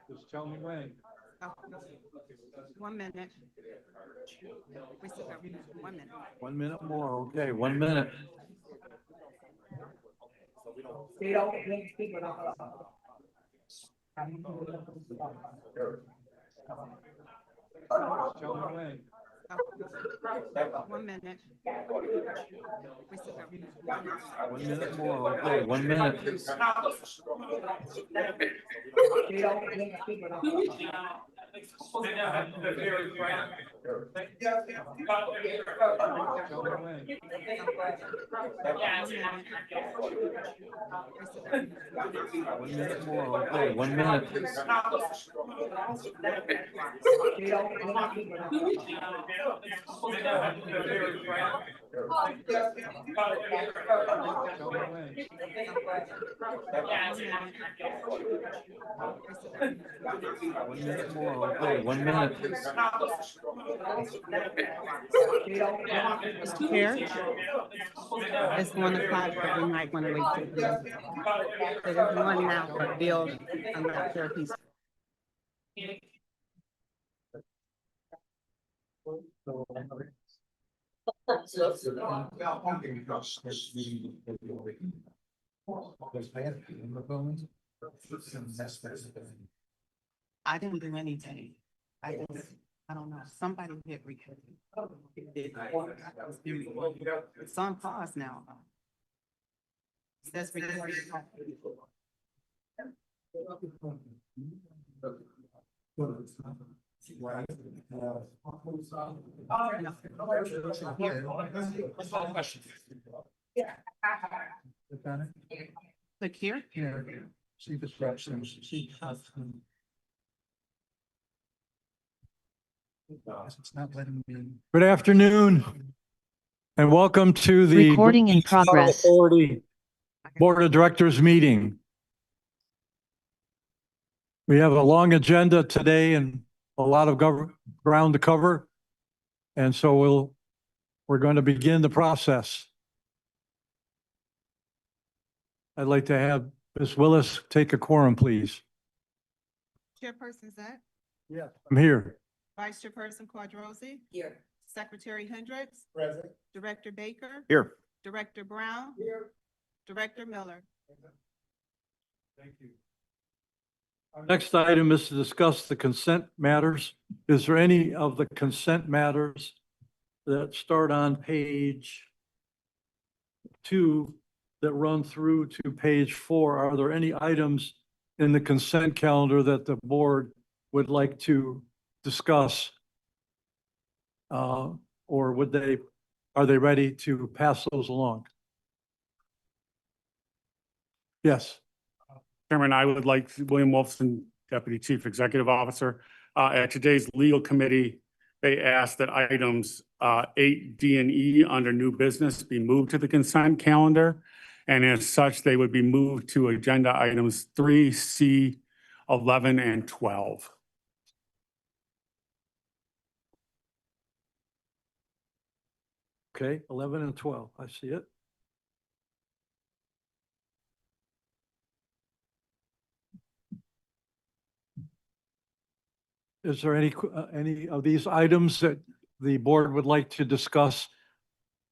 Just tell me when. Oh, 1 minute. We still got 1 minute. 1 minute more. Okay, 1 minute. Just tell me when. Oh, 1 minute. We still got 1 minute. 1 minute more. Okay, 1 minute. Tell me when. 1 minute. We still got 1 minute more. Okay, 1 minute. Tell me when. 1 minute. We still got 1 minute more. Okay, 1 minute. Mr. Chair, it's 1 o'clock, but we might want to wait till then. So there's one now, but Bill, I'm not sure if he's. I didn't do anything. I don't know, somebody hit record. It's on pause now. It says recording. Click here. See if it's fresh. It's not letting me. Good afternoon and welcome to the Recording in progress. Authority Board of Directors meeting. We have a long agenda today and a lot of ground to cover. And so we're going to begin the process. I'd like to have Ms. Willis take a quorum, please. Chairperson Zach, Yeah. I'm here. Vice Chairperson Quadrosi, Here. Secretary Hendricks, Present. Director Baker, Here. Director Brown, Here. Director Miller. Thank you. Our next item is to discuss the consent matters. Is there any of the consent matters that start on page 2 that run through to page 4? Are there any items in the consent calendar that the board would like to discuss? Or are they ready to pass those along? Yes. Chairman, I would like William Wolfson, Deputy Chief Executive Officer. At today's legal committee, they asked that items 8D and E under new business be moved to the consent calendar. And as such, they would be moved to agenda items 3C, 11, and 12. Okay, 11 and 12. I see it. Is there any of these items that the board would like to discuss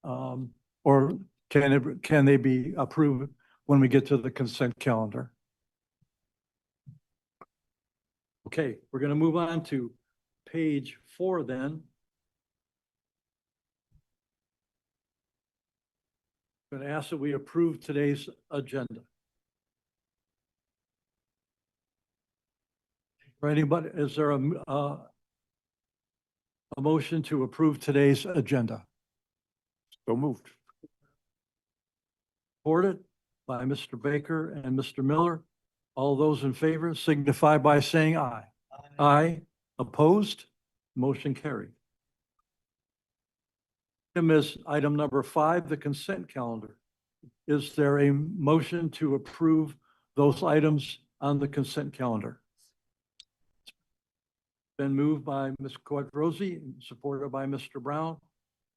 Or can they be approved when we get to the consent calendar? Okay, we're going to move on to page 4 then. I'm going to ask that we approve today's agenda. For anybody, is there a motion to approve today's agenda? So moved. Supported by Mr. Baker and Mr. Miller. All those in favor signify by saying aye. Aye. Opposed? Motion carried. Item number 5, the consent calendar. Is there a motion to approve those items on the consent calendar? Been moved by Ms. Quadrosi, supported by Mr. Brown.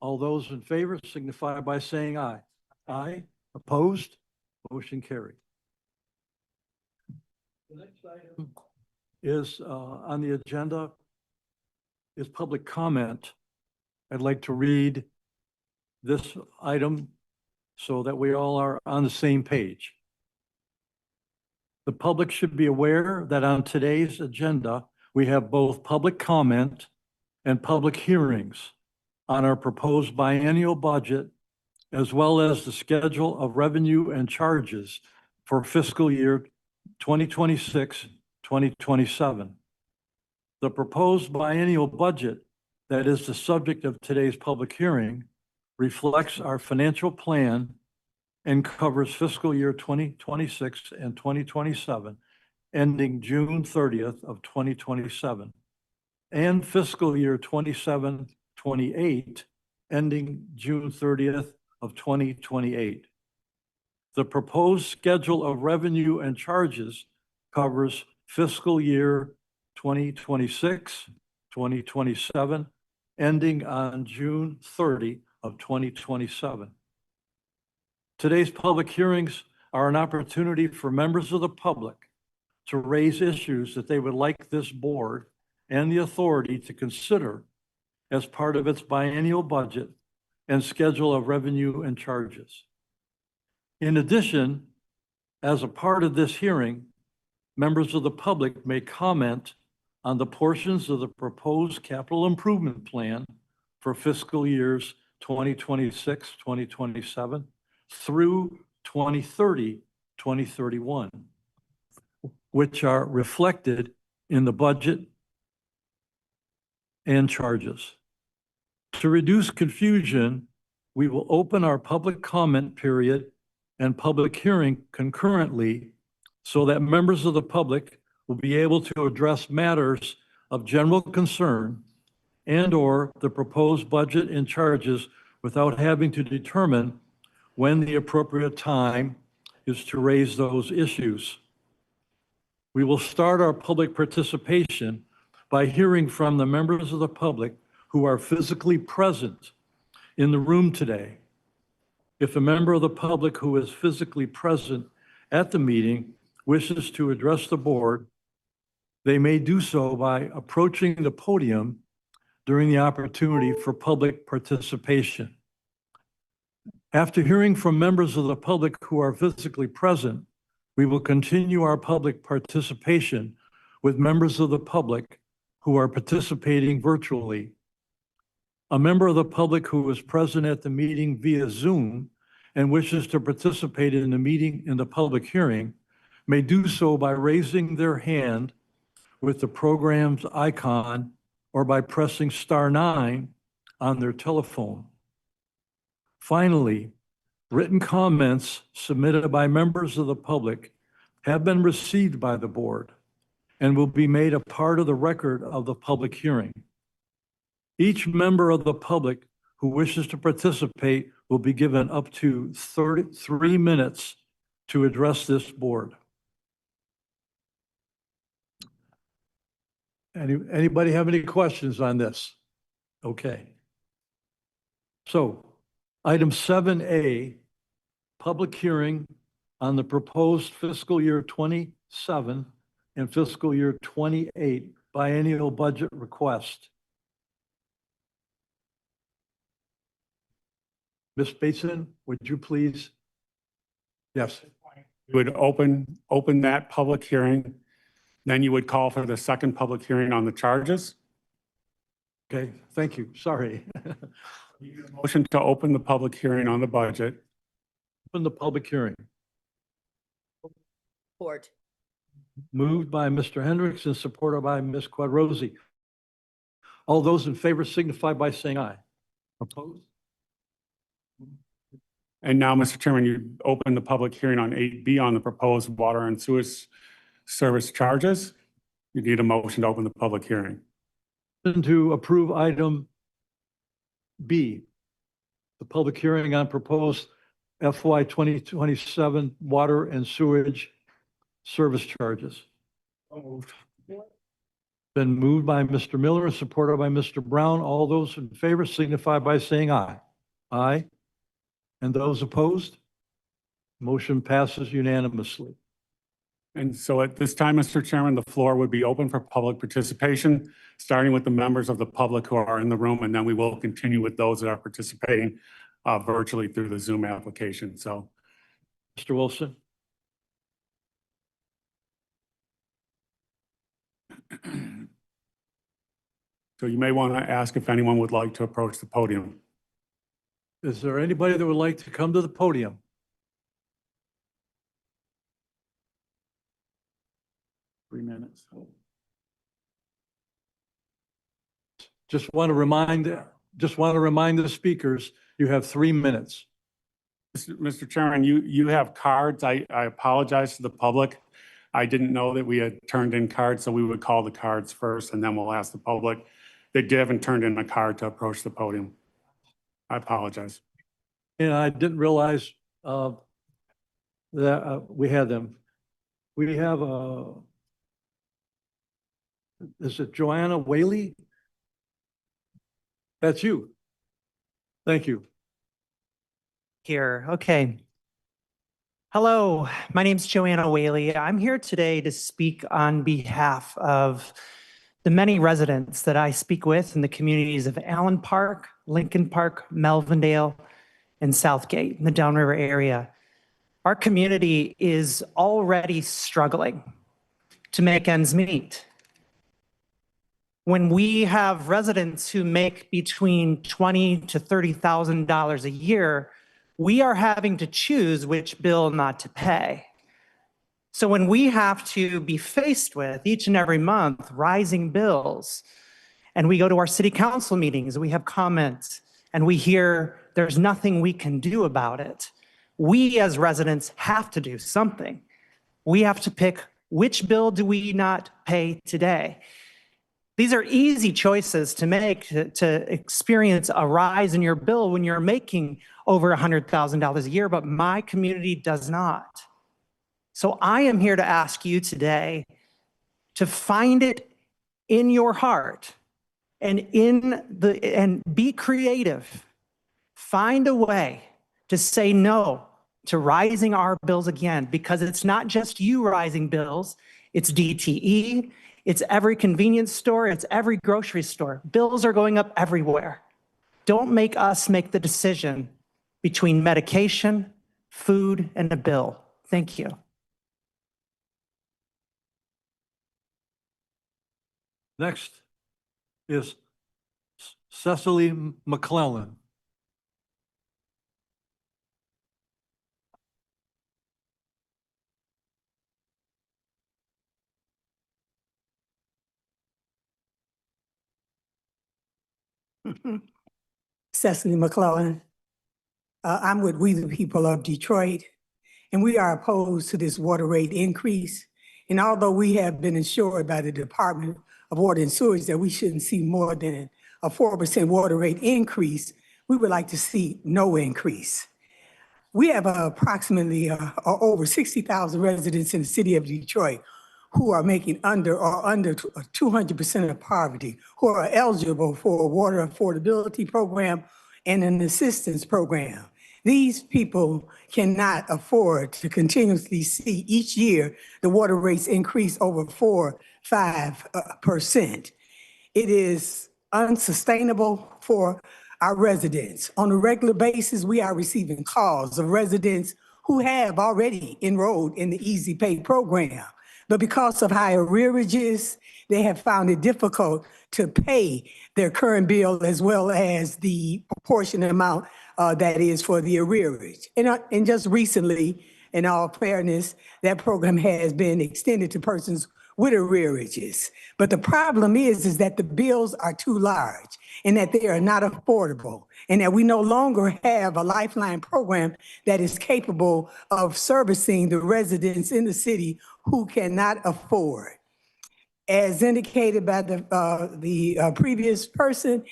All those in favor signify by saying aye. Aye. Opposed? Motion carried. The next item is on the agenda is public comment. I'd like to read this item so that we all are on the same page. The public should be aware that on today's agenda, we have both public comment and public hearings on our proposed biennial budget, as well as the schedule of revenue and charges for fiscal year 2026, 2027. The proposed biennial budget that is the subject of today's public hearing reflects our financial plan and covers fiscal year 2026 and 2027, ending June 30th of 2027, and fiscal year 27-28, ending June 30th of 2028. The proposed schedule of revenue and charges covers fiscal year 2026, 2027, ending on June 30 of 2027. Today's public hearings are an opportunity for members of the public to raise issues that they would like this board and the authority to consider as part of its biennial budget and schedule of revenue and charges. In addition, as a part of this hearing, members of the public may comment on the portions of the proposed capital improvement plan for fiscal years 2026, 2027 through 2030, 2031, which are reflected in the budget and charges. To reduce confusion, we will open our public comment period and public hearing concurrently so that members of the public will be able to address matters of general concern and/or the proposed budget and charges without having to determine when the appropriate time is to raise those issues. We will start our public participation by hearing from the members of the public who are physically present in the room today. If a member of the public who is physically present at the meeting wishes to address the board, they may do so by approaching the podium during the opportunity for public participation. After hearing from members of the public who are physically present, we will continue our public participation with members of the public who are participating virtually. A member of the public who is present at the meeting via Zoom and wishes to participate in the meeting in the public hearing may do so by raising their hand with the program's icon or by pressing *9 on their telephone. Finally, written comments submitted by members of the public have been received by the board and will be made a part of the record of the public hearing. Each member of the public who wishes to participate will be given up to 3 minutes to address this board. Anybody have any questions on this? Okay. So, item 7A, public hearing on the proposed fiscal year 27 and fiscal year 28 biennial budget request. Ms. Bateson, would you please? Yes, You would open that public hearing. Then you would call for the second public hearing on the charges. okay, thank you, sorry. Motion to open the public hearing on the budget. Open the public hearing. Support. Moved by Mr. Hendricks and supported by Ms. Quadrosi. All those in favor signify by saying aye. Opposed? And now, Mr. Chairman, you open the public hearing on 8B on the proposed water and sewer service charges. You need a motion to open the public hearing. To approve item B, the public hearing on proposed FY 2027 water and sewage service charges. Been moved by Mr. Miller and supported by Mr. Brown. All those in favor signify by saying aye. Aye. And those opposed? Motion passes unanimously. And so at this time, Mr. Chairman, the floor would be open for public participation, starting with the members of the public who are in the room, and then we will continue with those that are participating virtually through the Zoom application. So, Mr. Wilson? so you may want to ask if anyone would like to approach the podium. Is there anybody that would like to come to the podium? Three minutes. Just want to remind the speakers, you have 3 minutes. Mr. Chairman, you have cards. I apologize to the public. I didn't know that we had turned in cards, so we would call the cards first and then we'll ask the public. They haven't turned in a card to approach the podium. I apologize. And I didn't realize that we had them. We have is it Joanna Whaley? That's you. Thank you. Here, okay. Hello, my name's Joanna Whaley. I'm here today to speak on behalf of the many residents that I speak with in the communities of Allen Park, Lincoln Park, Melvindale, and Southgate in the Downriver area. Our community is already struggling to make ends meet. When we have residents who make between $20,000 to $30,000 a year, we are having to choose which bill not to pay. So when we have to be faced with each and every month rising bills, and we go to our city council meetings, we have comments, and we hear there's nothing we can do about it, we as residents have to do something. We have to pick which bill do we not pay today. These are easy choices to make to experience a rise in your bill when you're making over $100,000 a year, but my community does not. So I am here to ask you today to find it in your heart and be creative. Find a way to say no to rising our bills again, because it's not just you rising bills, it's DTE, it's every convenience store, it's every grocery store. Bills are going up everywhere. Don't make us make the decision between medication, food, and a bill. Thank you. Next is Cecily McClellan. Cecily McClellan. I'm with We the People of Detroit, and we are opposed to this water rate increase. And although we have been assured by the Department of Water and Sewage that we shouldn't see more than a 4% water rate increase, we would like to see no increase. We have approximately over 60,000 residents in the city of Detroit who are making under 200% of poverty, who are eligible for a water affordability program and an assistance program. These people cannot afford to continuously see each year the water rates increase over 4-5%. It is unsustainable for our residents. On a regular basis, we are receiving calls of residents who have already enrolled in the Easy Pay program. But because of high arrearages, they have found it difficult to pay their current bill as well as the proportionate amount that is for the arrearage. And just recently, in all fairness, that program has been extended to persons with arrearages. But the problem is that the bills are too large and that they are not affordable and that we no longer have a lifeline program that is capable of servicing the residents in the city who cannot afford. As indicated by the previous person,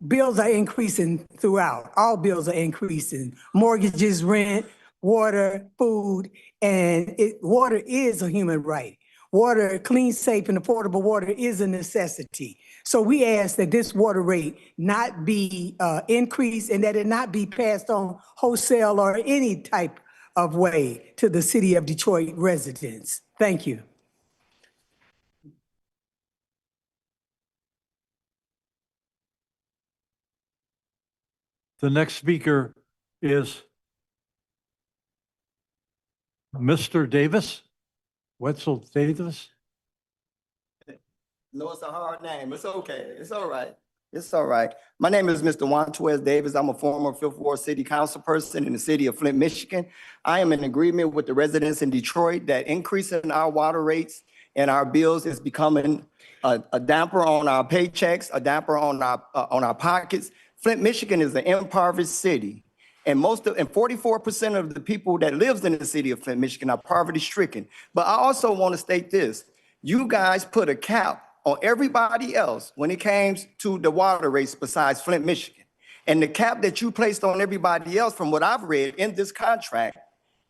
bills are increasing throughout. All bills are increasing. Mortgages, rent, water, food, and water is a human right. Water, clean, safe, and affordable water is a necessity. So we ask that this water rate not be increased and that it not be passed on wholesale or any type of way to the city of Detroit residents. Thank you. The next speaker is Mr. Davis, Wetzel Davis. No, it's a hard name. It's okay. It's all right. It's all right. My name is Mr. Juan Davis. I'm a former Fifth Ward City Council person in the city of Flint, Michigan. I am in agreement with the residents in Detroit that increasing our water rates and our bills is becoming a damper on our paychecks, a damper on our pockets. Flint, Michigan is an impoverished city. And 44% of the people that lives in the city of Flint, Michigan are poverty stricken. But I also want to state this. You guys put a cap on everybody else when it came to the water rates besides Flint, Michigan. And the cap that you placed on everybody else, from what I've read in this contract,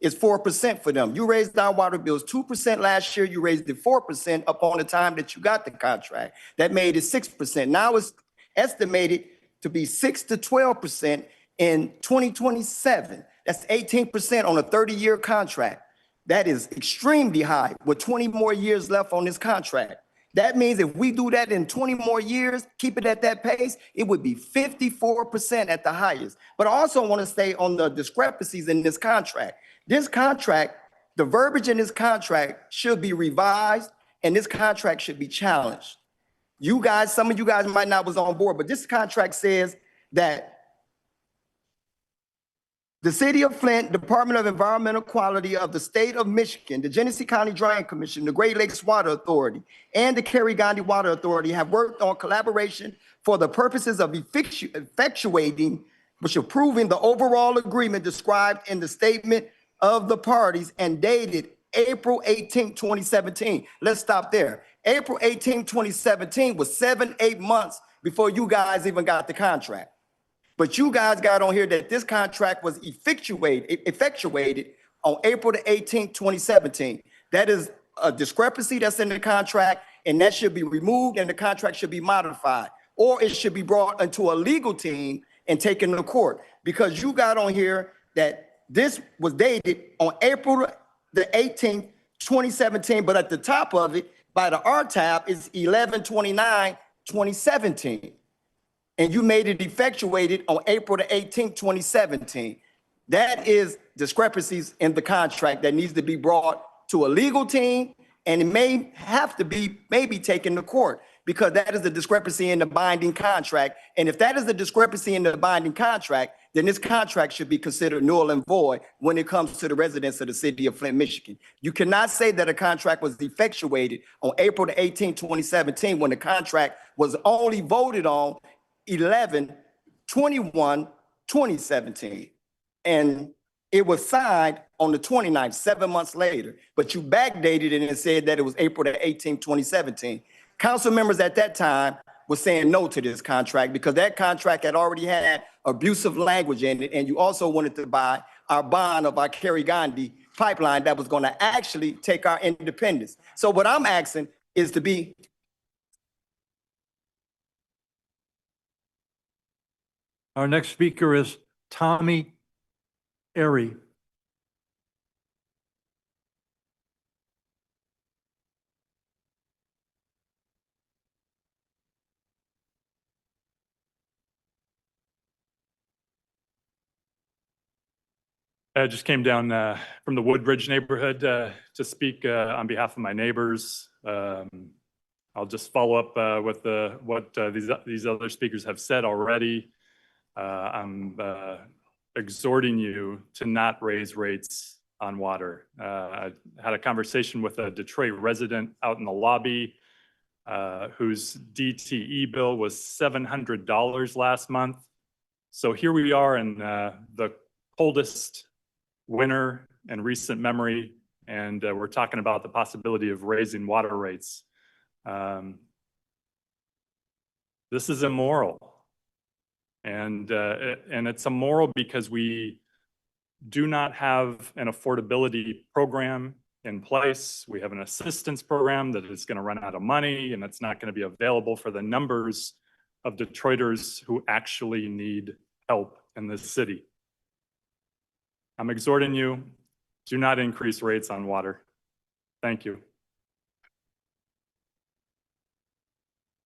is 4% for them. You raised our water bills 2% last year. You raised it 4% upon the time that you got the contract. That made it 6%. Now it's estimated to be 6 to 12% in 2027. That's 18% on a 30-year contract. That is extremely high with 20 more years left on this contract. That means if we do that in 20 more years, keep it at that pace, it would be 54% at the highest. But I also want to stay on the discrepancies in this contract. This contract, the verbiage in this contract should be revised and this contract should be challenged. You guys, some of you guys might not was on board, but this contract says that the City of Flint, Department of Environmental Quality of the State of Michigan, the Genesee County Drain Commission, the Great Lakes Water Authority, and the Cary-Gandhi Water Authority have worked on collaboration for the purposes of effectuating, which approving the overall agreement described in the statement of the parties and dated April 18, 2017. Let's stop there. April 18, 2017 was 7-8 months before you guys even got the contract. But you guys got on here that this contract was effectuated on April the 18th, 2017. That is a discrepancy that's in the contract, and that should be removed and the contract should be modified. Or it should be brought into a legal team and taken to court, because you got on here that this was dated on April the 18th, 2017, but at the top of it, by the RTAB, is 11/29/2017. And you made it effectuated on April the 18th, 2017. That is discrepancies in the contract that needs to be brought to a legal team, and it may have to be maybe taken to court, because that is the discrepancy in the binding contract. And if that is the discrepancy in the binding contract, then this contract should be considered null and void when it comes to the residents of the city of Flint, Michigan. You cannot say that a contract was effectuated on April the 18th, 2017, when the contract was only voted on 11/21/2017. And it was signed on the 29th, 7 months later, but you backdated it and said that it was April the 18th, 2017. Council members at that time were saying no to this contract because that contract had already had abusive language in it, and you also wanted to buy our bond of our Cary-Gandhi pipeline that was going to actually take our independence. So what I'm asking is to be Our next speaker is Tommy Airy. I just came down from the Woodbridge neighborhood to speak on behalf of my neighbors. I'll just follow up with what these other speakers have said already. I'm exhorting you to not raise rates on water. I had a conversation with a Detroit resident out in the lobby whose DTE bill was $700 last month. So here we are in the coldest winter in recent memory, and we're talking about the possibility of raising water rates. This is immoral, and it's immoral because we do not have an affordability program in place. We have an assistance program that is going to run out of money, and it's not going to be available for the numbers of Detroiters who actually need help in this city. I'm exhorting you, do not increase rates on water. Thank you.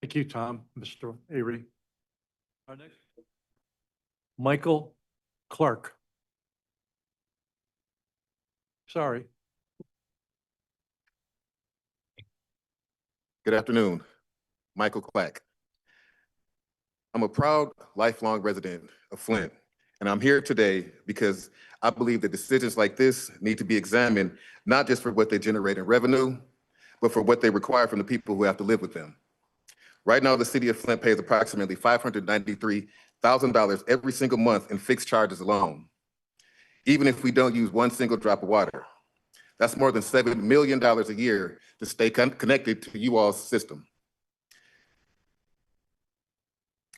Thank you, Tom. Mr. Avery. Our next, Michael Clark. Sorry. Good afternoon, Michael Clack. I'm a proud lifelong resident of Flint, and I'm here today because I believe that decisions like this need to be examined, not just for what they generate in revenue, but for what they require from the people who have to live with them. Right now, the city of Flint pays approximately $593,000 every single month in fixed charges alone, even if we don't use one single drop of water. That's more than $7 million a year to stay connected to you all's system.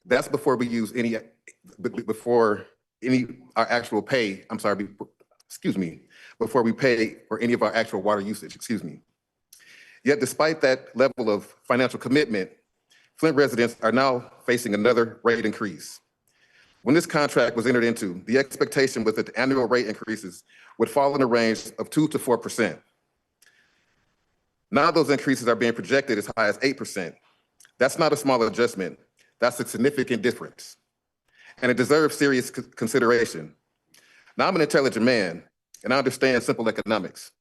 That's before we use our actual pay, before we pay for any of our actual water usage, Yet despite that level of financial commitment, Flint residents are now facing another rate increase. When this contract was entered into, the expectation was that the annual rate increases would fall in a range of 2 to 4%. Now those increases are being projected as high as 8%. That's not a small adjustment. That's a significant difference. And it deserves serious consideration. Now I'm an intelligent man, and I understand simple economics.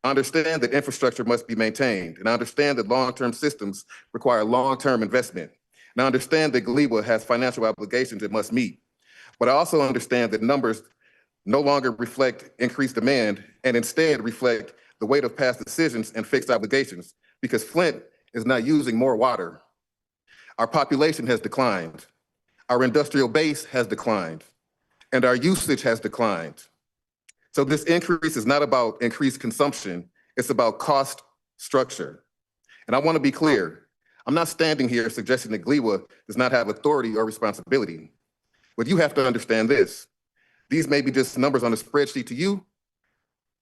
I understand that infrastructure must be maintained, and I understand that long-term systems require long-term investment. And I understand that GLWA has financial obligations it must meet. But I also understand that numbers no longer reflect increased demand and instead reflect the weight of past decisions and fixed obligations, because Flint is not using more water. Our population has declined. Our industrial base has declined, and our usage has declined. So this increase is not about increased consumption, it's about cost structure. And I want to be clear, I'm not standing here suggesting that GLWA does not have authority or responsibility. But you have to understand this. These may be just numbers on a spreadsheet to you,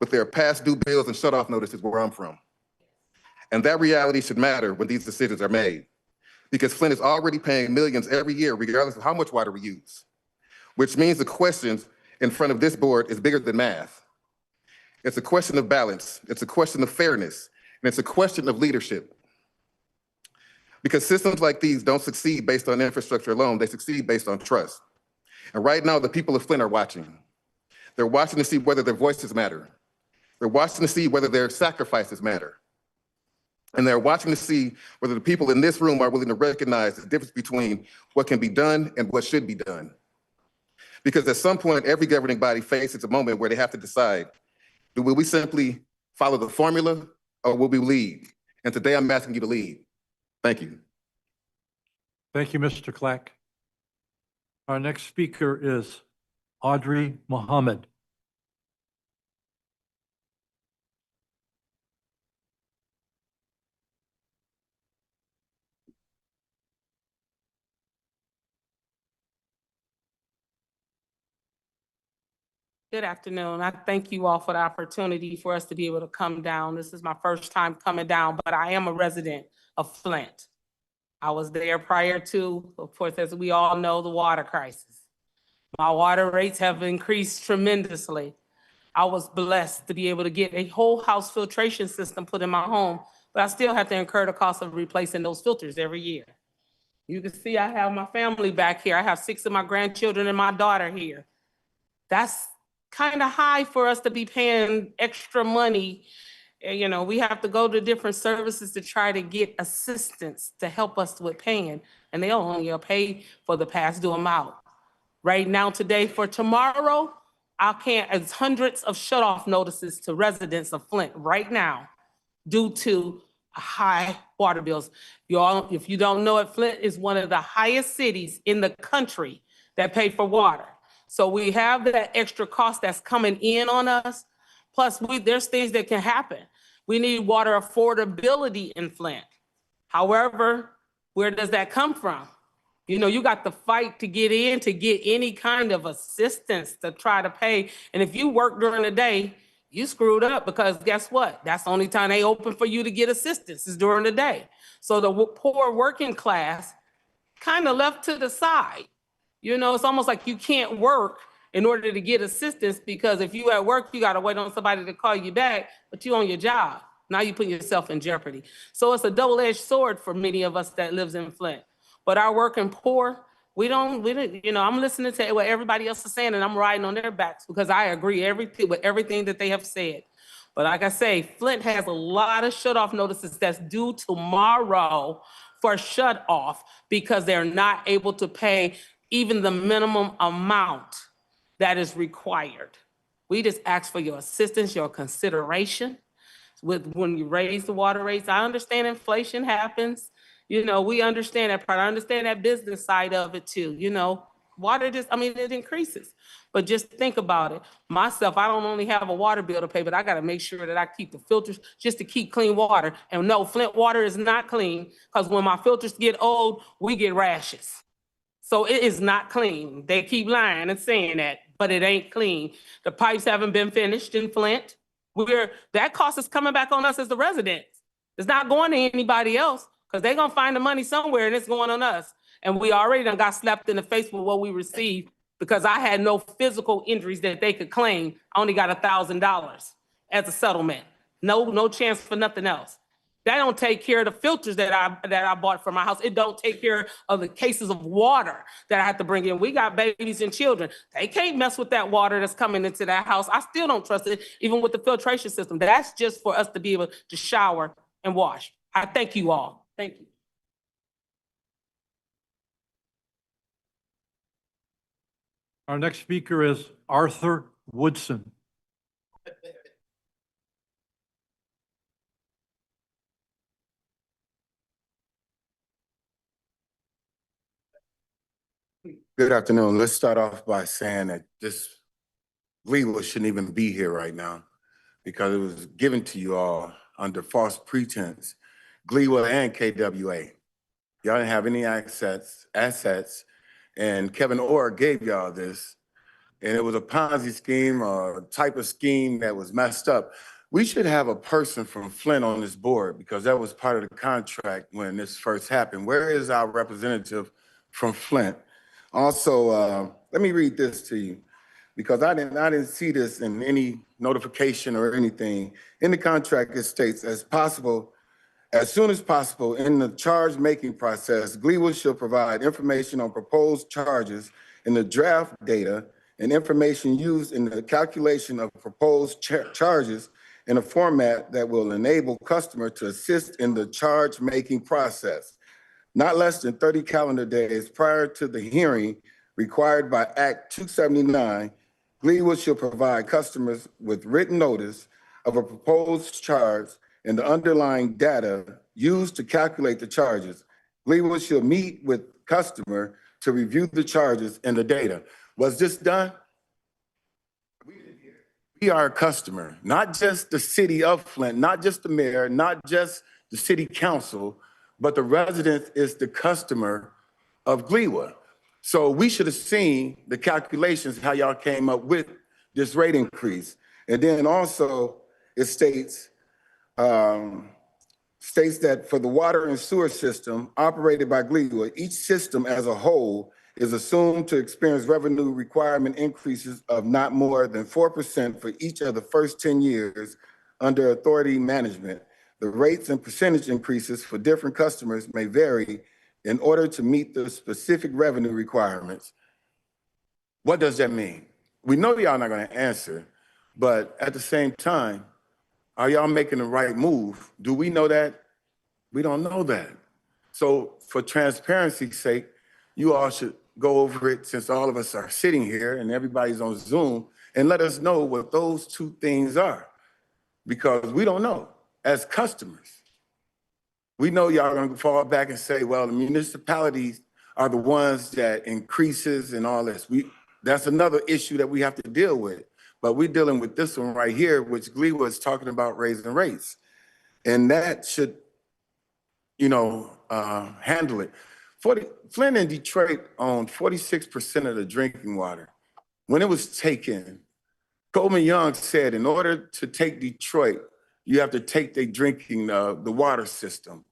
but there are past due bills and shutoff notices where I'm from. And that reality should matter when these decisions are made, because Flint is already paying millions every year, regardless of how much water we use, which means the questions in front of this board is bigger than math. It's a question of balance, it's a question of fairness, and it's a question of leadership. Because systems like these don't succeed based on infrastructure alone, they succeed based on trust. And right now, the people of Flint are watching. They're watching to see whether their voices matter. They're watching to see whether their sacrifices matter. And they're watching to see whether the people in this room are willing to recognize the difference between what can be done and what should be done. Because at some point, every governing body faces a moment where they have to decide, will we simply follow the formula or will we lead? And today I'm asking you to lead. Thank you. Thank you, Mr. Clack. Our next speaker is Audrey Mohammed. Good afternoon. I thank you all for the opportunity for us to be able to come down. This is my first time coming down, but I am a resident of Flint. I was there prior to, of course, as we all know, the water crisis. My water rates have increased tremendously. I was blessed to be able to get a whole house filtration system put in my home, but I still have to incur the cost of replacing those filters every year. You can see I have my family back here. I have 6 of my grandchildren and my daughter here. That's kind of high for us to be paying extra money. You know, we have to go to different services to try to get assistance to help us with paying, and they only pay for the past due amount. Right now, today, for tomorrow, it's hundreds of shut-off notices to residents of Flint right now due to high water bills. Y'all, if you don't know it, Flint is one of the highest cities in the country that pay for water. So we have that extra cost that's coming in on us. Plus, there's things that can happen. We need water affordability in Flint. However, where does that come from? You know, you got to fight to get in, to get any kind of assistance to try to pay. And if you work during the day, you screwed up, because guess what? That's the only time they open for you to get assistance is during the day. So the poor working class kind of left to the side. You know, it's almost like you can't work in order to get assistance, because if you at work, you got to wait on somebody to call you back, but you on your job. Now you put yourself in jeopardy. So it's a double-edged sword for many of us that lives in Flint. But our working poor, we don't, you know, I'm listening to what everybody else is saying, and I'm riding on their backs because I agree with everything that they have said. But like I say, Flint has a lot of shut-off notices that's due tomorrow for shut-off because they're not able to pay even the minimum amount that is required. We just ask for your assistance, your consideration when you raise the water rates. I understand inflation happens. You know, we understand that part. I understand that business side of it too. You know, water it increases. But just think about it. Myself, I don't only have a water bill to pay, but I got to make sure that I keep the filters just to keep clean water. And no, Flint water is not clean, because when my filters get old, we get rashes. So it is not clean. They keep lying and saying that, but it ain't clean. The pipes haven't been finished in Flint. That cost is coming back on us as the residents. It's not going to anybody else, because they're going to find the money somewhere and it's going on us. And we already done got slapped in the face with what we received, because I had no physical injuries that they could claim. I only got $1,000 as a settlement. No chance for nothing else. That don't take care of the filters that I bought for my house. It don't take care of the cases of water that I have to bring in. We got babies and children. They can't mess with that water that's coming into that house. I still don't trust it, even with the filtration system. That's just for us to be able to shower and wash. I thank you all. Thank you. Our next speaker is Arthur Woodson. Good afternoon. Let's start off by saying that this GLWA shouldn't even be here right now, because it was given to you all under false pretense. GLWA and KWA. Y'all didn't have any assets, and Kevin Orr gave y'all this, and it was a Ponzi scheme, a type of scheme that was messed up. We should have a person from Flint on this board, because that was part of the contract when this first happened. Where is our representative from Flint? Also, let me read this to you, because I didn't see this in any notification or anything. In the contract, it states, as soon as possible in the charge making process, GLWA shall provide information on proposed charges in the draft data and information used in the calculation of proposed charges in a format that will enable customer to assist in the charge making process. Not less than 30 calendar days prior to the hearing required by Act 279, GLWA shall provide customers with written notice of a proposed charge and the underlying data used to calculate the charges. GLWA shall meet with customer to review the charges and the data. Was this done? We are a customer, not just the city of Flint, not just the mayor, not just the city council, but the resident is the customer of GLWA. So we should have seen the calculations, how y'all came up with this rate increase. And then also it states that for the water and sewer system operated by GLWA, each system as a whole is assumed to experience revenue requirement increases of not more than 4% for each of the first 10 years under authority management. The rates and percentage increases for different customers may vary in order to meet the specific revenue requirements. What does that mean? we know y'all not gonna answer, but at the same time, are y'all making the right move? Do we know that? We don't know that. So for transparency's sake, you all should go over it since all of us are sitting here and everybody's on Zoom and let us know what those two things are. Because we don't know as customers. We know y'all gonna fall back and say, well, the municipalities are the ones that increases and all this. That's another issue that we have to deal with. But we're dealing with this one right here, which GLWA is talking about raising rates. And that should, handle it. Flint and Detroit owned 46% of the drinking water. When it was taken, Coleman Young said, in order to take Detroit, you have to take the drinking, the water system.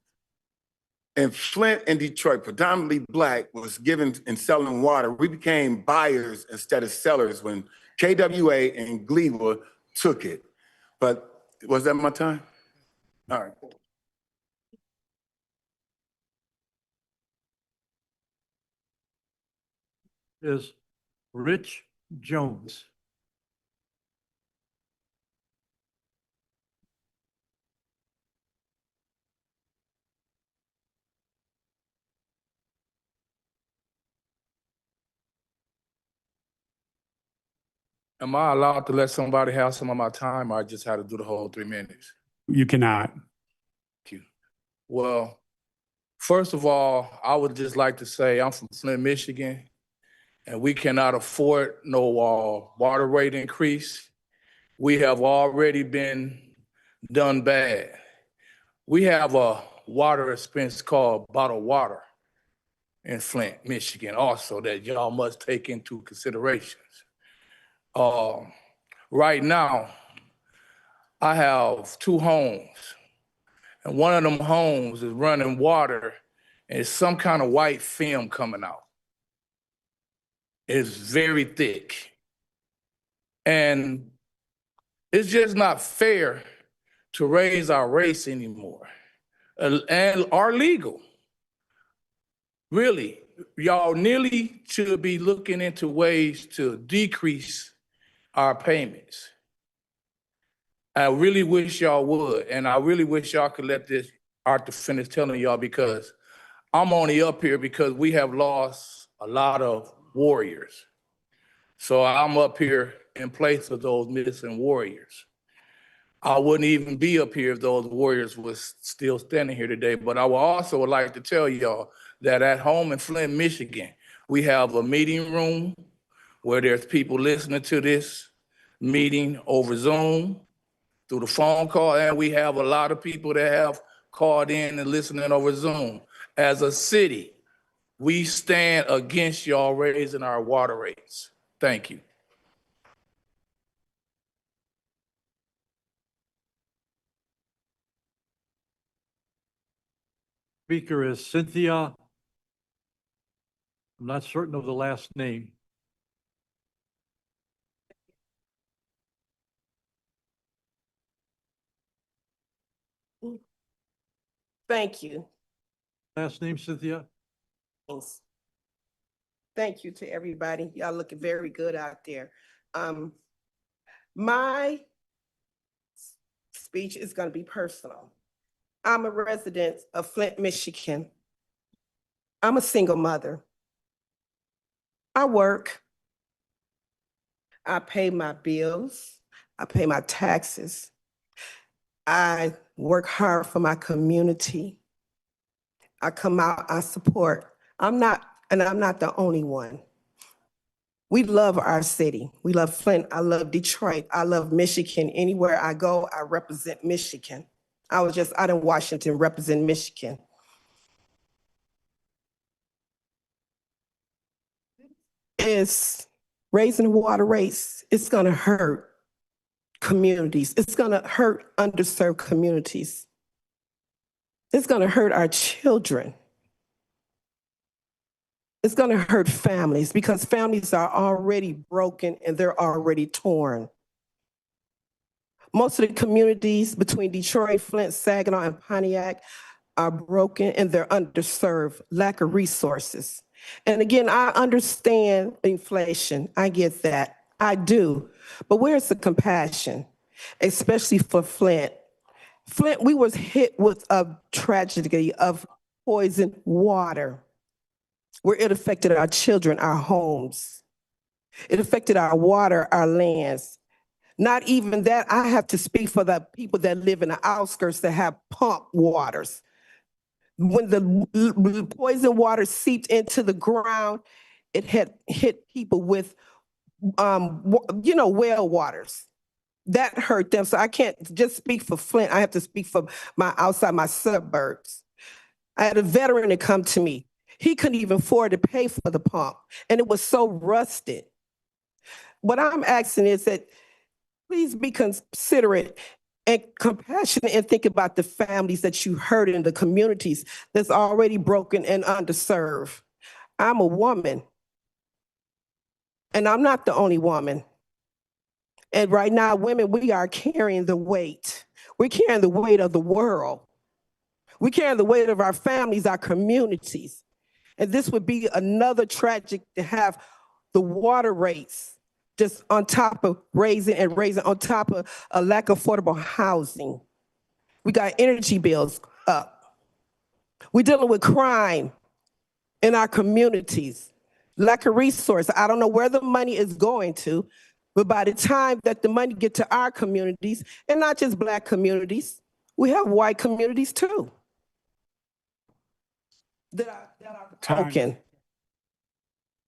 And Flint and Detroit, predominantly Black, was giving and selling water. We became buyers instead of sellers when KWA and GLWA took it. But was that my time? All right. Is Rich Jones. Am I allowed to let somebody have some of my time, or I just had to do the whole 3 minutes? You cannot. Thank you. Well, first of all, I would just like to say I'm from Flint, Michigan, and we cannot afford no water rate increase. We have already been done bad. We have a water expense called bottled water in Flint, Michigan, also that y'all must take into considerations. Right now, I have 2 homes, and one of them homes is running water, and it's some kind of white film coming out. It's very thick. And it's just not fair to raise our rates anymore, and are legal. Really, y'all nearly should be looking into ways to decrease our payments. I really wish y'all would, and I really wish y'all could let this Arthur finish telling y'all, because I'm only up here because we have lost a lot of warriors. So I'm up here in place of those missing warriors. I wouldn't even be up here if those warriors was still standing here today, but I would also like to tell y'all that at home in Flint, Michigan, we have a meeting room where there's people listening to this meeting over Zoom, through the phone call, and we have a lot of people that have called in and listening over Zoom. As a city, we stand against y'all raising our water rates. Thank you. Speaker is Cynthia. I'm not certain of the last name. Thank you. Last name, Cynthia? Thanks. Thank you to everybody. Y'all looking very good out there. My speech is going to be personal. I'm a resident of Flint, Michigan. I'm a single mother. I work. I pay my bills. I pay my taxes. I work hard for my community. I come out, I support. I'm not the only one. We love our city. We love Flint. I love Detroit. I love Michigan. Anywhere I go, I represent Michigan. I was just out in Washington representing Michigan. It's raising the water rates. It's gonna hurt communities. It's gonna hurt underserved communities. It's gonna hurt our children. It's gonna hurt families because families are already broken and they're already torn. Most of the communities between Detroit, Flint, Saginaw, and Pontiac are broken and they're underserved, lack of resources. And again, I understand inflation, I get that. I do. But where's the compassion, especially for Flint? Flint, we was hit with a tragedy of poisoned water, where it affected our children, our homes. It affected our water, our lands. Not even that, I have to speak for the people that live in the outskirts that have pump waters. When the poison water seeped into the ground, it had hit people with, well waters. That hurt them. So I can't just speak for Flint. I have to speak for outside my suburbs. I had a veteran that come to me. He couldn't even afford to pay for the pump, and it was so rusted. What I'm asking is that please be considerate and compassionate and think about the families that you hurt in the communities that's already broken and underserved. I'm a woman, and I'm not the only woman. And right now, women, we are carrying the weight. We're carrying the weight of the world. We're carrying the weight of our families, our communities. And this would be another tragic to have the water rates just on top of raising on top of a lack of affordable housing. We got energy bills up. We're dealing with crime in our communities, lack of resource. I don't know where the money is going to, but by the time that the money get to our communities, and not just Black communities, we have white communities too that are broken.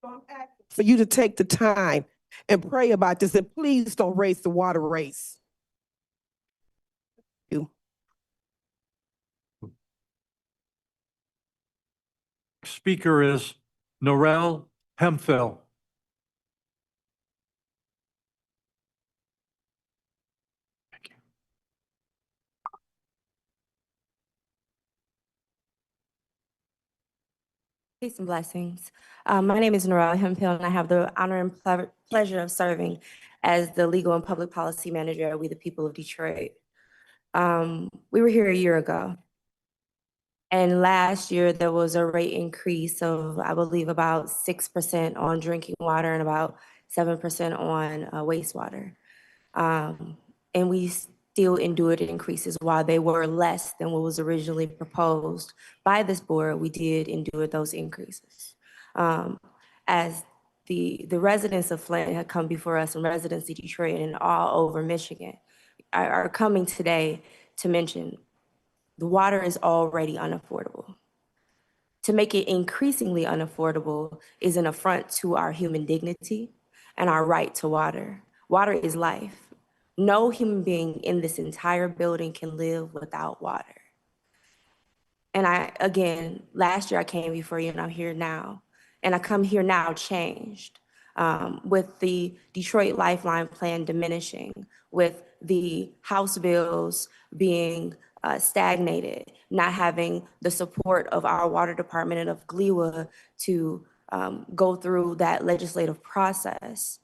So I'm asking for you to take the time and pray about this, and please don't raise the water rates. You. Speaker is Norel Hemphill. Peace and blessings. My name is Norel Hemphill, and I have the honor and pleasure of serving as the Legal and Public Policy Manager at We the People of Detroit. We were here a year ago, and last year there was a rate increase of, I believe, about 6% on drinking water and about 7% on wastewater. And we still endured increases while they were less than what was originally proposed by this board. We did endure those increases. As the residents of Flint had come before us, and residents of Detroit and all over Michigan are coming today to mention the water is already unaffordable. To make it increasingly unaffordable is an affront to our human dignity and our right to water. Water is life. No human being in this entire building can live without water. And again, last year I came before you and I'm here now. And I come here now changed, with the Detroit Lifeline plan diminishing, with the House bills being stagnated, not having the support of our water department and of GLWA to go through that legislative process.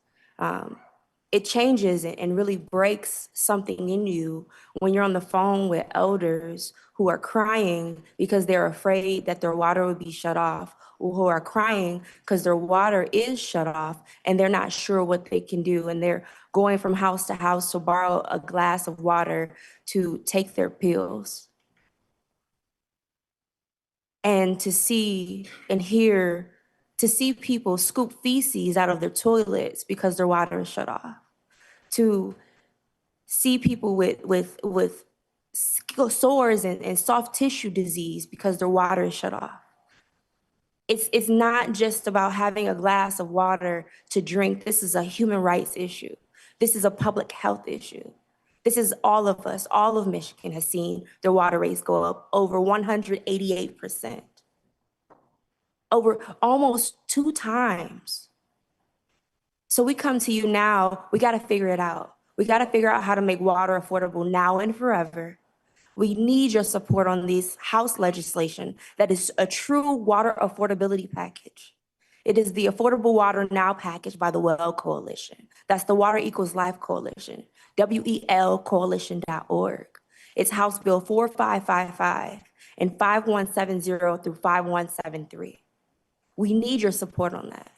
It changes and really breaks something in you when you're on the phone with elders who are crying because they're afraid that their water would be shut off, or who are crying because their water is shut off and they're not sure what they can do. And they're going from house to house to borrow a glass of water to take their pills. And to see and hear, to see people scoop feces out of their toilets because their water is shut off. To see people with sores and soft tissue disease because their water is shut off. It's not just about having a glass of water to drink. This is a human rights issue. This is a public health issue. This is all of us, all of Michigan has seen their water rates go up over 188%. Over almost 2 times. So we come to you now, we gotta figure it out. We gotta figure out how to make water affordable now and forever. We need your support on this House legislation that is a true water affordability package. It is the Affordable Water Now package by the WELL Coalition. That's the Water Equals Life Coalition, WELcoalition.org. It's House Bill 4555 and 5170 through 5173. We need your support on that.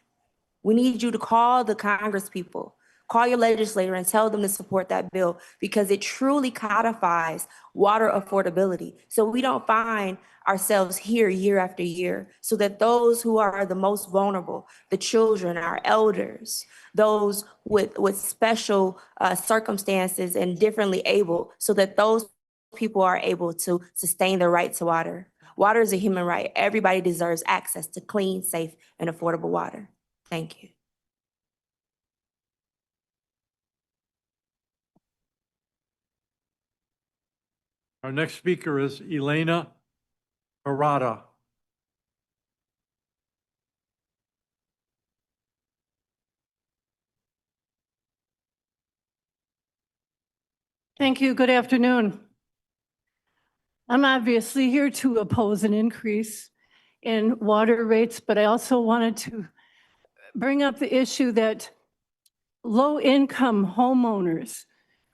We need you to call the Congress people. Call your legislator and tell them to support that bill because it truly codifies water affordability. So we don't find ourselves here year after year, so that those who are the most vulnerable, the children, our elders, those with special circumstances and differently able, so that those people are able to sustain their right to water. Water is a human right. Everybody deserves access to clean, safe, and affordable water. Thank you. Our next speaker is Elena Harada. Thank you. Good afternoon. I'm obviously here to oppose an increase in water rates, but I also wanted to bring up the issue that low-income homeowners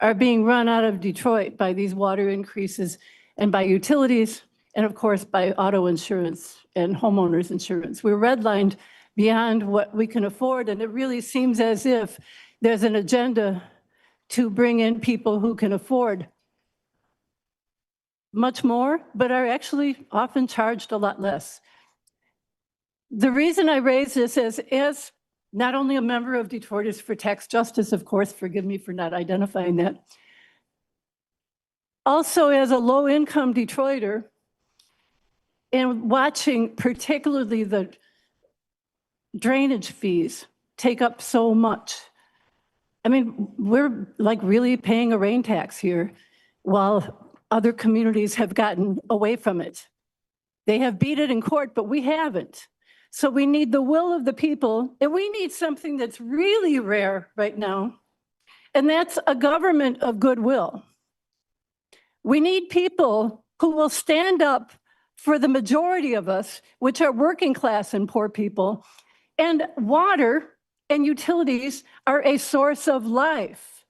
are being run out of Detroit by these water increases and by utilities, and of course by auto insurance and homeowners insurance. We're redlined beyond what we can afford, and it really seems as if there's an agenda to bring in people who can afford much more, but are actually often charged a lot less. The reason I raise this is, as not only a member of Detroiters for Tax Justice, of course, forgive me for not identifying that, also as a low-income Detroiter, and watching particularly the drainage fees take up so much. I mean, we're like really paying a rain tax here while other communities have gotten away from it. They have beat it in court, but we haven't. So we need the will of the people, and we need something that's really rare right now, and that's a government of goodwill. We need people who will stand up for the majority of us, which are working class and poor people, and water and utilities are a source of life.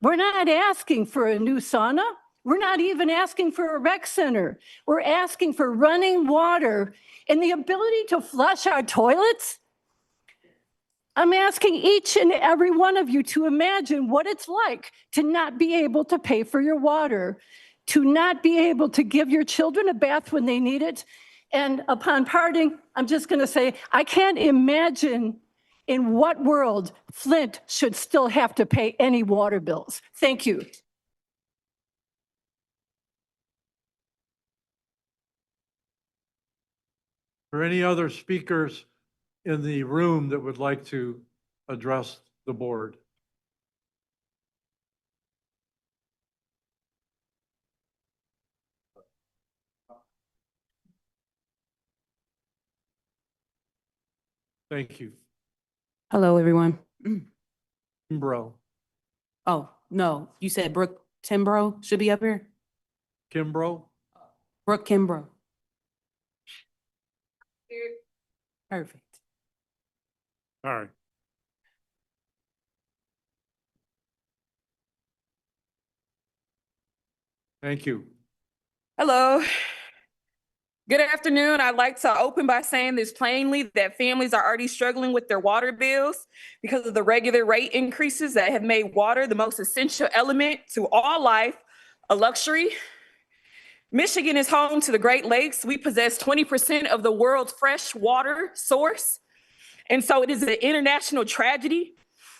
We're not asking for a new sauna. We're not even asking for a rec center. We're asking for running water and the ability to flush our toilets. I'm asking each and every one of you to imagine what it's like to not be able to pay for your water, to not be able to give your children a bath when they need it. And upon parting, I'm just going to say, I can't imagine in what world Flint should still have to pay any water bills. Thank you. Are there any other speakers in the room that would like to address the board? Thank you. Hello, everyone. Kimbrough. Oh, no, you said Brooke Timbrough should be up here? Kimbrough? Brooke Kimbrough. Perfect. All right. Thank you. Hello. Good afternoon. I'd like to open by saying this plainly that families are already struggling with their water bills because of the regular rate increases that have made water the most essential element to all life, a luxury. Michigan is home to the Great Lakes. We possess 20% of the world's fresh water source. And so it is an international tragedy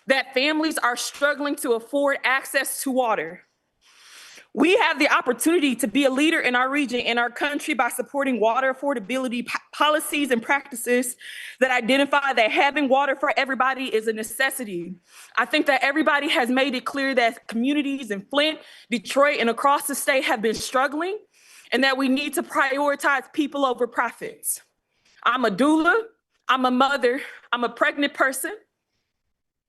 that families are struggling to afford access to water. We have the opportunity to be a leader in our region, in our country, by supporting water affordability policies and practices that identify that having water for everybody is a necessity. I think that everybody has made it clear that communities in Flint, Detroit, and across the state have been struggling, and that we need to prioritize people over profits. I'm a doula, I'm a mother, I'm a pregnant person,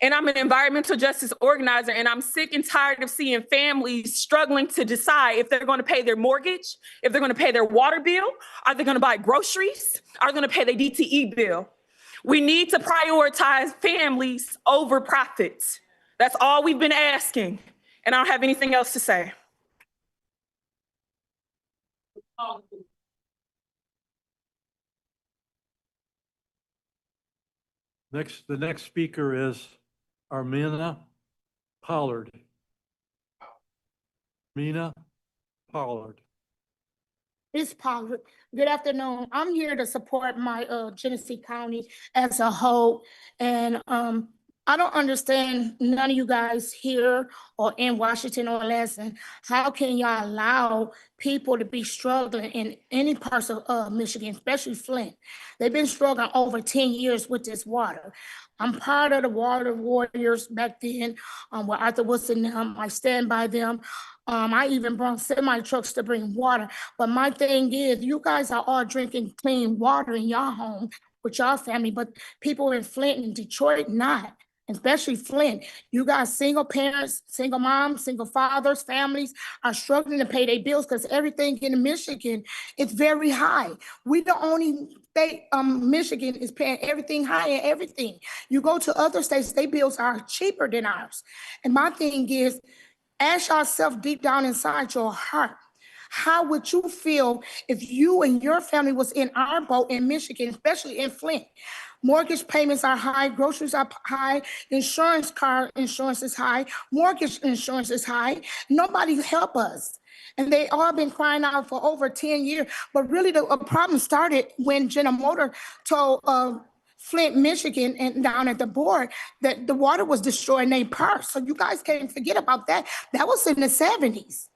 and I'm an environmental justice organizer, and I'm sick and tired of seeing families struggling to decide if they're going to pay their mortgage, if they're going to pay their water bill, are they going to buy groceries, are they going to pay their DTE bill? We need to prioritize families over profits. That's all we've been asking, and I don't have anything else to say. The next speaker is Armina Pollard. Mina Pollard. It's Pollard. Good afternoon. I'm here to support my Genesee County as a whole. And I don't understand none of you guys here or in Washington or Lansing. How can y'all allow people to be struggling in any parts of Michigan, especially Flint? They've been struggling over 10 years with this water. I'm part of the Water Warriors back then, with Arthur Woodson. I stand by them. I even brought semi trucks to bring water. But my thing is, you guys are all drinking clean water in your home with your family, but people in Flint and Detroit not, especially Flint. You got single parents, single moms, single fathers, families are struggling to pay their bills because everything in Michigan is very high. We the only state, Michigan is paying everything high and everything. You go to other states, their bills are cheaper than ours. And my thing is, ask yourself deep down inside your heart, how would you feel if you and your family was in our boat in Michigan, especially in Flint? Mortgage payments are high, groceries are high, car insurance is high, mortgage insurance is high. Nobody help us. And they all been crying out for over 10 years. But really the problem started when General Motors told Flint, Michigan, and down at the board that the water was destroying their purse. So you guys can't forget about that. That was in the 70s.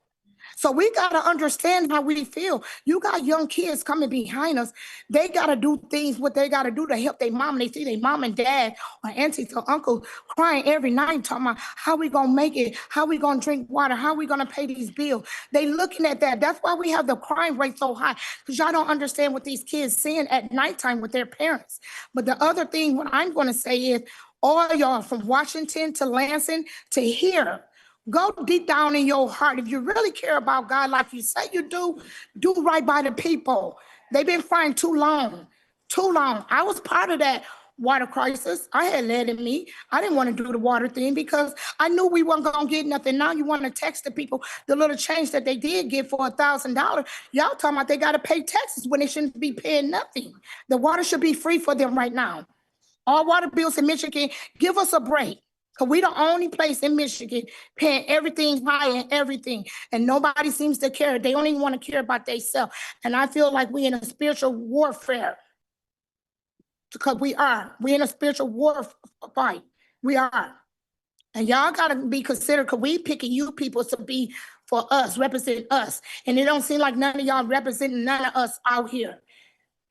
So we got to understand how we feel. You got young kids coming behind us. They got to do things what they got to do to help their mom. They see their mom and dad or aunties or uncles crying every night talking about how we going to make it, how we going to drink water, how we going to pay these bills. They looking at that. That's why we have the crime rate so high, because y'all don't understand what these kids seeing at nighttime with their parents. But the other thing, what I'm going to say is, all y'all from Washington to Lansing to here, go deep down in your heart. If you really care about God like you say you do right by the people. They've been crying too long, too long. I was part of that water crisis. I had lead in me. I didn't want to do the water thing because I knew we weren't going to get nothing. Now you want to text the people the little change that they did get for $1,000. Y'all talking about they got to pay taxes when they shouldn't be paying nothing. The water should be free for them right now. All water bills in Michigan, give us a break. Because we the only place in Michigan paying everything high and everything. And nobody seems to care. They don't even want to care about themselves. And I feel like we in a spiritual warfare. Because we are. We in a spiritual war fight. We are. And y'all got to be considered, because we picking you people to be for us, represent us. And it don't seem like none of y'all representing none of us out here.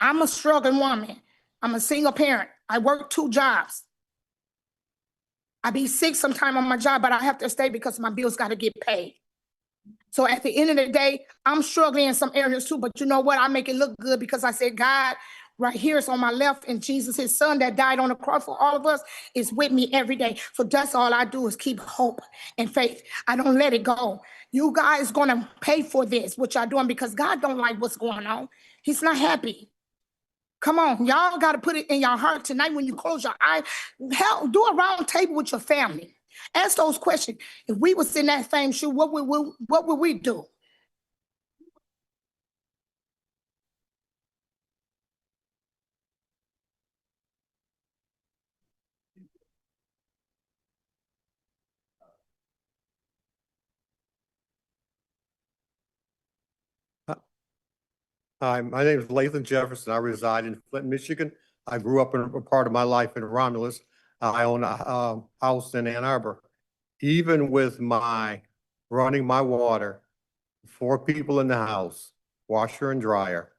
I'm a struggling woman. I'm a single parent. I work 2 jobs. I be sick sometime on my job, but I have to stay because my bills got to get paid. So at the end of the day, I'm struggling in some areas too, but you know what? I make it look good because I said, God, right here is on my left, and Jesus, his son that died on the cross for all of us, is with me every day. So that's all I do is keep hope and faith. I don't let it go. You guys gonna pay for this, what y'all doing, because God don't like what's going on. He's not happy. Come on, y'all got to put it in your heart tonight when you close your eyes. Hell, do a round table with your family. Ask those questions. If we was in that same shoe, what would we do? Hi, my name is Lathan Jefferson. I reside in Flint, Michigan. I grew up in a part of my life in Romulus. I own a house in Ann Arbor. Even with my running my water, 4 people in the house, washer and dryer,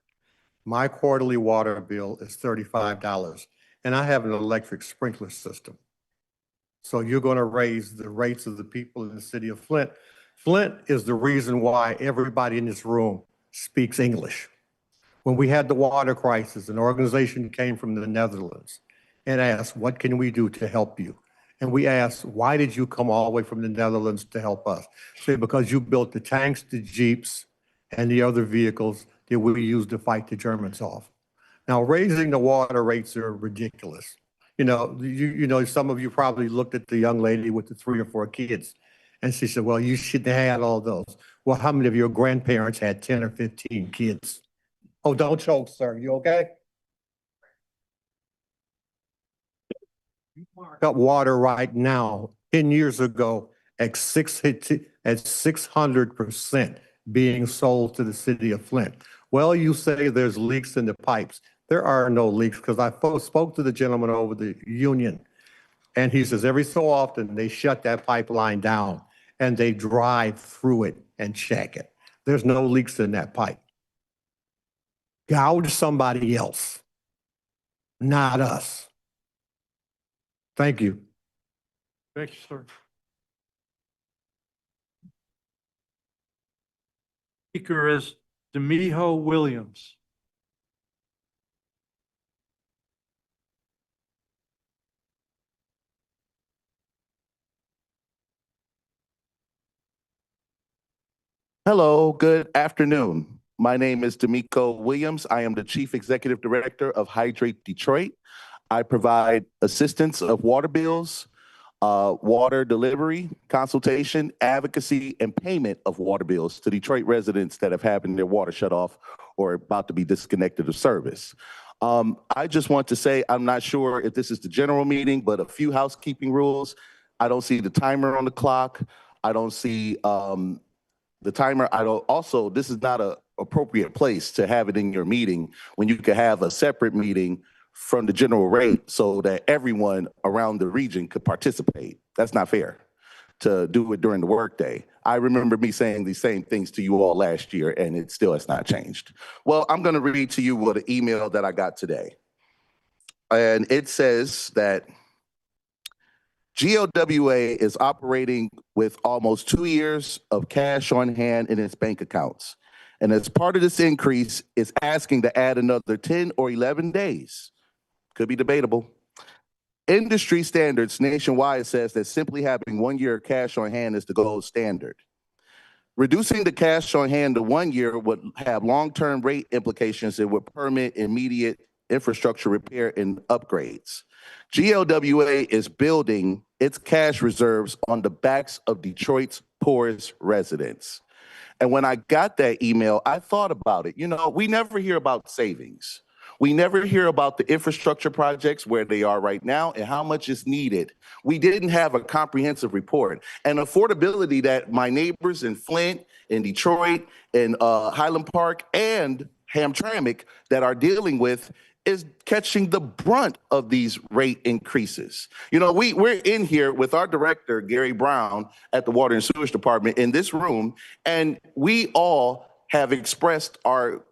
my quarterly water bill is $35. And I have an electric sprinkler system. So you're going to raise the rates of the people in the city of Flint. Flint is the reason why everybody in this room speaks English. When we had the water crisis, an organization came from the Netherlands and asked, what can we do to help you? And we asked, why did you come all the way from the Netherlands to help us? Say, because you built the tanks, the Jeeps, and the other vehicles that we used to fight the Germans off. Now, raising the water rates are ridiculous. You know, some of you probably looked at the young lady with the 3 or 4 kids, and she said, well, you shouldn't have had all those. Well, how many of your grandparents had 10 or 15 kids? Oh, don't choke, sir. You okay? Got water right now. 10 years ago, at 600% being sold to the city of Flint. Well, you say there's leaks in the pipes. There are no leaks because I spoke to the gentleman over the union, and he says every so often they shut that pipeline down and they drive through it and check it. There's no leaks in that pipe. Gouge somebody else, not us. Thank you. Thank you, sir. Speaker is Demiho Williams. Hello, good afternoon. My name is D'Amico Williams. I am the Chief Executive Director of Hydrate Detroit. I provide assistance of water bills, water delivery, consultation, advocacy, and payment of water bills to Detroit residents that have having their water shut off or about to be disconnected of service. I just want to say, I'm not sure if this is the general meeting, but a few housekeeping rules. I don't see the timer on the clock. I don't see the timer. Also, this is not an appropriate place to have it in your meeting when you could have a separate meeting from the general rate so that everyone around the region could participate. That's not fair to do it during the workday. I remember me saying these same things to you all last year, and it still has not changed. Well, I'm going to read to you what an email that I got today. And it says that GLWA is operating with almost 2 years of cash on hand in its bank accounts. And as part of this increase, it's asking to add another 10 or 11 days. Could be debatable. Industry standards nationwide says that simply having 1 year cash on hand is the gold standard. Reducing the cash on hand to 1 year would have long-term rate implications and would permit immediate infrastructure repair and upgrades. GLWA is building its cash reserves on the backs of Detroit's poorest residents. And when I got that email, I thought about it. You know, we never hear about savings. We never hear about the infrastructure projects where they are right now and how much is needed. We didn't have a comprehensive report. And affordability that my neighbors in Flint, in Detroit, in Highland Park, and Hamtramck that are dealing with is catching the brunt of these rate increases. You know, we're in here with our director, Gary Brown, at the Water and Sewage Department in this room, and we all have expressed our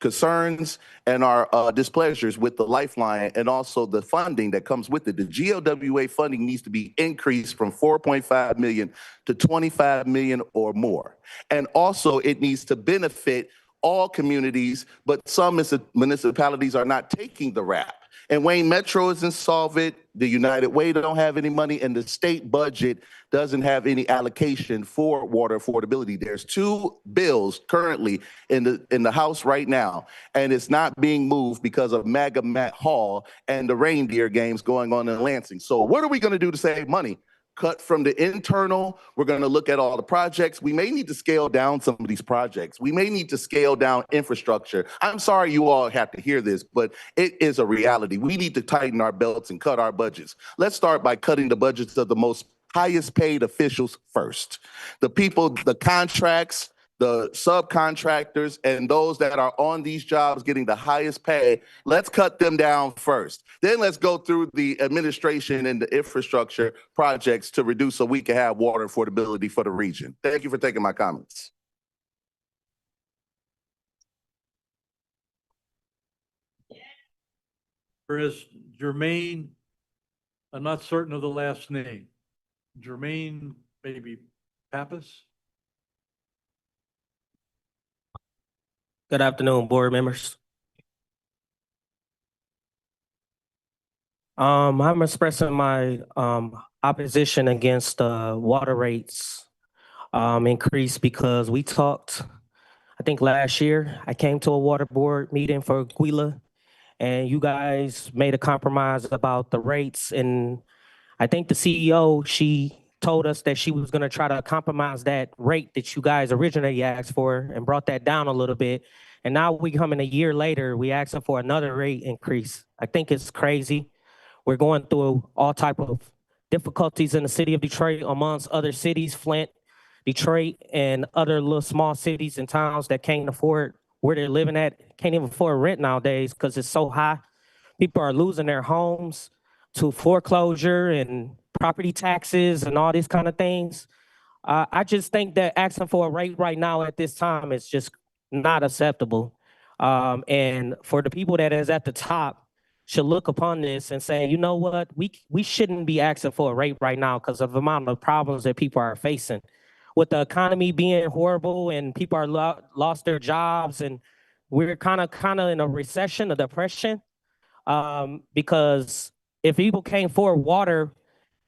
concerns and our displeasures with the lifeline and also the funding that comes with it. The GLWA funding needs to be increased from 4.5 million to 25 million or more. And also it needs to benefit all communities, but some municipalities are not taking the rap. And Wayne Metro is insolvent, the United Way don't have any money, and the state budget doesn't have any allocation for water affordability. There's 2 bills currently in the House right now, and it's not being moved because of MAGA Matt Hall and the reindeer games going on in Lansing. So what are we gonna do to save money? Cut from the internal. We're going to look at all the projects. We may need to scale down some of these projects. We may need to scale down infrastructure. I'm sorry you all have to hear this, but it is a reality. We need to tighten our belts and cut our budgets. Let's start by cutting the budgets of the most highest paid officials first. The people, the contracts, the subcontractors, and those that are on these jobs getting the highest pay, let's cut them down first. Then let's go through the administration and the infrastructure projects to reduce so we can have water affordability for the region. Thank you for taking my comments. There is Jermaine, I'm not certain of the last name. Jermaine, maybe Pappas? Good afternoon, board members. I'm expressing my opposition against the water rates increase because we talked, I think last year, I came to a water board meeting for GLWA, and you guys made a compromise about the rates, and I think the CEO, she told us that she was gonna try to compromise that rate that you guys originally asked for and brought that down a little bit. And now we coming a year later, we asking for another rate increase. I think it's crazy. We're going through all type of difficulties in the city of Detroit amongst other cities, Flint, Detroit, and other little small cities and towns that can't afford where they're living at, can't even afford rent nowadays because it's so high. People are losing their homes to foreclosure and property taxes and all these kind of things. I just think that asking for a rate right now at this time is just not acceptable. And for the people that is at the top should look upon this and say, you know what, we shouldn't be asking for a rate right now because of the amount of problems that people are facing. With the economy being horrible and people are lost their jobs and we're kind of in a recession, a depression, because if people can't afford water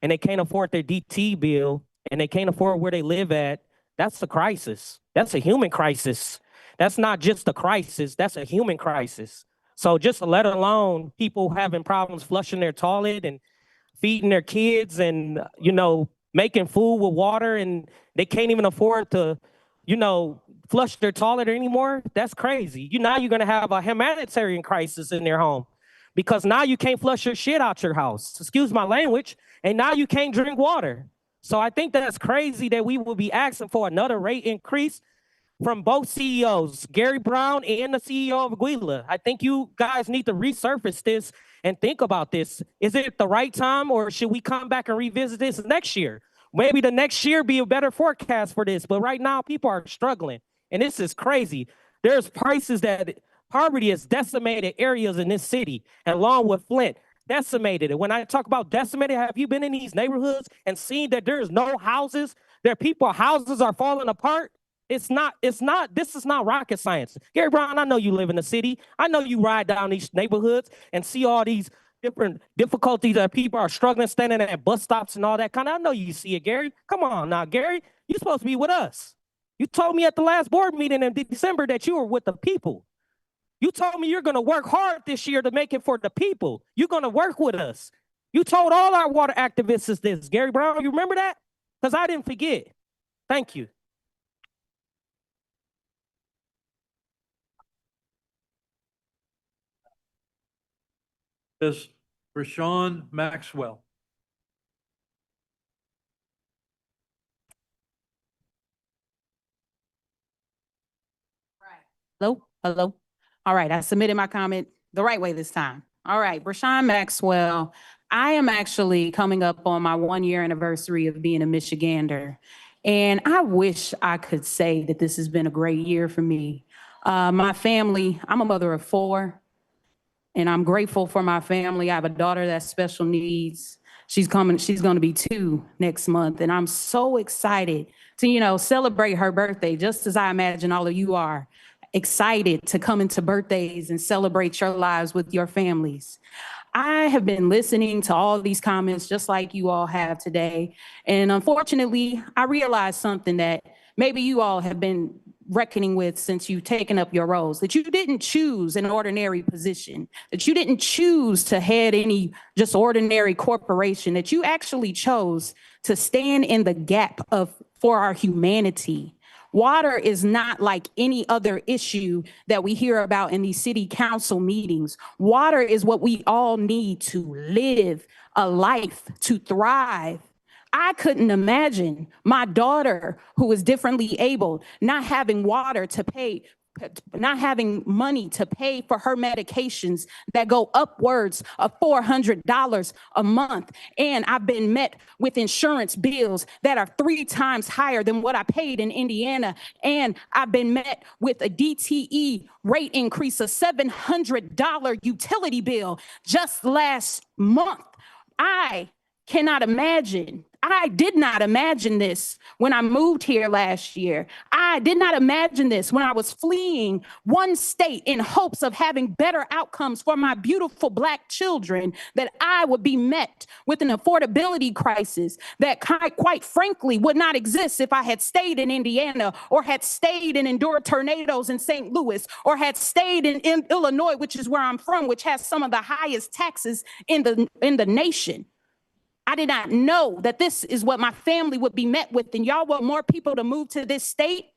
and they can't afford their DT bill and they can't afford where they live at, that's a crisis. That's a human crisis. That's not just a crisis, that's a human crisis. So just let alone people having problems flushing their toilet and feeding their kids and, you know, making food with water and they can't even afford to, you know, flush their toilet anymore. That's crazy. Now you're gonna have a humanitarian crisis in their home because now you can't flush your shit out your house. Excuse my language. And now you can't drink water. So I think that's crazy that we will be asking for another rate increase from both CEOs, Gary Brown and the CEO of GLWA. I think you guys need to resurface this and think about this. Is it the right time or should we come back and revisit this next year? Maybe the next year be a better forecast for this, but right now people are struggling and this is crazy. There's prices that poverty has decimated areas in this city and along with Flint. Decimated it. When I talk about decimated, have you been in these neighborhoods and seen that there's no houses? Houses are falling apart? This is not rocket science. Gary Brown, I know you live in the city. I know you ride down these neighborhoods and see all these different difficulties that people are struggling, standing at bus stops and all that kind of. I know you see it, Gary. Come on now, Gary. You're supposed to be with us. You told me at the last board meeting in December that you were with the people. You told me you're going to work hard this year to make it for the people. You're going to work with us. You told all our water activists this, Gary Brown. You remember that? Because I didn't forget. Thank you. Is Rashawn Maxwell. Hello. All right, I submitted my comment the right way this time. All right, Rashawn Maxwell. I am actually coming up on my 1-year anniversary of being a Michigander. And I wish I could say that this has been a great year for me. My family, I'm a mother of 4, and I'm grateful for my family. I have a daughter that's special needs. She's going to be 2 next month. And I'm so excited to, celebrate her birthday, just as I imagine all of you are. Excited to come into birthdays and celebrate your lives with your families. I have been listening to all these comments just like you all have today. And unfortunately, I realized something that maybe you all have been reckoning with since you've taken up your roles, that you didn't choose an ordinary position, that you didn't choose to head any just ordinary corporation, that you actually chose to stand in the gap for our humanity. Water is not like any other issue that we hear about in these city council meetings. Water is what we all need to live a life, to thrive. I couldn't imagine my daughter, who is differently abled, not having water to pay, not having money to pay for her medications that go upwards of $400 a month. And I've been met with insurance bills that are 3 times higher than what I paid in Indiana. And I've been met with a DTE rate increase of $700 utility bill just last month. I did not imagine this when I moved here last year. I did not imagine this when I was fleeing one state in hopes of having better outcomes for my beautiful Black children, that I would be met with an affordability crisis that quite frankly would not exist if I had stayed in Indiana or had stayed and endured tornadoes in St. Louis or had stayed in Illinois, which is where I'm from, which has some of the highest taxes in the nation. I did not know that this is what my family would be met with. And y'all want more people to move to this state?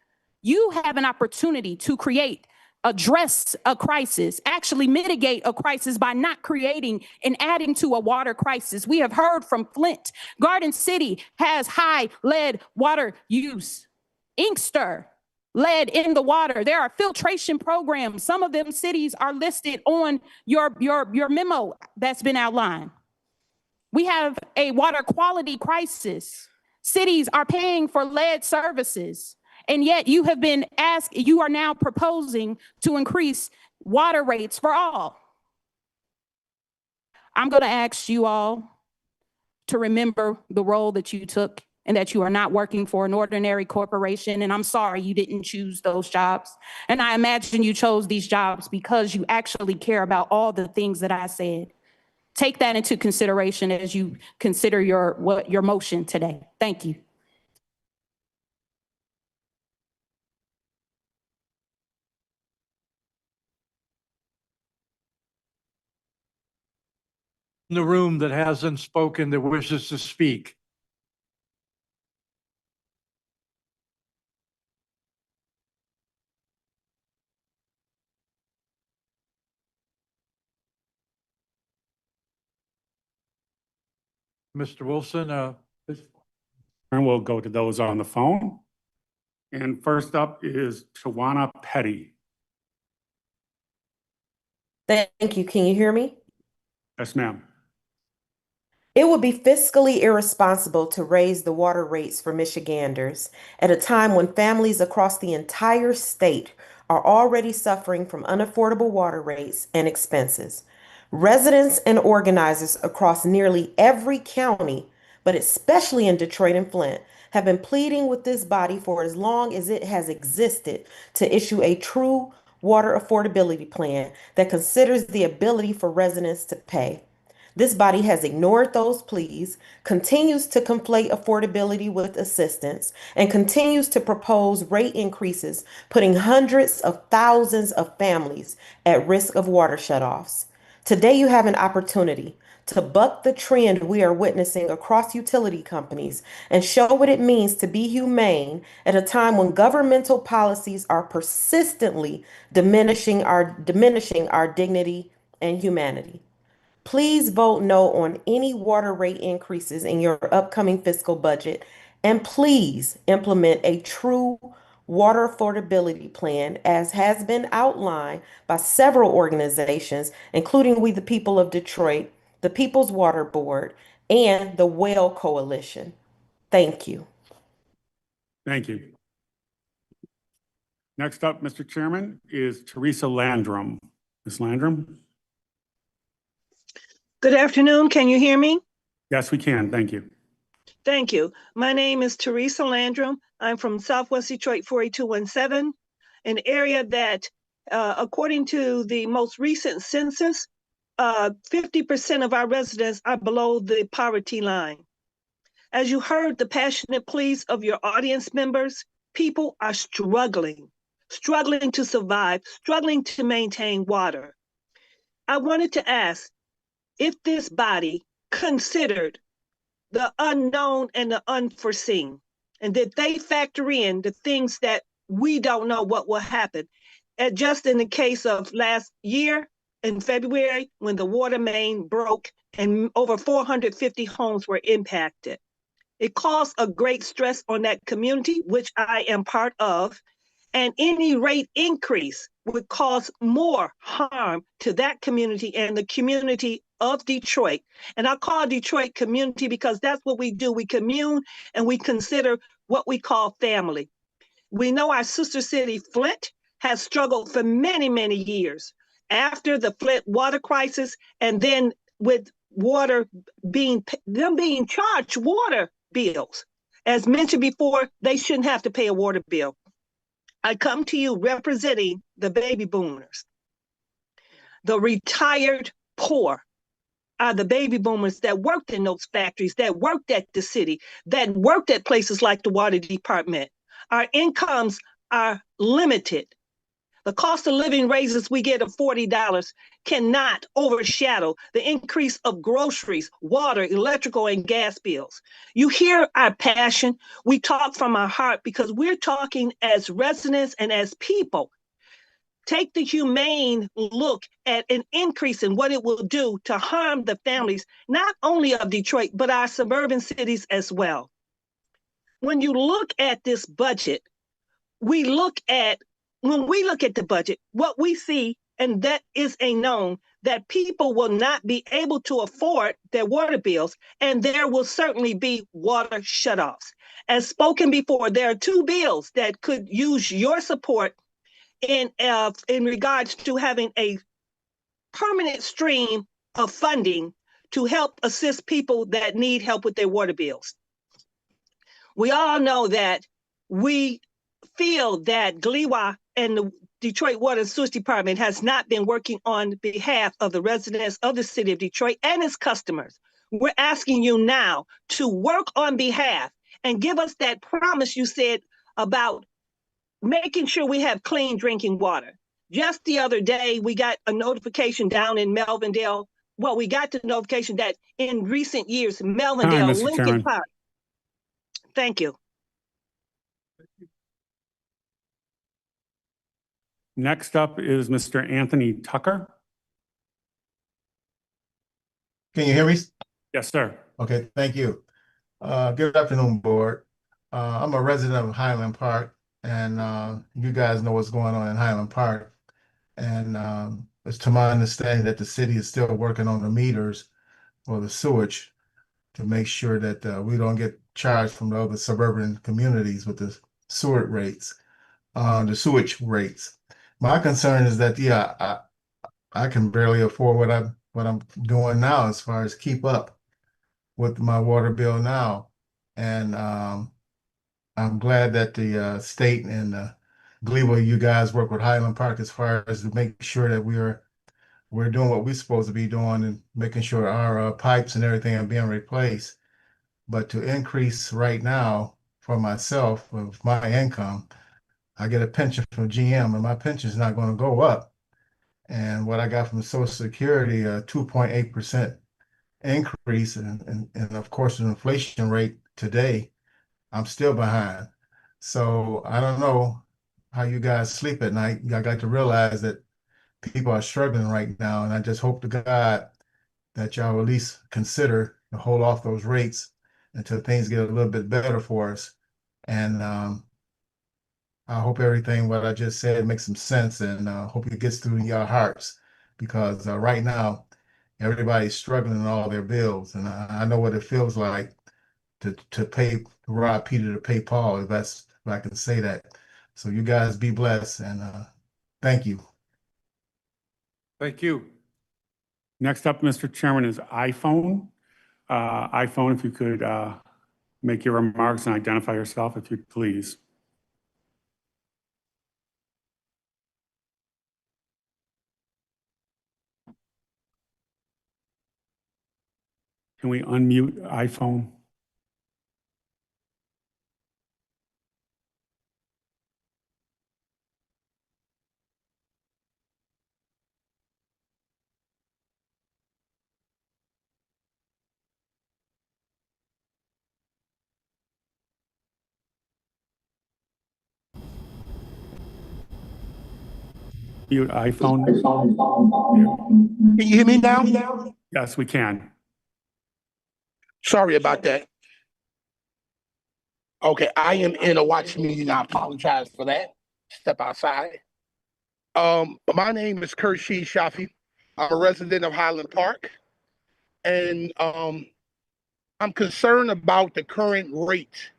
You have an opportunity to create address a crisis, actually mitigate a crisis by not creating and adding to a water crisis. We have heard from Flint. Garden City has high lead water use. Inkster, lead in the water. There are filtration programs. Some of them cities are listed on your memo that's been outlined. We have a water quality crisis. Cities are paying for lead services. And yet you are now proposing to increase water rates for all. I'm going to ask you all to remember the role that you took and that you are not working for an ordinary corporation. And I'm sorry you didn't choose those jobs. And I imagine you chose these jobs because you actually care about all the things that I said. Take that into consideration as you consider your motion today. Thank you. In the room that hasn't spoken that wishes to speak? Mr. Wilson, And we'll go to those on the phone. And first up is Tawana Petty. Thank you. Can you hear me? Yes, ma'am. It would be fiscally irresponsible to raise the water rates for Michiganders at a time when families across the entire state are already suffering from unaffordable water rates and expenses. Residents and organizers across nearly every county, but especially in Detroit and Flint, have been pleading with this body for as long as it has existed to issue a true water affordability plan that considers the ability for residents to pay. This body has ignored those pleas, continues to conflate affordability with assistance, and continues to propose rate increases, putting hundreds of thousands of families at risk of water shutoffs. Today, you have an opportunity to buck the trend we are witnessing across utility companies and show what it means to be humane at a time when governmental policies are persistently diminishing our dignity and humanity. Please vote no on any water rate increases in your upcoming fiscal budget, and please implement a true water affordability plan as has been outlined by several organizations, including We the People of Detroit, the People's Water Board, and the Whale Coalition. Thank you. Thank you. Next up, Mr. Chairman, is Teresa Landrum. Ms. Landrum? Good afternoon. Can you hear me? Yes, we can. Thank you. Thank you. My name is Teresa Landrum. I'm from Southwest Detroit 48217, an area that, according to the most recent census, 50% of our residents are below the poverty line. As you heard the passionate pleas of your audience members, people are struggling to survive, struggling to maintain water. I wanted to ask if this body considered the unknown and the unforeseen, and that they factor in the things that we don't know what will happen. And just in the case of last year, in February, when the water main broke and over 450 homes were impacted. It caused a great stress on that community, which I am part of, and any rate increase would cause more harm to that community and the community of Detroit. And I call Detroit community because that's what we do. We commune and we consider what we call family. We know our sister city, Flint, has struggled for many, many years after the Flint water crisis, and then with water being charged water bills. As mentioned before, they shouldn't have to pay a water bill. I come to you representing the baby boomers. The retired poor are the baby boomers that worked in those factories, that worked at the city, that worked at places like the water department. Our incomes are limited. The cost of living raises we get of $40 cannot overshadow the increase of groceries, water, electrical, and gas bills. You hear our passion. We talk from our heart because we're talking as residents and as people. take the humane look at an increase in what it will do to harm the families, not only of Detroit, but our suburban cities as well. When you look at this budget, when we look at the budget, what we see, and that is a known, that people will not be able to afford their water bills, and there will certainly be water shutoffs. As spoken before, there are two bills that could use your support in regards to having a permanent stream of funding to help assist people that need help with their water bills. We all know that we feel that GLWA and the Detroit Water and Sewage Department has not been working on behalf of the residents of the city of Detroit and its customers. We're asking you now to work on behalf and give us that promise you said about making sure we have clean drinking water. Just the other day, we got a notification down in Melvindale. Well, we got the notification that in recent years, Melvindale, Mr. Lincoln Chairman. Park. Thank you. Next up is Mr. Anthony Tucker. Can you hear me? Yes, sir. Okay, thank you. Good afternoon, board. I'm a resident of Highland Park, and you guys know what's going on in Highland Park. And it's to my understanding that the city is still working on the meters for the sewage to make sure that we don't get charged from the other suburban communities with the sewage rates. My concern is that, yeah, I can barely afford what I'm doing now as far as keep up with my water bill now. And I'm glad that the state and GLWA, you guys work with Highland Park as far as to make sure that we're doing what we're supposed to be doing and making sure our pipes and everything are being replaced. But to increase right now for myself of my income, I get a pension from GM, and my pension is not going to go up. And what I got from Social Security, a 2.8% increase, and of course, the inflation rate today, I'm still behind. So I don't know how you guys sleep at night. I got to realize that people are struggling right now, and I just hope to God that y'all at least consider to hold off those rates until things get a little bit better for us. And I hope everything what I just said makes some sense, and hope it gets through your hearts, because right now everybody's struggling on all their bills, and I know what it feels like to pay rob Peter to pay Paul, if I can say that. So you guys be blessed, and thank you. Thank you. Next up, Mr. Chairman, is iPhone. iPhone, if you could make your remarks and identify yourself, if you'd please. Can we unmute iPhone? Mute iPhone. Can you hear me now? Yes, we can. Sorry about that. Okay, I am in a watch meeting. I apologize for that. Step outside. My name is Kershie Shafi. I'm a resident of Highland Park, and I'm concerned about the current rate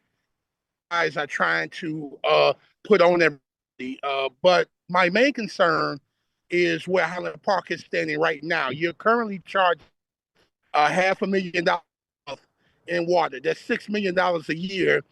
guys are trying to put on everybody. But my main concern is where Highland Park is standing right now. You're currently charged $500,000 in water. That's $6 million a year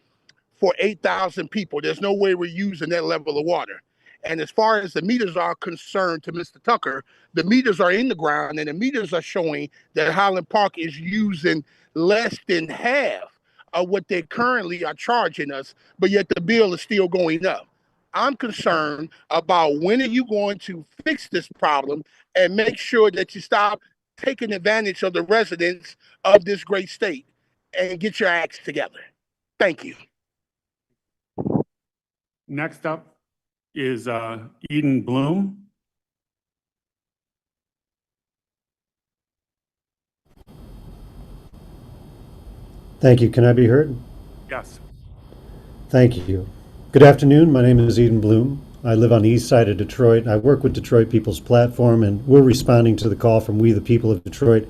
for 8,000 people. There's no way we're using that level of water. And as far as the meters are concerned, to Mr. Tucker, the meters are in the ground, and the meters are showing that Highland Park is using less than half of what they currently are charging us, but yet the bill is still going up. I'm concerned about when are you going to fix this problem and make sure that you stop taking advantage of the residents of this great state and get your acts together. Thank you. Next up is Eden Bloom. Thank you. Can I be heard? Yes. Thank you. Good afternoon. My name is Eden Bloom. I live on the east side of Detroit. I work with Detroit People's Platform, and we're responding to the call from We the People of Detroit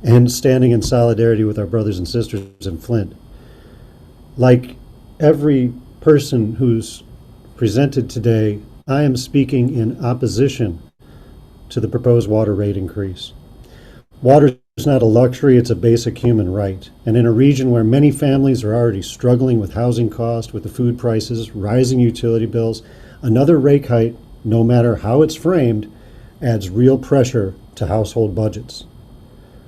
and standing in solidarity with our brothers and sisters in Flint. Like every person who's presented today, I am speaking in opposition to the proposed water rate increase. Water is not a luxury, it's a basic human right. And in a region where many families are already struggling with housing costs, with the food prices, rising utility bills, another rate hike, no matter how it's framed, adds real pressure to household budgets.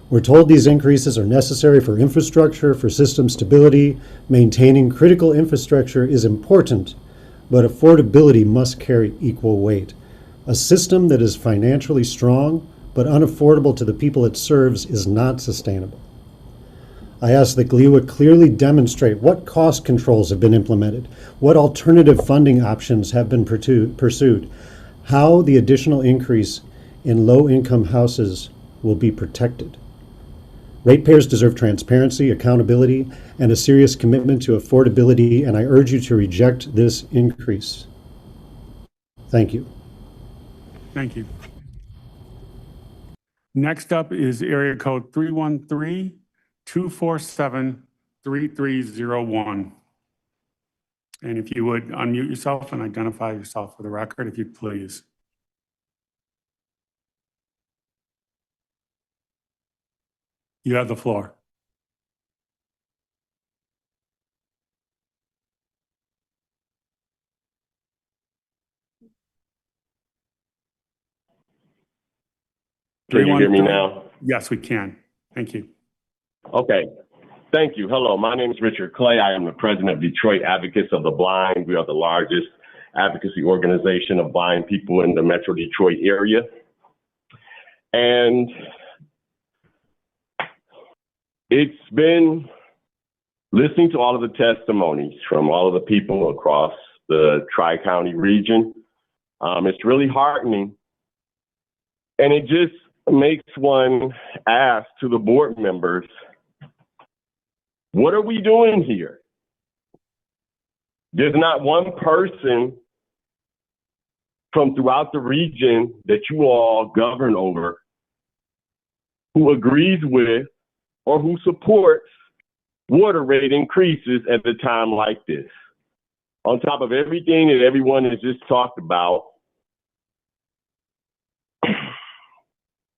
We're told these increases are necessary for infrastructure, for system stability. Maintaining critical infrastructure is important, but affordability must carry equal weight. A system that is financially strong but unaffordable to the people it serves is not sustainable. I ask that GLWA clearly demonstrate what cost controls have been implemented, what alternative funding options have been pursued, how the additional increase in low-income houses will be protected. Ratepayers deserve transparency, accountability, and a serious commitment to affordability, and I urge you to reject this increase. Thank you. Thank you. Next up is area code 313-247-3301. And if you would unmute yourself and identify yourself for the record, if you please. You have the floor. Can you hear me now? Yes, we can. Thank you. Okay. Thank you. Hello, my name is Richard Clay. I am the president of Detroit Advocates of the Blind. We are the largest advocacy organization of blind people in the Metro Detroit area. And it's been listening to all of the testimonies from all of the people across the Tri-County region. It's really heartening. And it just makes one ask to the board members, what are we doing here? There's not one person from throughout the region that you all govern over who agrees with or who supports water rate increases at a time like this. On top of everything that everyone has just talked about,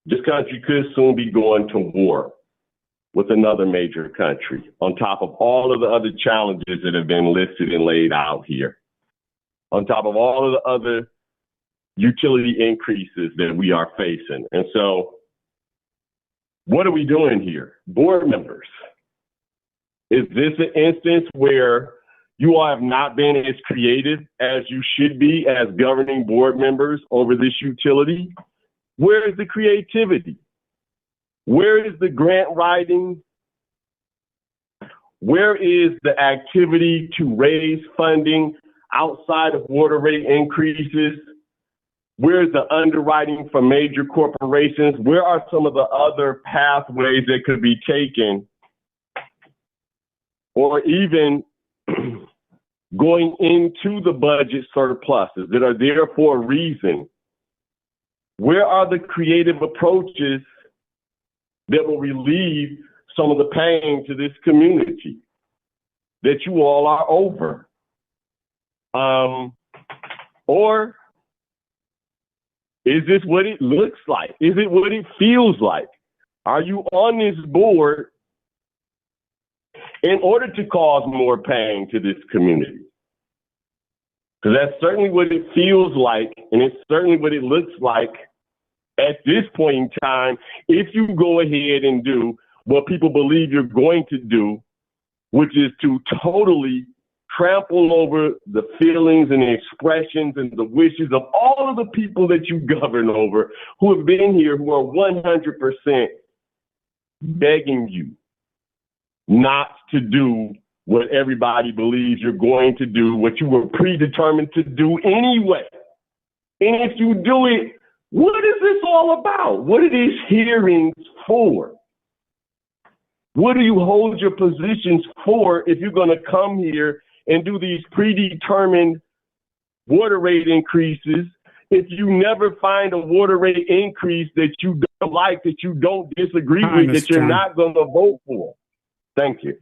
this country could soon be going to war with another major country, on top of all of the other challenges that have been listed and laid out here, on top of all of the other utility increases that we are facing. And so, what are we doing here? Board members, is this an instance where you all have not been as creative as you should be as governing board members over this utility? Where is the creativity? Where is the grant writing? Where is the activity to raise funding outside of water rate increases? Where is the underwriting for major corporations? Where are some of the other pathways that could be taken? Or even going into the budget surpluses that are there for a reason? Where are the creative approaches that will relieve some of the pain to this community that you all are over? Or is this what it looks like? Is it what it feels like? Are you on this board in order to cause more pain to this community? Because that's certainly what it feels like, and it's certainly what it looks like at this point in time, if you go ahead and do what people believe you're going to do, which is to totally trample over the feelings and the expressions and the wishes of all of the people that you govern over, who have been here, who are 100% begging you not to do what everybody believes you're going to do, what you were predetermined to do anyway. And if you do it, what is this all about? What are these hearings for? What do you hold your positions for if you're going to come here and do these predetermined water rate increases if you never find a water rate increase that you don't like, that you don't disagree Time, with, Mr. that you're Chairman. not going to vote for? Thank you.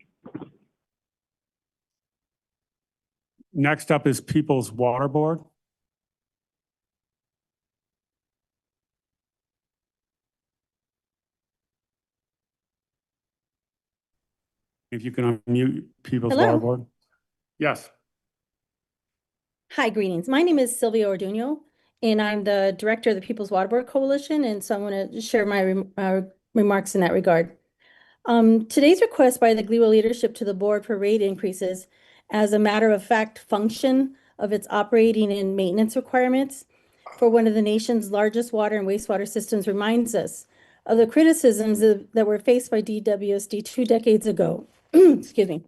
Next up is People's Water Board. If you can unmute People's Hello. Water Board. Yes. Hi, greetings. My name is Sylvia Orduno, and I'm the director of the People's Water Board Coalition, and so I want to share my remarks in that regard. Today's request by the GLWA leadership to the board for rate increases as a matter of fact function of its operating and maintenance requirements for one of the nation's largest water and wastewater systems reminds us of the criticisms that were faced by DWSD 2 decades ago. Excuse me.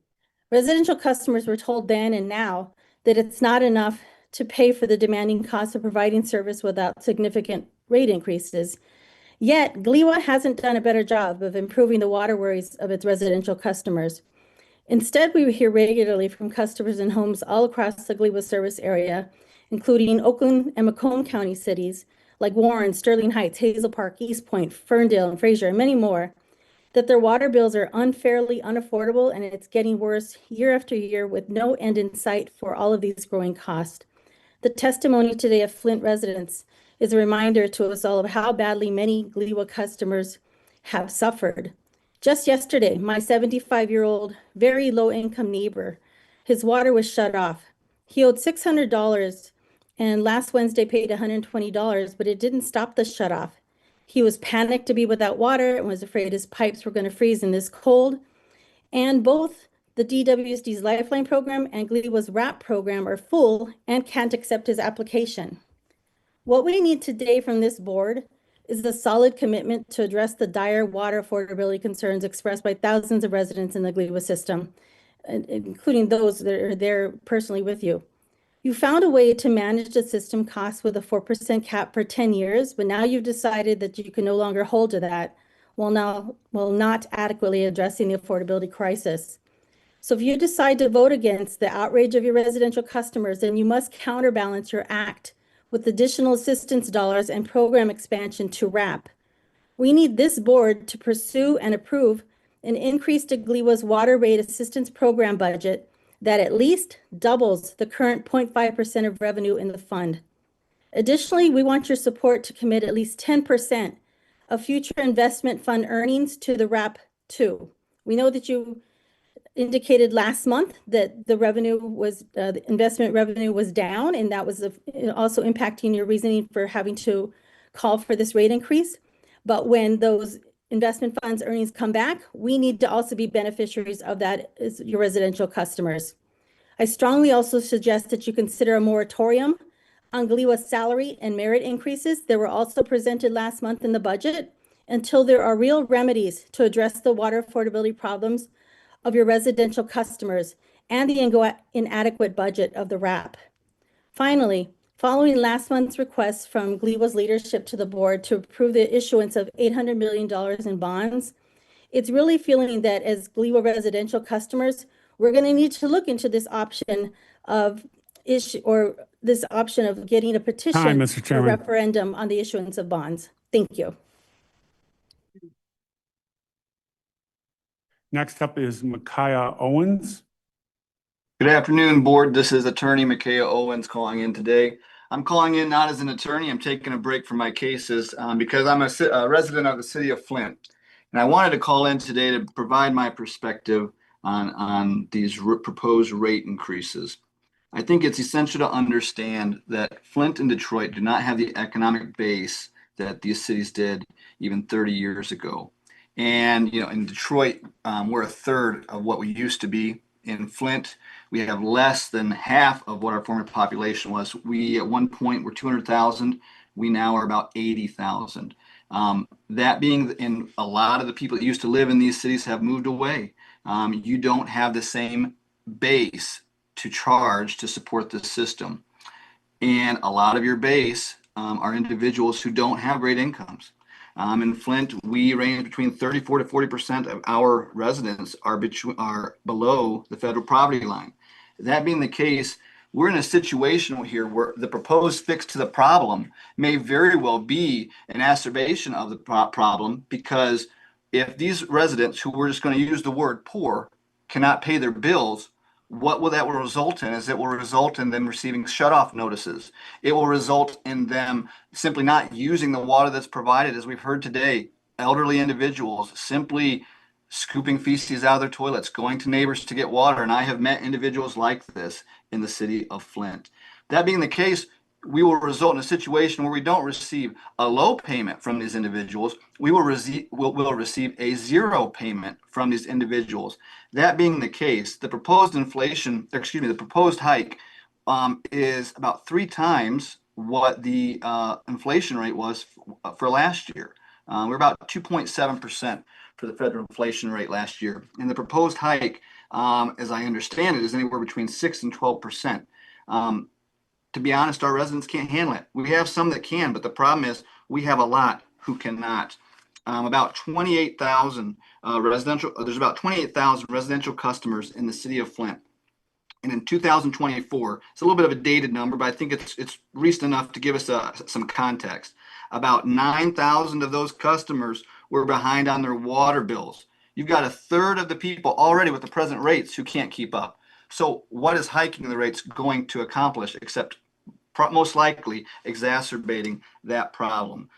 Residential customers were told then and now that it's not enough to pay for the demanding cost of providing service without significant rate increases. Yet, GLWA hasn't done a better job of improving the water worries of its residential customers. Instead, we hear regularly from customers in homes all across the GLWA service area, including Oakland and Macomb County cities like Warren, Sterling Heights, Hazel Park, East Point, Ferndale, and Fraser, and many more, that their water bills are unfairly unaffordable, and it's getting worse year after year with no end in sight for all of these growing costs. The testimony today of Flint residents is a reminder to us all of how badly many GLWA customers have suffered. Just yesterday, my 75-year-old, very low-income neighbor, his water was shut off. He owed $600 and last Wednesday paid $120, but it didn't stop the shut off. He was panicked to be without water and was afraid his pipes were going to freeze in this cold. And both the DWSD's Lifeline program and GLWA's WRAP program are full and can't accept his application. What we need today from this board is a solid commitment to address the dire water affordability concerns expressed by thousands of residents in the GLWA system, including those that are there personally with you. You found a way to manage the system costs with a 4% cap for 10 years, but now you've decided that you can no longer hold to that while not adequately addressing the affordability crisis. So if you decide to vote against the outrage of your residential customers, then you must counterbalance your act with additional assistance dollars and program expansion to WRAP. We need this board to pursue and approve an increase to GLWA's water rate assistance program budget that at least doubles the current 0.5% of revenue in the fund. Additionally, we want your support to commit at least 10% of future investment fund earnings to the WRAP 2. We know that you indicated last month that the investment revenue was down, and that was also impacting your reasoning for having to call for this rate increase. But when those investment funds earnings come back, we need to also be beneficiaries of that as your residential customers. I strongly also suggest that you consider a moratorium on GLWA salary and merit increases that were also presented last month in the budget until there are real remedies to address the water affordability problems of your residential customers and the inadequate budget of the WRAP. Finally, following last month's request from GLWA's leadership to the board to approve the issuance of $800 million in bonds, it's really feeling that as GLWA residential customers, we're going to need to look into this option of getting a petition Time, Mr. or Chairman. referendum on the issuance of bonds. Thank you. Next up is Micaiah Owens. Good afternoon, board. This is attorney Micaiah Owens calling in today. I'm calling in not as an attorney. I'm taking a break from my cases because I'm a resident of the city of Flint. And I wanted to call in today to provide my perspective on these proposed rate increases. I think it's essential to understand that Flint and Detroit do not have the economic base that these cities did even 30 years ago. And, in Detroit, we're a third of what we used to be. In Flint, we have less than half of what our former population was. We, at one point, were 200,000. We now are about 80,000. That being, in a lot of the people that used to live in these cities have moved away. You don't have the same base to charge to support the system. And a lot of your base are individuals who don't have great incomes. In Flint, we range between 34 to 40% of our residents are below the federal poverty line. That being the case, we're in a situation here where the proposed fix to the problem may very well be an exacerbation of the problem, because if these residents, who we're just going to use the word poor, cannot pay their bills, what will that result in is it will result in them receiving shutoff notices. It will result in them simply not using the water that's provided. As we've heard today, elderly individuals simply scooping feces out of their toilets, going to neighbors to get water. And I have met individuals like this in the city of Flint. That being the case, we will result in a situation where we don't receive a low payment from these individuals. We will receive a zero payment from these individuals. That being the case, the proposed the proposed hike is about 3 times what the inflation rate was for last year. We're about 2.7% for the federal inflation rate last year. And the proposed hike, as I understand it, is anywhere between 6 and 12%. To be honest, our residents can't handle it. We have some that can, but the problem is we have a lot who cannot. About 28,000 there's about 28,000 residential customers in the city of Flint. And in 2024, it's a little bit of a dated number, but I think it's recent enough to give us some context. About 9,000 of those customers were behind on their water bills. You've got a third of the people already with the present rates who can't keep up. So what is hiking the rates going to accomplish, except most likely exacerbating that problem?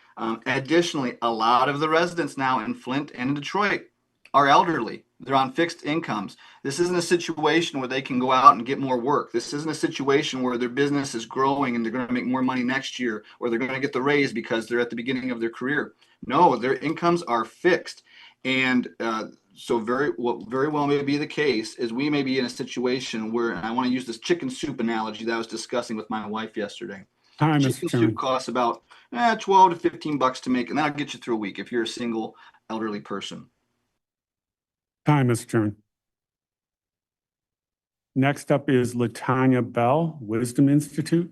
Additionally, a lot of the residents now in Flint and in Detroit are elderly. They're on fixed incomes. This isn't a situation where they can go out and get more work. This isn't a situation where their business is growing and they're going to make more money next year, or they're going to get the raise because they're at the beginning of their career. No, their incomes are fixed. And so very well may be the case is we may be in a situation where, and I want to use this chicken soup analogy that I was discussing with my wife yesterday. Time, Mr. Chicken Chairman. soup costs about 12 to 15 bucks to make, and that'll get you through a week if you're a single elderly person. Time, Mr. Chairman. Next up is Latanya Bell, Wisdom Institute.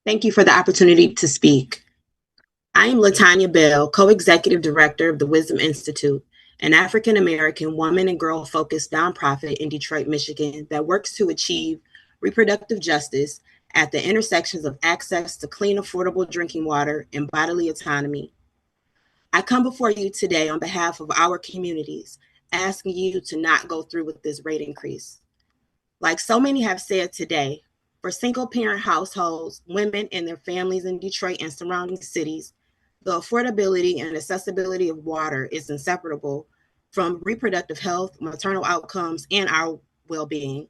Thank you for the opportunity to speak. I am Latanya Bell, Co-Executive Director of the Wisdom Institute, an African-American woman and girl-focused nonprofit in Detroit, Michigan that works to achieve reproductive justice at the intersections of access to clean, affordable drinking water and bodily autonomy. I come before you today on behalf of our communities, asking you to not go through with this rate increase. Like so many have said today, for single-parent households, women and their families in Detroit and surrounding cities, the affordability and accessibility of water is inseparable from reproductive health, maternal outcomes, and our well-being.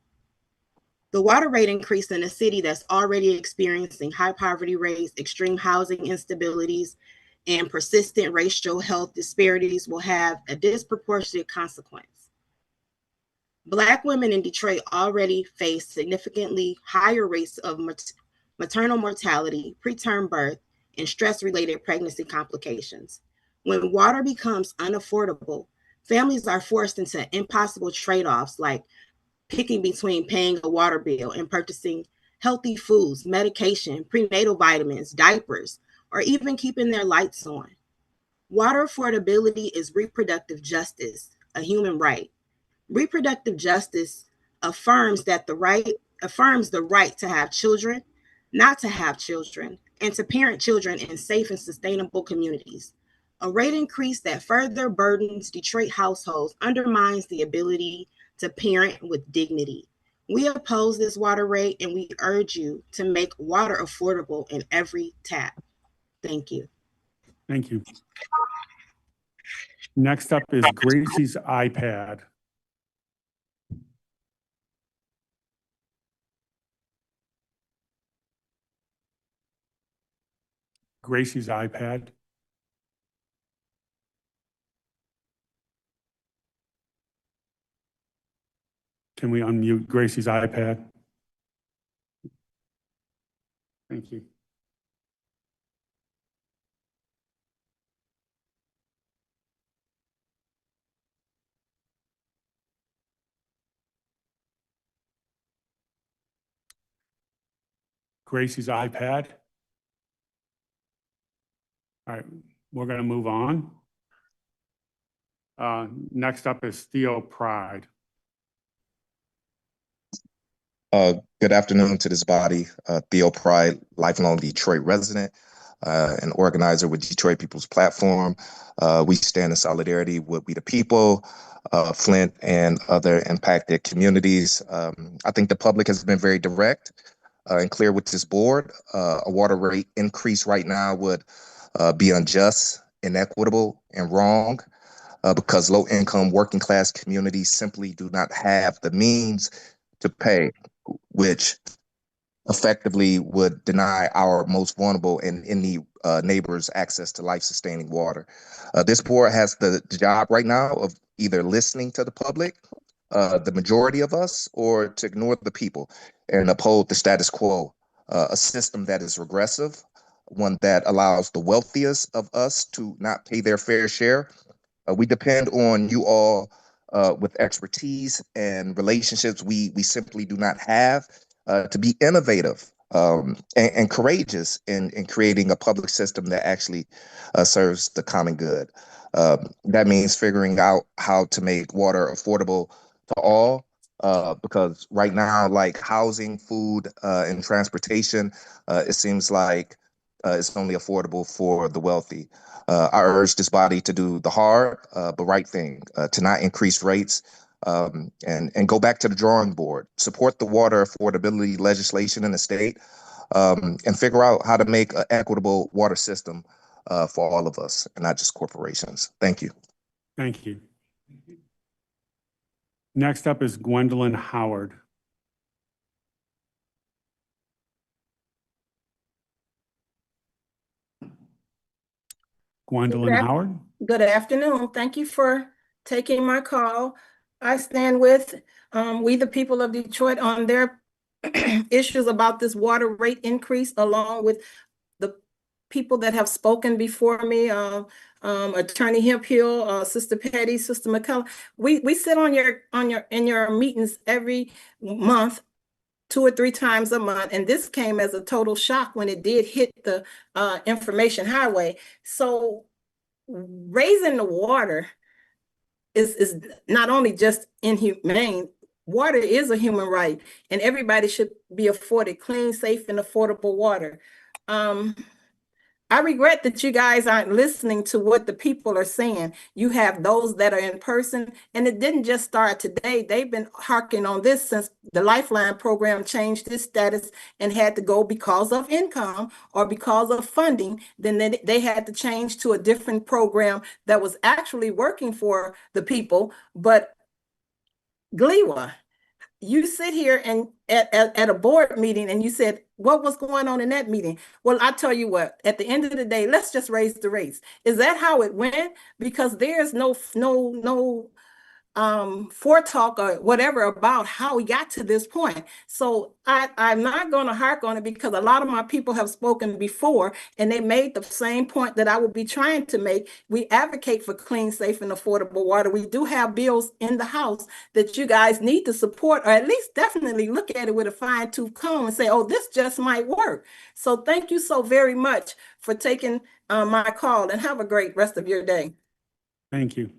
The water rate increase in a city that's already experiencing high poverty rates, extreme housing instabilities, and persistent racial health disparities will have a disproportionate consequence. Black women in Detroit already face significantly higher rates of maternal mortality, preterm birth, and stress-related pregnancy complications. When water becomes unaffordable, families are forced into impossible trade-offs like picking between paying a water bill and purchasing healthy foods, medication, prenatal vitamins, diapers, or even keeping their lights on. Water affordability is reproductive justice, a human right. Reproductive justice affirms the right to have children, not to have children, and to parent children in safe and sustainable communities. A rate increase that further burdens Detroit households undermines the ability to parent with dignity. We oppose this water rate and we urge you to make water affordable in every tap. Thank you. Thank you. Next up is Gracie's iPad. Gracie's iPad. Can we unmute Gracie's iPad? Thank you. Gracie's iPad. All right, we're going to move on. Next up is Theo Pride. Good afternoon to this body. Theo Pride, lifelong Detroit resident, and organizer with Detroit People's Platform. We stand in solidarity with We the People, Flint, and other impacted communities. I think the public has been very direct and clear with this board. A water rate increase right now would be unjust, inequitable, and wrong because low-income working class communities simply do not have the means to pay, which effectively would deny our most vulnerable and in need neighbors access to life-sustaining water. This board has the job right now of either listening to the public, the majority of us, or to ignore the people and uphold the status quo, a system that is regressive, one that allows the wealthiest of us to not pay their fair share. We depend on you all with expertise and relationships we simply do not have to be innovative and courageous in creating a public system that actually serves the common good. That means figuring out how to make water affordable to all, because right now, like housing, food, and transportation, it seems like it's only affordable for the wealthy. I urge this body to do the hard but right thing, to not increase rates, and go back to the drawing board, support the water affordability legislation in the state, and figure out how to make an equitable water system for all of us and not just corporations. Thank you. Thank you. Next up is Gwendolyn Howard. Gwendolyn Howard. Good afternoon. Thank you for taking my call. I stand with We the People of Detroit on their issues about this water rate increase, along with the people that have spoken before me, Attorney Hemphill, Sister Petty, Sister McCullough. We sit in your meetings every month, 2 or 3 times a month, and this came as a total shock when it did hit the information highway. So raising the water is not only just inhumane. Water is a human right, and everybody should be afforded clean, safe, and affordable water. I regret that you guys aren't listening to what the people are saying. You have those that are in person, and it didn't just start today. They've been harking on this since the Lifeline program changed its status and had to go because of income or because of funding. Then they had to change to a different program that was actually working for the people. But GLWA, you sit here and at a board meeting and you said, what was going on in that meeting? Well, I tell you what, at the end of the day, let's just raise the rates. Is that how it went? Because there's no foretalk or whatever about how we got to this point. So I'm not going to hark on it because a lot of my people have spoken before and they made the same point that I would be trying to make. We advocate for clean, safe, and affordable water. We do have bills in the House that you guys need to support, or at least definitely look at it with a fine-tooth comb and say, oh, this just might work. So thank you so very much for taking my call, and have a great rest of your day. Thank you.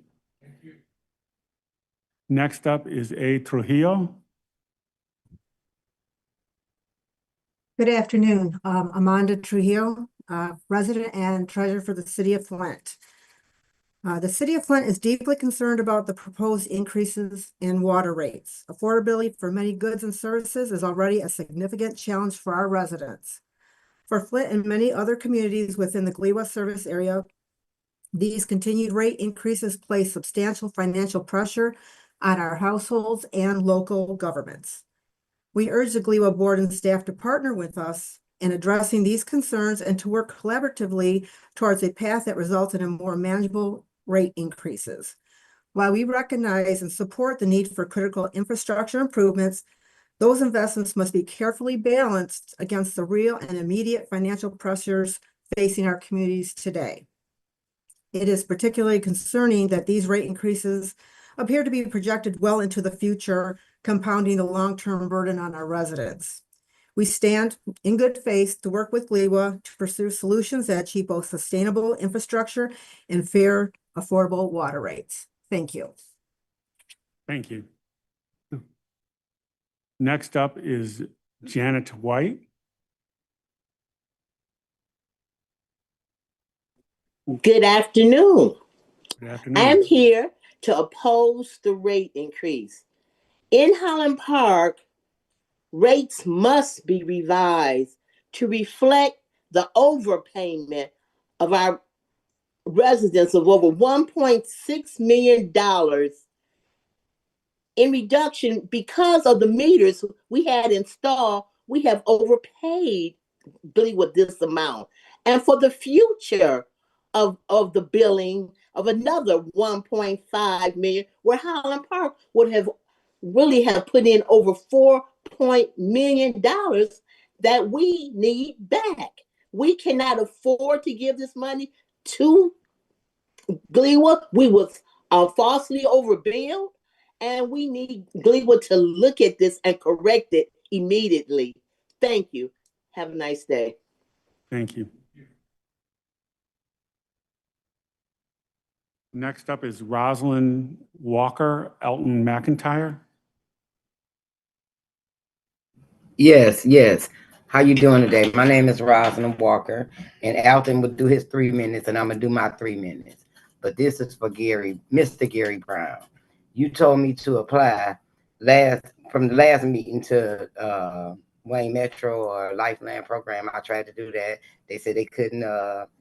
Next up is A. Trujillo. Good afternoon. Amanda Trujillo, resident and treasurer for the city of Flint. The city of Flint is deeply concerned about the proposed increases in water rates. Affordability for many goods and services is already a significant challenge for our residents. For Flint and many other communities within the GLWA service area, these continued rate increases place substantial financial pressure on our households and local governments. We urge the GLWA board and staff to partner with us in addressing these concerns and to work collaboratively towards a path that results in more manageable rate increases. While we recognize and support the need for critical infrastructure improvements, those investments must be carefully balanced against the real and immediate financial pressures facing our communities today. It is particularly concerning that these rate increases appear to be projected well into the future, compounding the long-term burden on our residents. We stand in good faith to work with GLWA to pursue solutions that achieve both sustainable infrastructure and fair, affordable water rates. Thank you. Thank you. Next up is Janet White. Good afternoon. Good I afternoon. am here to oppose the rate increase. In Highland Park, rates must be revised to reflect the overpayment of our residents of over $1.6 million in reduction because of the meters we had installed. We have overpaid with this amount. And for the future of the billing of another 1.5 million, where Highland Park would have really have put in over $4 million that we need back. We cannot afford to give this money to GLWA. We was falsely overbilled, and we need GLWA to look at this and correct it immediately. Thank you. Have a nice day. Thank you. Next up is Rosalind Walker, Elton McIntyre. Yes. How you doing today? My name is Rosalind Walker, and Alton would do his 3 minutes, and I'm gonna do my 3 minutes. But this is for Gary, Mr. Gary Brown. You told me to apply from the last meeting to Wayne Metro or Lifeline program. I tried to do that. They said they couldn't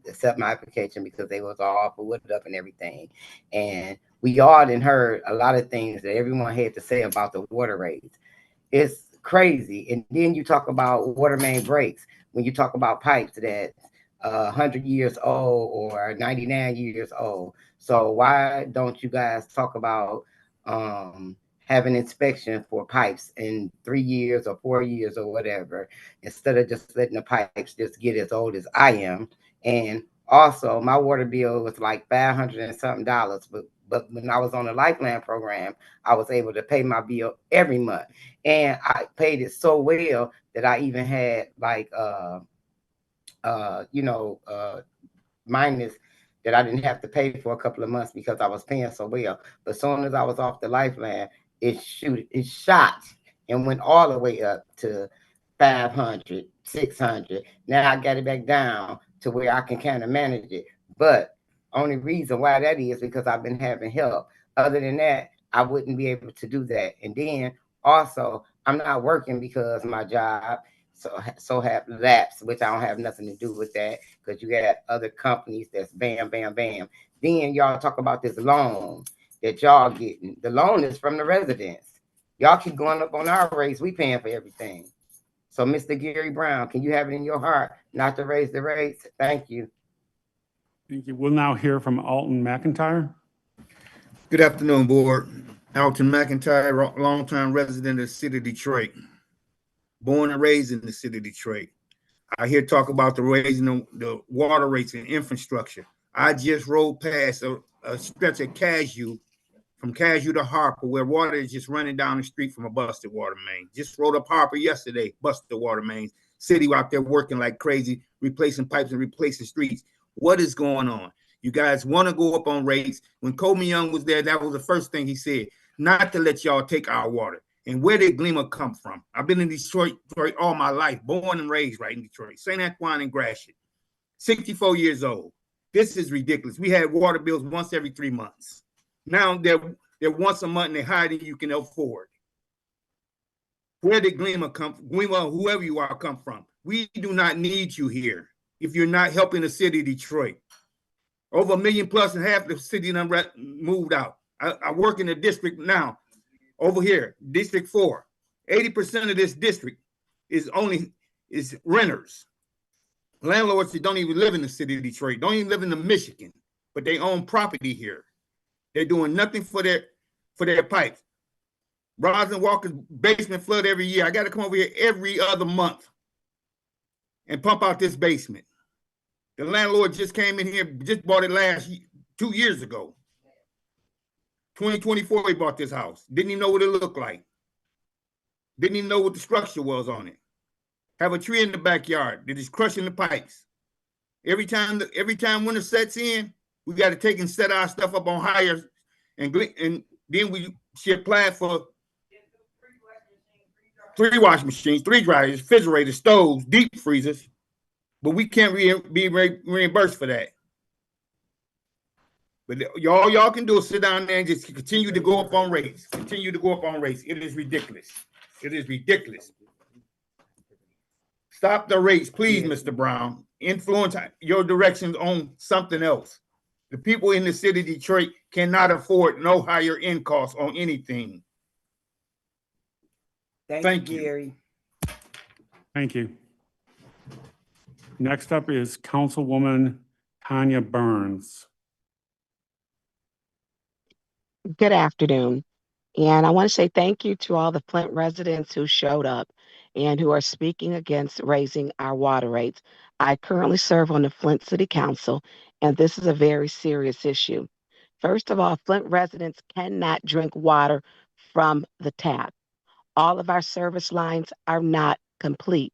accept my application because they was all for wood up and everything. And we all done heard a lot of things that everyone had to say about the water rates. It's crazy. And then you talk about water main breaks when you talk about pipes that 100 years old or 99 years old. So why don't you guys talk about having inspection for pipes in 3 years or 4 years or whatever, instead of just letting the pipes just get as old as I am? And also my water bill was like $500 and something, but when I was on the Lifeline program, I was able to pay my bill every month. And I paid it so well that I even had like minus that I didn't have to pay for a couple of months because I was paying so well. But as soon as I was off the Lifeline, it shot and went all the way up to 500, 600. Now I got it back down to where I can kind of manage it. But only reason why that is because I've been having help. Other than that, I wouldn't be able to do that. And then also, I'm not working because my job so have lapsed, which I don't have nothing to do with that, because you got other companies that's bam, bam, bam. Then y'all talk about this loan that y'all getting. The loan is from the residents. Y'all keep going up on our rates. We paying for everything. So, Mr. Gary Brown, can you have it in your heart not to raise the rates? Thank you. Thank you. We'll now hear from Alton McIntyre. Good afternoon, board. Alton McIntyre, longtime resident of the city of Detroit. Born and raised in the city of Detroit. I hear talk about the raising the water rates and infrastructure. I just rode past a stretch of Cashew, from Cashew to Harper, where water is just running down the street from a busted water main. Just rode up Harper yesterday, busted water mains. City out there working like crazy, replacing pipes and replacing streets. What is going on? You guys want to go up on rates. When Coleman Young was there, that was the first thing he said, not to let y'all take our water. And where did GLWA come from? I've been in Detroit all my life, born and raised right in Detroit, St. Antoine and Gratiot, 64 years old. This is ridiculous. We had water bills once every 3 months. Now they're once a month and they're higher than you can afford. Where did GLWA come from? GLWA, whoever you are, come from? We do not need you here if you're not helping the city of Detroit. Over 1 million plus and half the city done moved out. I work in the district now. Over here, District 4, 80% of this district is renters. Landlords that don't even live in the city of Detroit, don't even live in the Michigan, but they own property here. They're doing nothing for their pipes. Rosalind Walker's basement flood every year. I got to come over here every other month and pump out this basement. The landlord just came in here, just bought it 2 years ago. 2024, he bought this house. Didn't even know what it looked like. Didn't even know what the structure was on it. have a tree in the backyard that is crushing the pipes. Every time winter sets in, we got to take and set our stuff up on higher, and then she applied for 3 washing machines, 3 dryers, refrigerators, stoves, deep freezers, but we can't be reimbursed for that. But y'all can do is sit down there and just continue to go up on rates. Continue to go up on rates. It is ridiculous. It is ridiculous. Stop the rates, please, Mr. Brown. Influence your directions on something else. The people in the city of Detroit cannot afford no higher end costs on anything. Thank you, Gary. Thank you. Next up is Councilwoman Tanya Burns. Good afternoon. And I want to say thank you to all the Flint residents who showed up and who are speaking against raising our water rates. I currently serve on the Flint City Council, and this is a very serious issue. First of all, Flint residents cannot drink water from the tap. All of our service lines are not complete.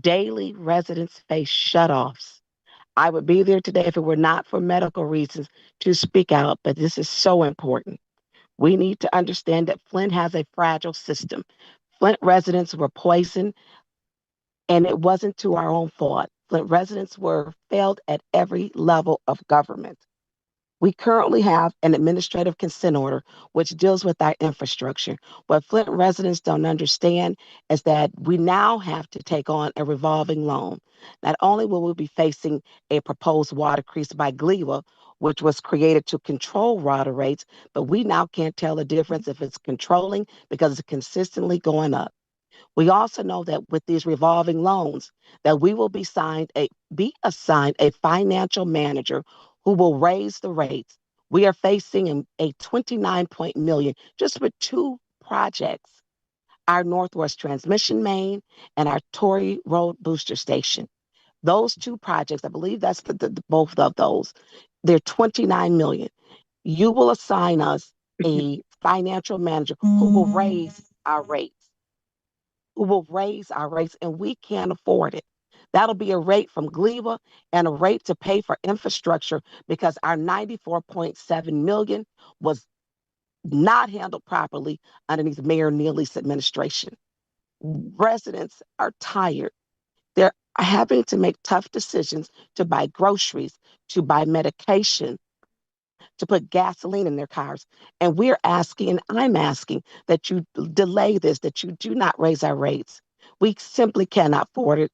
Daily, residents face shutoffs. I would be there today if it were not for medical reasons to speak out, but this is so important. We need to understand that Flint has a fragile system. Flint residents were poisoned, and it wasn't to our own fault. Flint residents were failed at every level of government. We currently have an administrative consent order which deals with our infrastructure. What Flint residents don't understand is that we now have to take on a revolving loan. Not only will we be facing a proposed water increase by GLWA, which was created to control water rates, but we now can't tell the difference if it's controlling because it's consistently going up. We also know that with these revolving loans, that we will be assigned a financial manager who will raise the rates. We are facing a 29 million just with 2 projects, our Northwest Transmission Main and our Torrey Road Booster Station. Those 2 projects, I believe that's both of those, they're 29 million. You will assign us a financial manager who will raise our rates. And we can't afford it. That'll be a rate from GLWA and a rate to pay for infrastructure because our 94.7 million was not handled properly underneath Mayor Neely's administration. Residents are tired. They're having to make tough decisions to buy groceries, to buy medication, to put gasoline in their cars. And we're asking, and I'm asking, that you delay this, that you do not raise our rates. We simply cannot afford it.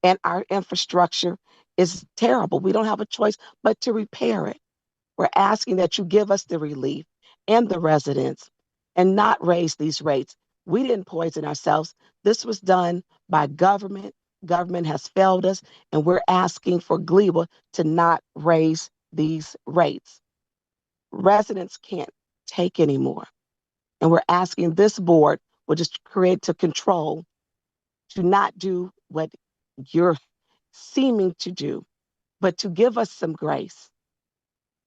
And our infrastructure is terrible. We don't have a choice but to repair it. We're asking that you give us the relief and the residents and not raise these rates. We didn't poison ourselves. This was done by government. Government has failed us, and we're asking for GLWA to not raise these rates. Residents can't take anymore. And we're asking this board, which is created to control, to not do what you're seeming to do, but to give us some grace.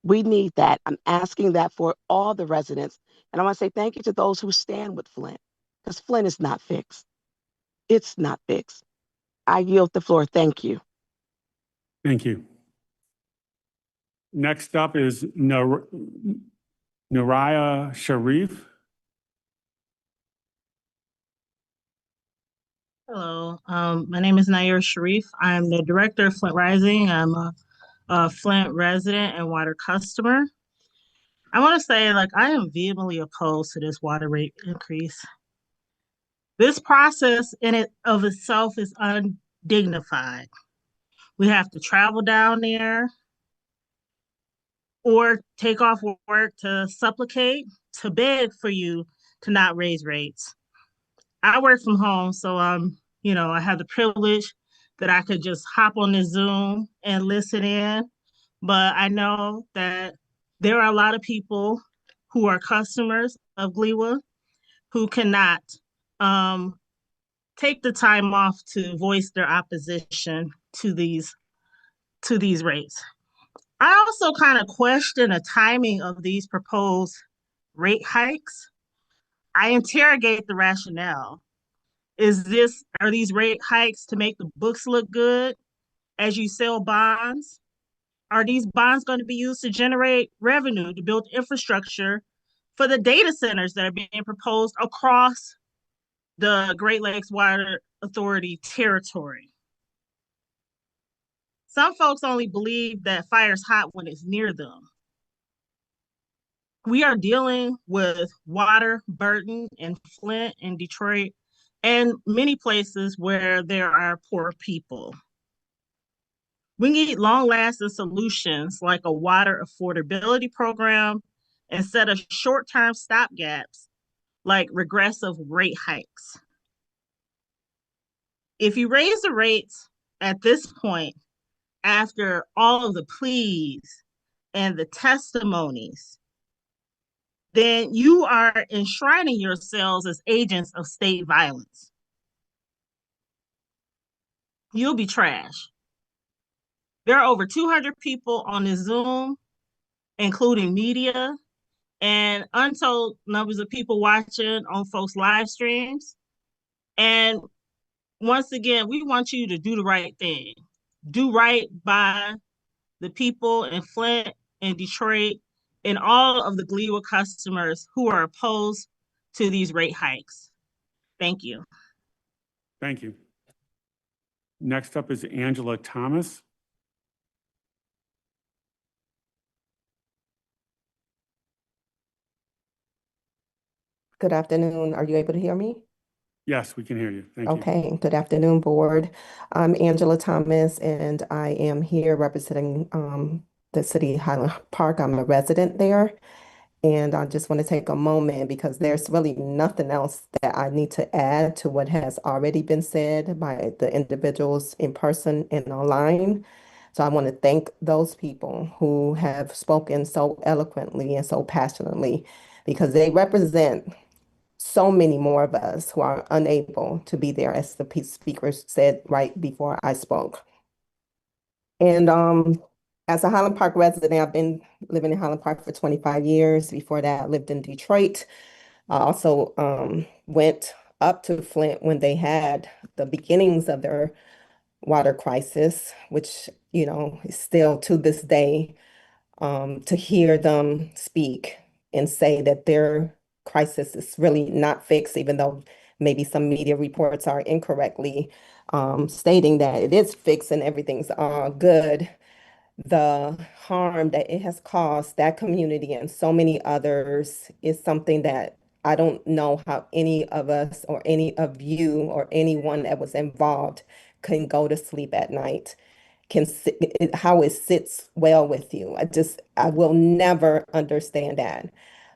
We need that. I'm asking that for all the residents. And I want to say thank you to those who stand with Flint, because Flint is not fixed. It's not fixed. I yield the floor. Thank you. Thank you. Next up is Naraya Sharif. Hello, my name is Nair Sharif. I'm the director of Flint Rising. I'm a Flint resident and water customer. I want to say, I am vehemently opposed to this water rate increase. This process in it of itself is undignified. We have to travel down there or take off work to supplicate, to beg for you to not raise rates. I work from home, so I have the privilege that I could just hop on this Zoom and listen in. But I know that there are a lot of people who are customers of GLWA who cannot take the time off to voice their opposition to these rates. I also kind of question the timing of these proposed rate hikes. I interrogate the rationale. Are these rate hikes to make the books look good as you sell bonds? Are these bonds going to be used to generate revenue to build infrastructure for the data centers that are being proposed across the Great Lakes Water Authority territory? Some folks only believe that fire's hot when it's near them. We are dealing with water burden in Flint and Detroit and many places where there are poor people. We need long-lasting solutions like a water affordability program instead of short-term stopgaps like regressive rate hikes. If you raise the rates at this point, after all of the pleas and the testimonies, then you are enshrining yourselves as agents of state violence. You'll be trash. There are over 200 people on this Zoom, including media, and untold numbers of people watching on folks' live streams. And once again, we want you to do the right thing. Do right by the people in Flint and Detroit and all of the GLWA customers who are opposed to these rate hikes. Thank you. Thank you. Next up is Angela Thomas. Good afternoon. Are you able to hear me? Yes, we can hear you. Thank you. Okay. Good afternoon, board. I'm Angela Thomas, and I am here representing the city of Highland Park. I'm a resident there. And I just want to take a moment because there's really nothing else that I need to add to what has already been said by the individuals in person and online. So I want to thank those people who have spoken so eloquently and so passionately because they represent so many more of us who are unable to be there, as the speaker said right before I spoke. And as a Highland Park resident, I've been living in Highland Park for 25 years. Before that, I lived in Detroit. I also went up to Flint when they had the beginnings of their water crisis, which, you know, is still to this day, to hear them speak and say that their crisis is really not fixed, even though maybe some media reports are incorrectly stating that it is fixed and everything's good. The harm that it has caused that community and so many others is something that I don't know how any of us or any of you or anyone that was involved can go to sleep at night, how it sits well with you. I will never understand that.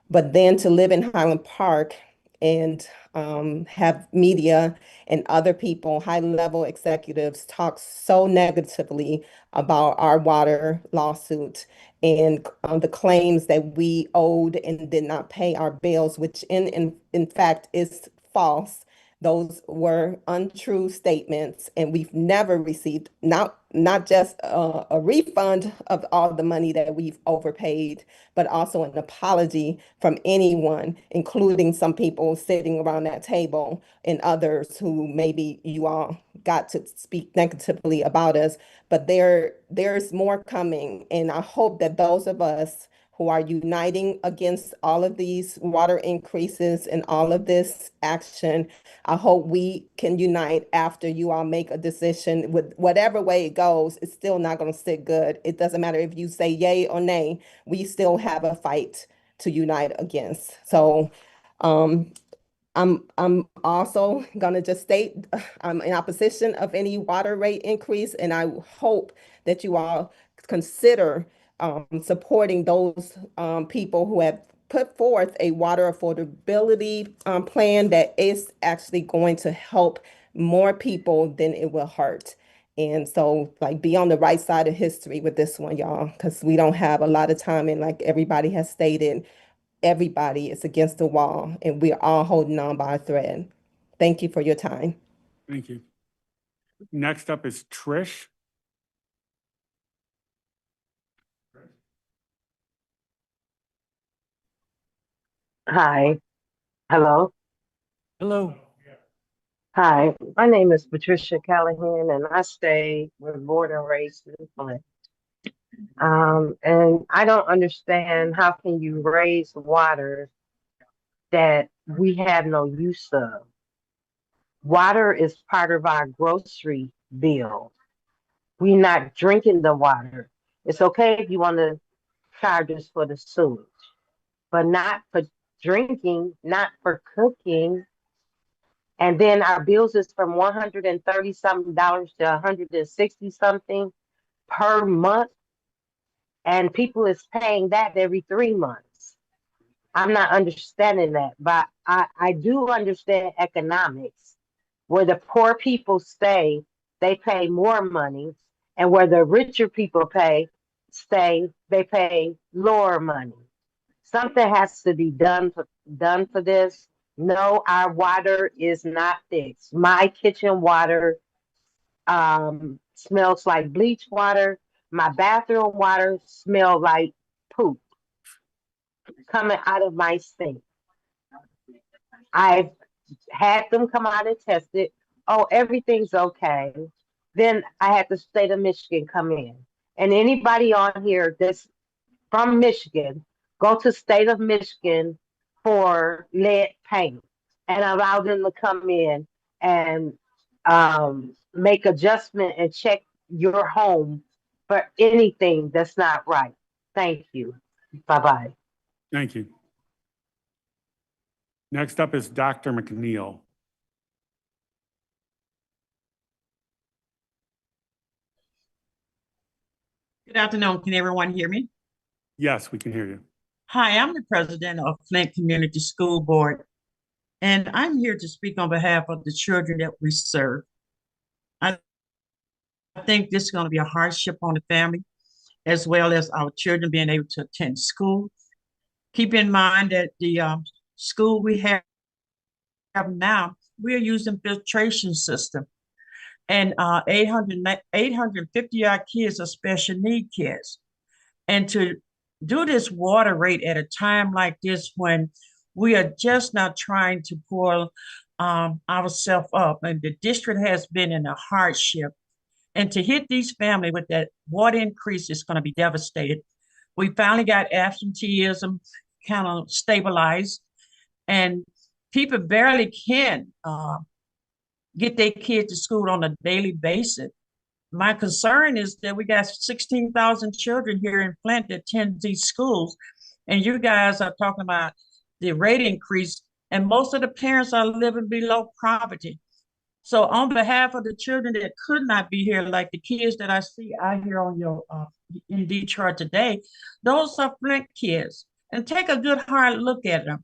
But then to live in Highland Park and have media and other people, high-level executives, talk so negatively about our water lawsuit and the claims that we owed and did not pay our bills, which in fact is false. Those were untrue statements, and we've never received not just a refund of all the money that we've overpaid, but also an apology from anyone, including some people sitting around that table and others who maybe you all got to speak negatively about us. But there's more coming, and I hope that those of us who are uniting against all of these water increases and all of this action, I hope we can unite after you all make a decision. With whatever way it goes, it's still not going to sit good. It doesn't matter if you say yay or nay, we still have a fight to unite against. So I'm also gonna just state I'm in opposition of any water rate increase, and I hope that you all consider supporting those people who have put forth a water affordability plan that is actually going to help more people than it will hurt. And so, like, be on the right side of history with this one, y'all, because we don't have a lot of time. And like everybody has stated, everybody is against the wall and we're all holding on by a thread. Thank you for your time. Thank you. Next up is Trish. Hi. Hello. Hello. Hi, my name is Patricia Callahan, and I stay with born and raised in Flint. And I don't understand how can you raise water that we have no use of. Water is part of our grocery bill. We're not drinking the water. It's okay if you want to charge us for the sewage, but not for drinking, not for cooking. And then our bills is from $130 something to 160 something per month, and people is paying that every 3 months. I'm not understanding that, but I do understand economics. Where the poor people stay, they pay more money, and where the richer people stay, they pay lower money. Something has to be done for this. No, our water is not fixed. My kitchen water smells like bleach water. My bathroom water smells like poop coming out of my sink. I've had them come out and test it. Oh, everything's okay. Then I had the state of Michigan come in. And anybody on here that's from Michigan, go to state of Michigan for lead paint and allow them to come in and make adjustment and check your home for anything that's not right. Thank you. Bye-bye. Thank you. Next up is Dr. McNeil. Good afternoon. Can everyone hear me? Yes, we can hear you. Hi, I'm the president of Flint Community School Board, and I'm here to speak on behalf of the children that we serve. I think this is going to be a hardship on the family, as well as our children being able to attend school. Keep in mind that the school we have now, we're using filtration system, and 850 of our kids are special need kids. And to do this water rate at a time like this when we are just not trying to pull ourselves up, and the district has been in a hardship, and to hit these families with that water increase is going to be devastated. We finally got absenteeism kind of stabilized, and people barely can get their kids to school on a daily basis. My concern is that we got 16,000 children here in Flint that attend these schools, and you guys are talking about the rate increase, and most of the parents are living below poverty. So on behalf of the children that could not be here, like the kids that I see out here on your in Detroit today, those are Flint kids, and take a good hard look at them.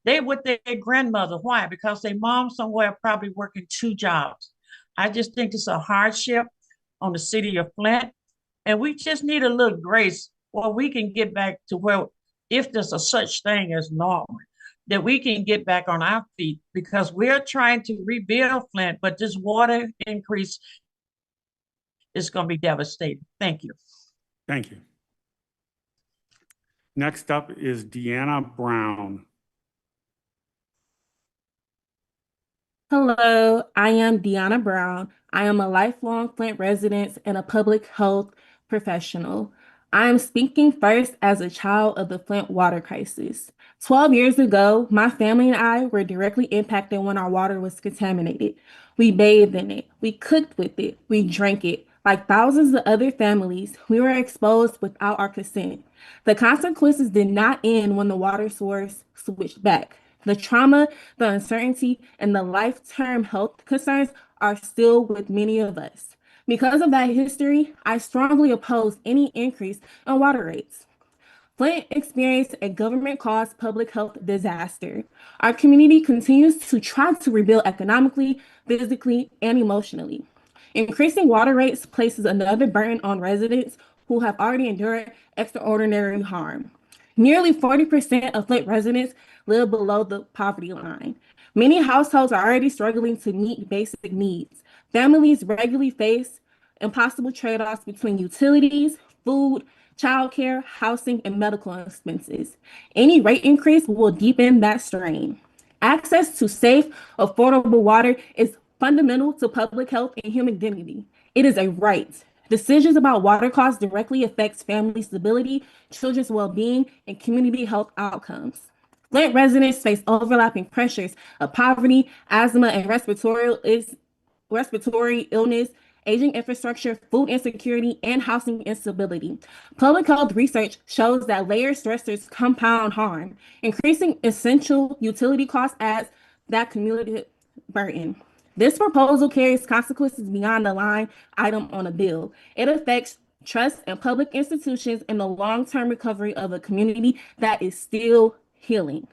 They with their grandmother. Why? Because their mom somewhere probably working 2 jobs. I just think it's a hardship on the city of Flint, and we just need a little grace where we can get back to where, if there's a such thing as normal, that we can get back on our feet, because we're trying to rebuild Flint, but this water increase is going to be devastating. Thank you. Thank you. Next up is Deanna Brown. Hello, I am Deanna Brown. I am a lifelong Flint resident and a public health professional. I am speaking first as a child of the Flint water crisis. 12 years ago, my family and I were directly impacted when our water was contaminated. We bathed in it, we cooked with it, we drank it. Like thousands of other families, we were exposed without our consent. The consequences did not end when the water source switched back. The trauma, the uncertainty, and the life-term health concerns are still with many of us. Because of that history, I strongly oppose any increase in water rates. Flint experienced a government-caused public health disaster. Our community continues to try to rebuild economically, physically, and emotionally. Increasing water rates places another burden on residents who have already endured extraordinary harm. Nearly 40% of Flint residents live below the poverty line. Many households are already struggling to meet basic needs. Families regularly face impossible trade-offs between utilities, food, childcare, housing, and medical expenses. Any rate increase will deepen that strain. Access to safe, affordable water is fundamental to public health and human dignity. It is a right. Decisions about water costs directly affects family stability, children's well-being, and community health outcomes. Flint residents face overlapping pressures of poverty, asthma, and respiratory illness, aging infrastructure, food insecurity, and housing instability. Public health research shows that layered stressors compound harm. Increasing essential utility costs adds that cumulative burden. This proposal carries consequences beyond the line item on a bill. It affects trust in public institutions and the long-term recovery of a community that is still healing.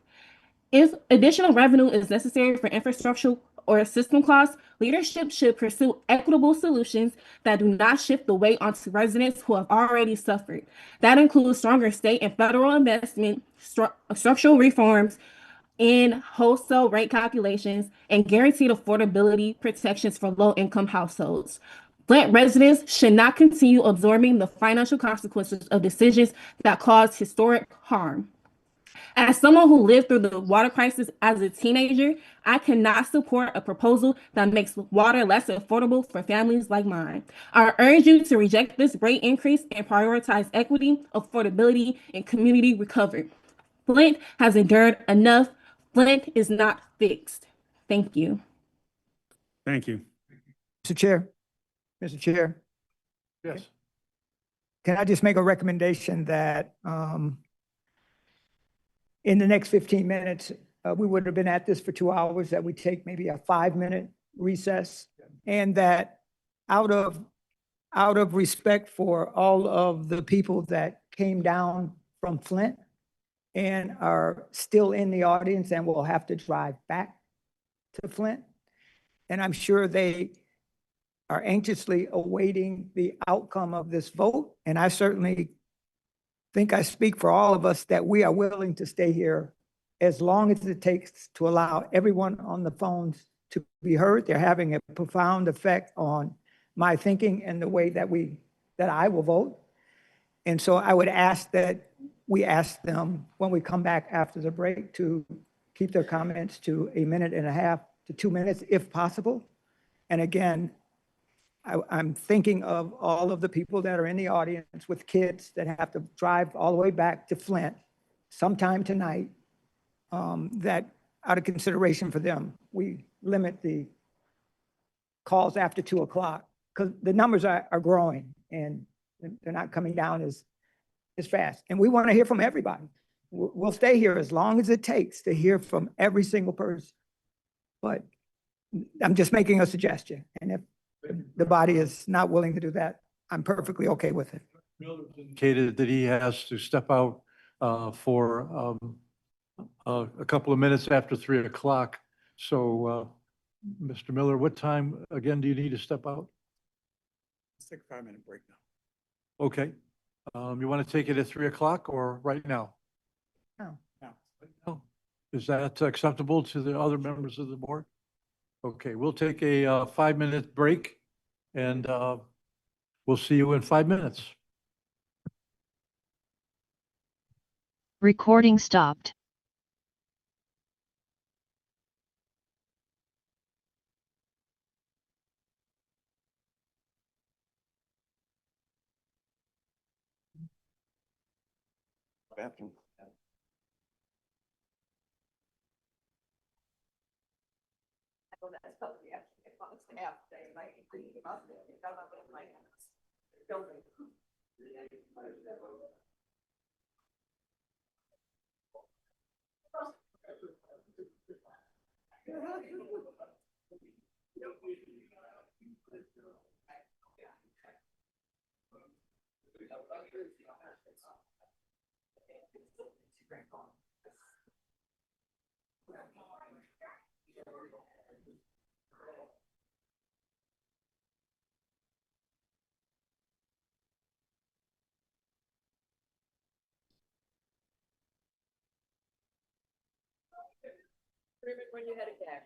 If additional revenue is necessary for infrastructure or system costs, leadership should pursue equitable solutions that do not shift the weight onto residents who have already suffered. That includes stronger state and federal investment, structural reforms, in wholesale rate calculations, and guaranteed affordability protections for low-income households. Flint residents should not continue absorbing the financial consequences of decisions that cause historic harm. As someone who lived through the water crisis as a teenager, I cannot support a proposal that makes water less affordable for families like mine. I urge you to reject this rate increase and prioritize equity, affordability, and community recovery. Flint has endured enough. Flint is not fixed. Thank you. Thank you. Mr. Chair, Mr. Chair, Yes. can I just make a recommendation that in the next 15 minutes, we would have been at this for 2 hours, that we take maybe a 5-minute recess, and that out of respect for all of the people that came down from Flint and are still in the audience and will have to drive back to Flint, and I'm sure they are anxiously awaiting the outcome of this vote, and I certainly think I speak for all of us that we are willing to stay here as long as it takes to allow everyone on the phones to be heard. They're having a profound effect on my thinking and the way that I will vote. And so I would ask that we ask them when we come back after the break to keep their comments to 1.5 minutes to 2 minutes if possible. And again, I'm thinking of all of the people that are in the audience with kids that have to drive all the way back to Flint sometime tonight, that out of consideration for them, we limit the calls after 2 o'clock because the numbers are growing and they're not coming down as fast. And we want to hear from everybody. We'll stay here as long as it takes to hear from every single person. But I'm just making a suggestion. And if the body is not willing to do that, I'm perfectly okay with it. Indicated that he has to step out for a couple of minutes after 3 o'clock. So, Mr. Miller, what time again do you need to step out? Let's take a 5-minute break now. Okay. You want to take it at 3 o'clock or right now? No. No. Is that acceptable to the other members of the board? Okay, we'll take a 5-minute break and we'll see you in 5 minutes. Recording stopped. Bathroom. When you had a cat.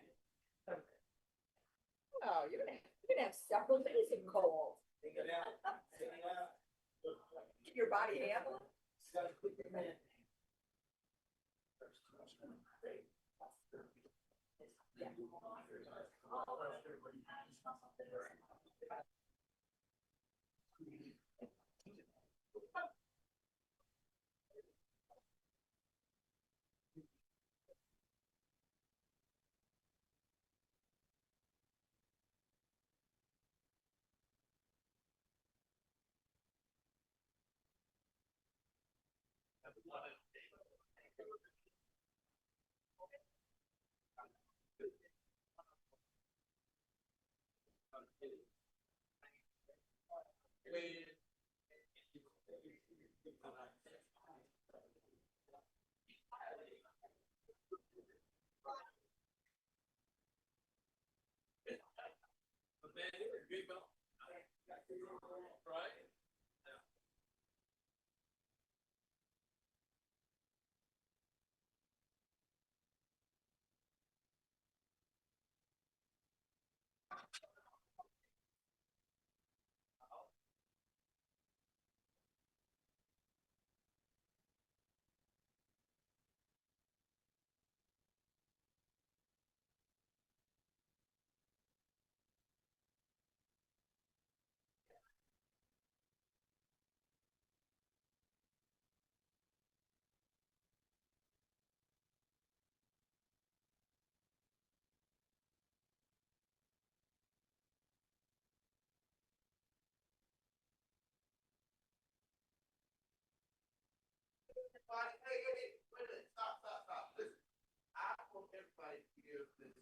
Oh, you're gonna have several days in cold. Keep your body handle. Stop. Listen, I want everybody to give this.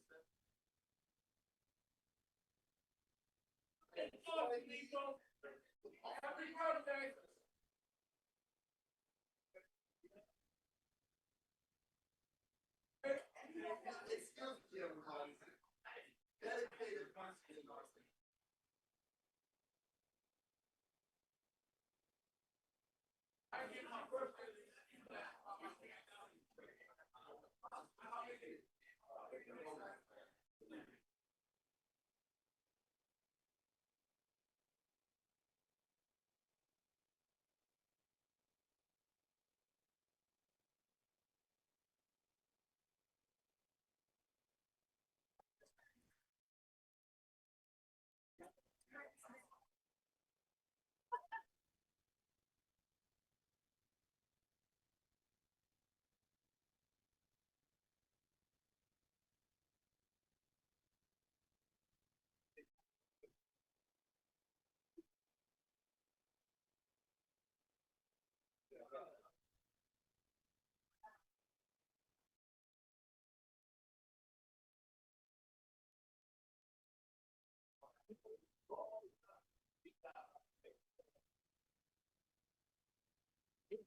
You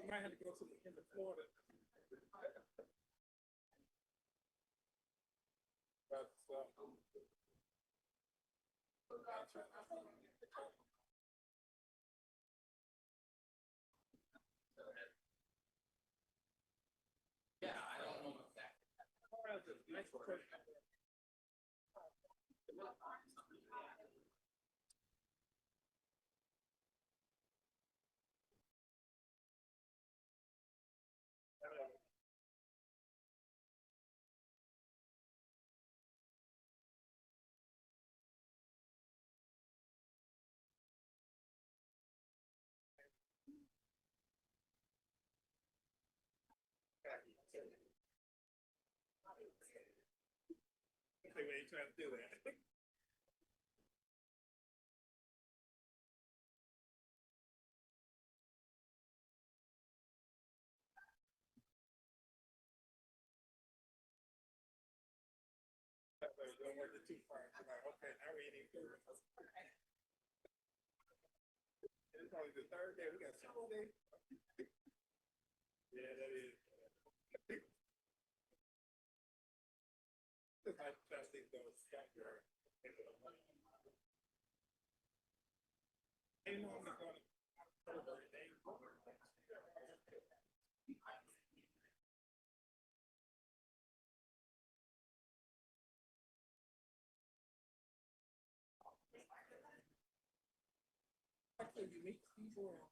might have to go to the end of Florida. Yeah, I don't know about that. Next question. We ain't trying to do that. Don't work it too far. Okay, now we ain't even doing it. It's only the third day. We got 2 more days. Yeah, that is. I think those factors. You know, I'm not going to. You meet people.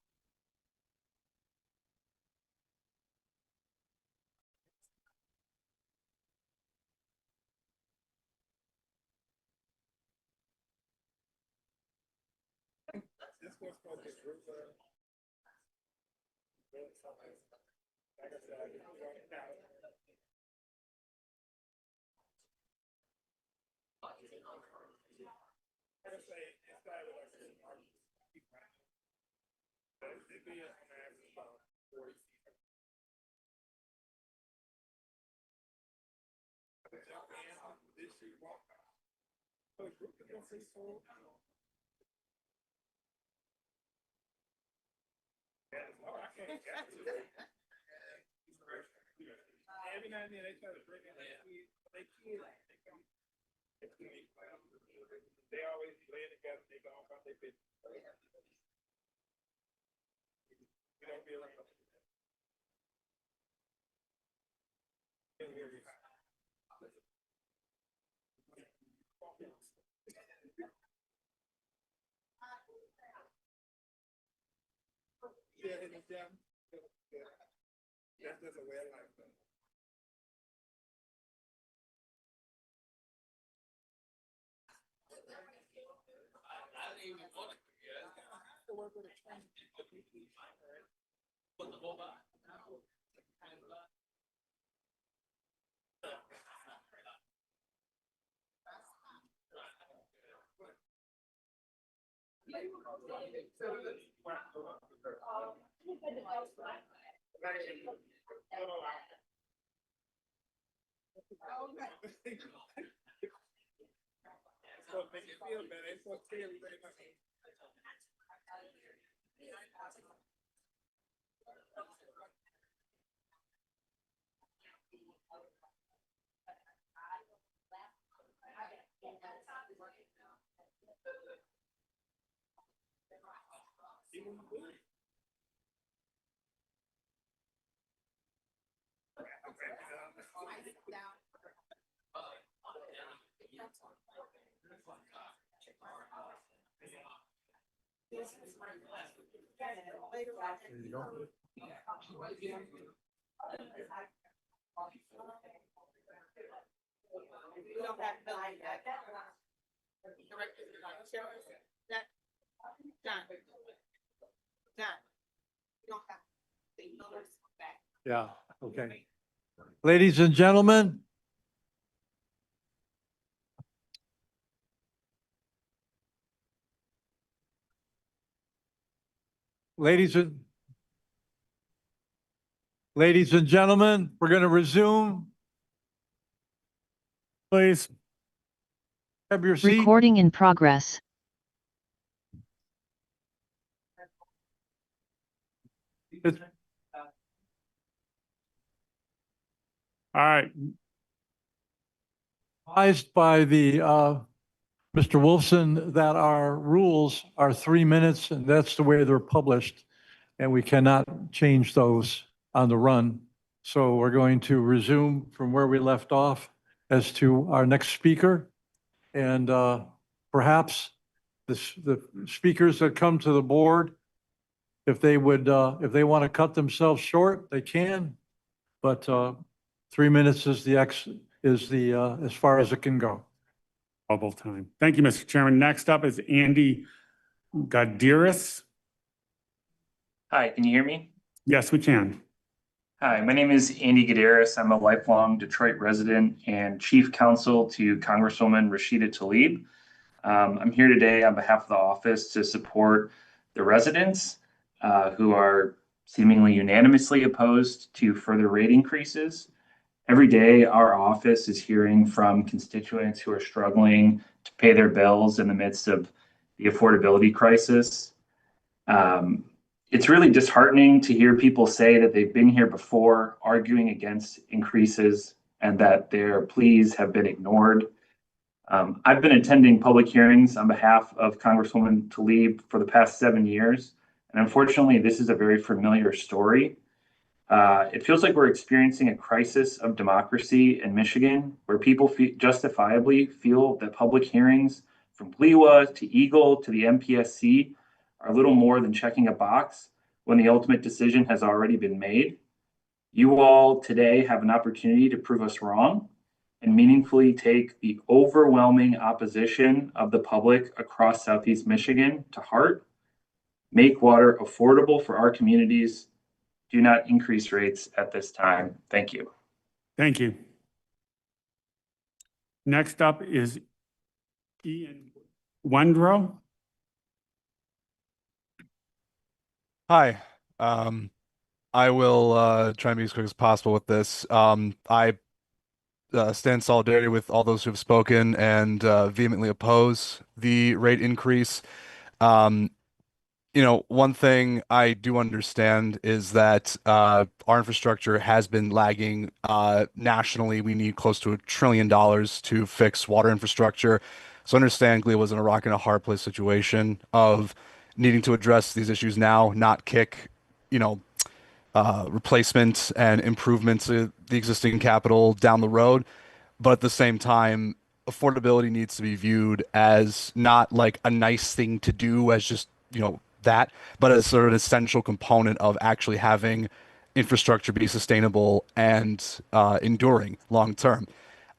Yeah, okay. Ladies and gentlemen. Ladies and gentlemen, we're going to resume. Please. Have your seat. Recording in progress. All right. Advised by the Mr. Wolfson that our rules are 3 minutes, and that's the way they're published, and we cannot change those on the run. So we're going to resume from where we left off as to our next speaker. And perhaps the speakers that come to the board, if they would, if they want to cut themselves short, they can. But 3 minutes is as far as it can go. Bubble time. Thank you, Mr. Chairman. Next up is Andy Gadiris. Hi, can you hear me? Yes, we can. Hi, my name is Andy Gadiris. I'm a lifelong Detroit resident and chief counsel to Congresswoman Rashida Tlaib. I'm here today on behalf of the office to support the residents who are seemingly unanimously opposed to further rate increases. Every day, our office is hearing from constituents who are struggling to pay their bills in the midst of the affordability crisis. It's really disheartening to hear people say that they've been here before arguing against increases and that their pleas have been ignored. I've been attending public hearings on behalf of Congresswoman Tlaib for the past 7 years, and unfortunately, this is a very familiar story. It feels like we're experiencing a crisis of democracy in Michigan, where people justifiably feel that public hearings from GLWA to EGLE to the MPSC are little more than checking a box when the ultimate decision has already been made. You all today have an opportunity to prove us wrong and meaningfully take the overwhelming opposition of the public across Southeast Michigan to heart. make water affordable for our communities. Do not increase rates at this time. Thank you. Thank you. Next up is Ian Wendrow. Hi. I will try and be as quick as possible with this. I stand in solidarity with all those who have spoken and vehemently oppose the rate increase. Um, one thing I do understand is that our infrastructure has been lagging nationally. We need close to $1 trillion to fix water infrastructure. So I understand GLWA was in a rock and a hard place situation of needing to address these issues now, not kick, you know, replacement and improvements to the existing capital down the road. But at the same time, affordability needs to be viewed as not like a nice thing to do as just, that, but as sort of an essential component of actually having infrastructure be sustainable and enduring long term.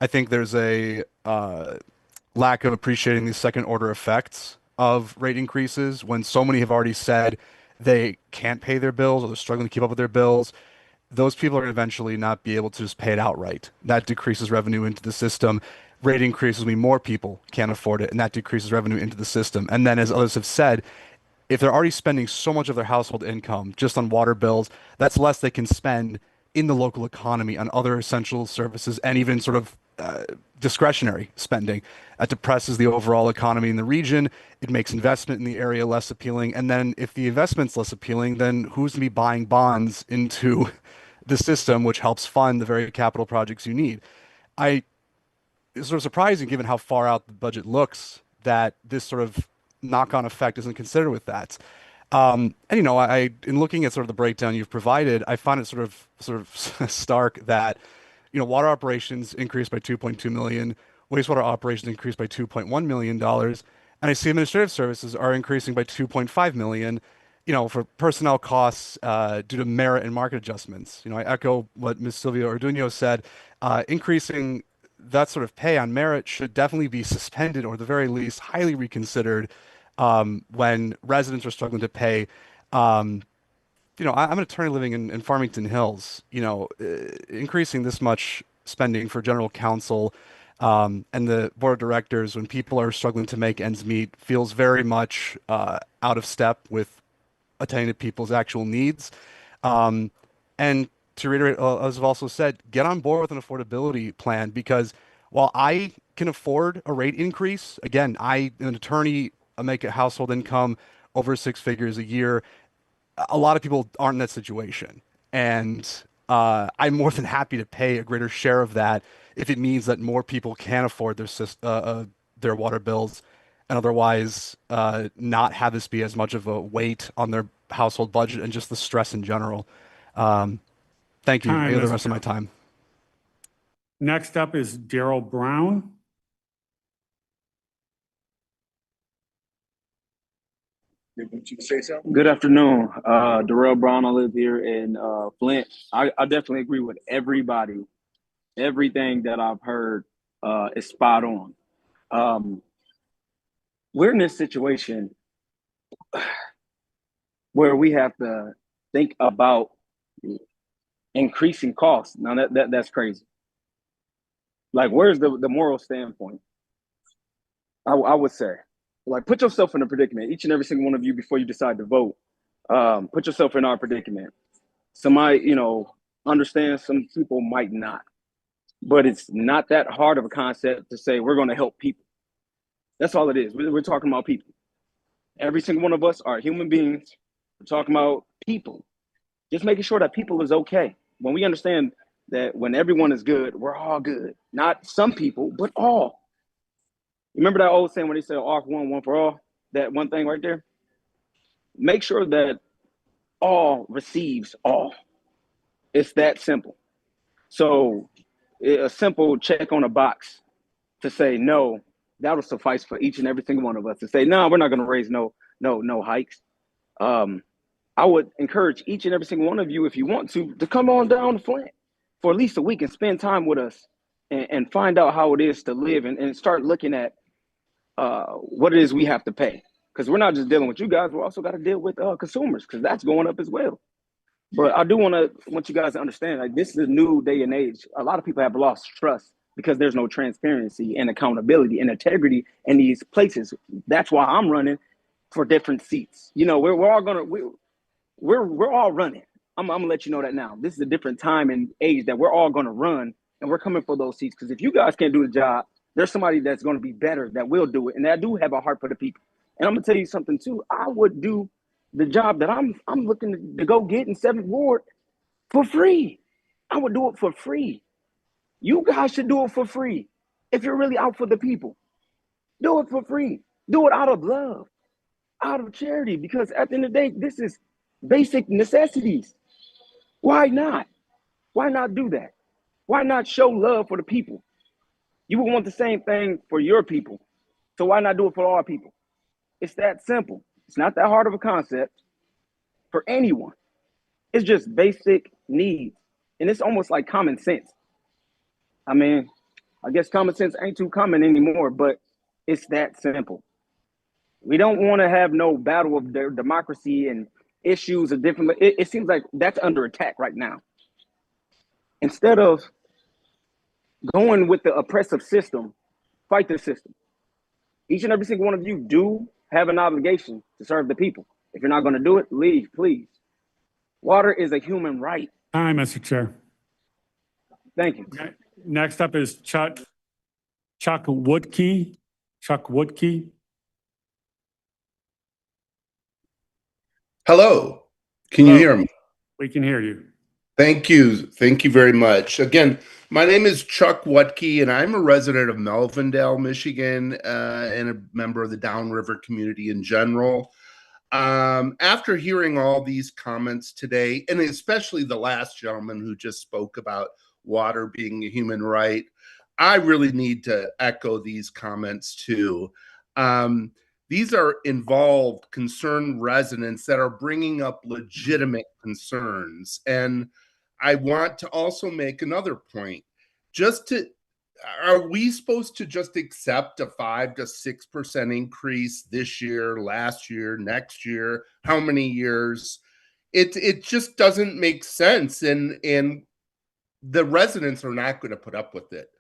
I think there's a lack of appreciating the second order effects of rate increases when so many have already said they can't pay their bills or they're struggling to keep up with their bills. Those people are going to eventually not be able to just pay it outright. That decreases revenue into the system. Rate increases mean more people can't afford it, and that decreases revenue into the system. And then, as others have said, if they're already spending so much of their household income just on water bills, that's less they can spend in the local economy on other essential services and even sort of discretionary spending. That depresses the overall economy in the region. It makes investment in the area less appealing. And then if the investment's less appealing, then who's going to be buying bonds into the system, which helps fund the very capital projects you need? It's sort of surprising given how far out the budget looks that this sort of knock-on effect isn't considered with that. And I in looking at sort of the breakdown you've provided, I find it sort of stark that water operations increased by 2.2 million, wastewater operations increased by $2.1 million, and I see administrative services are increasing by 2.5 million, for personnel costs due to merit and market adjustments. I echo what Ms. Sylvia Orduño said, increasing that sort of pay on merit should definitely be suspended or at the very least highly reconsidered when residents are struggling to pay. I'm an attorney living in Farmington Hills. Increasing this much spending for general counsel and the board of directors when people are struggling to make ends meet feels very much out of step with attending to people's actual needs. And to reiterate, as I've also said, get on board with an affordability plan because while I can afford a rate increase, again, I am an attorney, I make a household income over 6 figures a year. A lot of people aren't in that situation. And I'm more than happy to pay a greater share of that if it means that more people can afford their water bills and otherwise not have this be as much of a weight on their household budget and just the stress in general. Thank you. I yield the rest of my time. Next up is Daryl Brown. Good afternoon. Darrell Brown. I live here in Flint. I definitely agree with everybody. Everything that I've heard is spot on. We're in this situation where we have to think about increasing costs. Now that's crazy. Like, where's the moral standpoint? I would say, like, put yourself in a predicament, each and every single one of you, before you decide to vote. Put yourself in our predicament. Somebody, understand, some people might not. But it's not that hard of a concept to say we're going to help people. That's all it is. We're talking about people. Every single one of us are human beings. We're talking about people. Just making sure that people is okay. When we understand that when everyone is good, we're all good. Not some people, but all. Remember that old saying when they say all for one for all? That one thing right there? Make sure that all receives all. It's that simple. So a simple check on a box to say no, that'll suffice for each and every single one of us to say, no, we're not going to raise no hikes. I would encourage each and every single one of you, if you want to come on down to Flint for at least a week and spend time with us and find out how it is to live and start looking at what it is we have to pay. Because we're not just dealing with you guys, we're also got to deal with consumers, because that's going up as well. But I do want you guys to understand, like, this is a new day and age. A lot of people have lost trust because there's no transparency and accountability and integrity in these places. That's why I'm running for different seats. You know, we're all running. I'm gonna let you know that now. This is a different time and age that we're all gonna run, and we're coming for those seats. Because if you guys can't do the job, there's somebody that's gonna be better that will do it, and I do have a heart for the people. And I'm gonna tell you something too. I would do the job that I'm looking to go get in 7th Ward for free. I would do it for free. You guys should do it for free. If you're really out for the people, do it for free. Do it out of love, out of charity, because at the end of the day, this is basic necessities. Why not? Why not do that? Why not show love for the people? You would want the same thing for your people. So why not do it for our people? It's that simple. It's not that hard of a concept for anyone. It's just basic needs. And it's almost like common sense. I mean, I guess common sense ain't too common anymore, but it's that simple. We don't want to have no battle of democracy and issues of different. It seems like that's under attack right now. Instead of going with the oppressive system, fight the system. Each and every single one of you do have an obligation to serve the people. If you're not going to do it, leave, please. Water is a human right. Hi, Mr. Chair. Thank you. Okay. Next up is Chuck Woodkey. Chuck Woodkey. Hello, can you hear me? We can hear you. Thank you. Thank you very much. Again, my name is Chuck Woodkey, and I'm a resident of Melvindale, Michigan, and a member of the Downriver community in general. After hearing all these comments today, and especially the last gentleman who just spoke about water being a human right, I really need to echo these comments too. These are involved, concerned residents that are bringing up legitimate concerns. And I want to also make another point. Are we supposed to just accept a 5 to 6% increase this year, last year, next year, how many years? It just doesn't make sense. And the residents are not going to put up with it.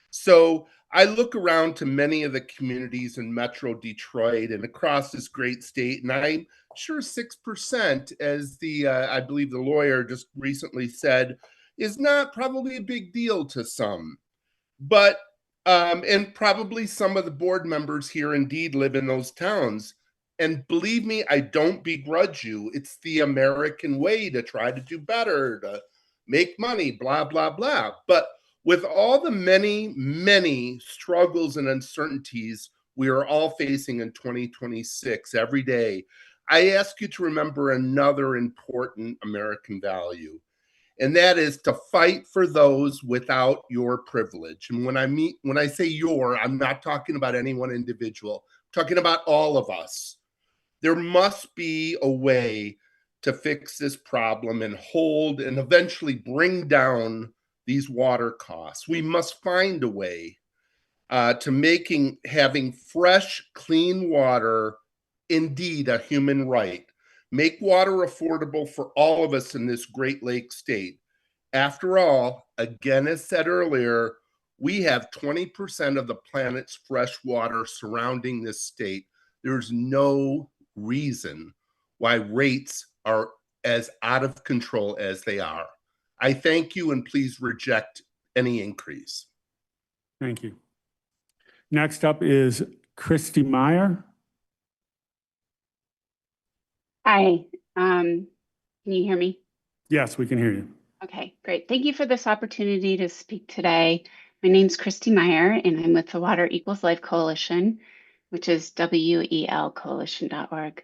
So I look around to many of the communities in Metro Detroit and across this great state, and I'm sure 6%, as I believe the lawyer just recently said, is not probably a big deal to some. But, and probably some of the board members here indeed live in those towns. And believe me, I don't begrudge you. It's the American way to try to do better, to make money, blah, blah, blah. But with all the many, many struggles and uncertainties we are all facing in 2026 every day, I ask you to remember another important American value, and that is to fight for those without your privilege. And when I say your, I'm not talking about any one individual, I'm talking about all of us. There must be a way to fix this problem and hold and eventually bring down these water costs. We must find a way to having fresh, clean water indeed a human right. Make water affordable for all of us in this Great Lakes state. After all, again, as said earlier, we have 20% of the planet's fresh water surrounding this state. There's no reason why rates are as out of control as they are. I thank you, and please reject any increase. Thank you. Next up is Christy Meyer. Hi, can you hear me? Yes, we can hear you. Okay, great. Thank you for this opportunity to speak today. My name's Christy Meyer, and I'm with the Water Equals Life Coalition, which is welcoalition.org.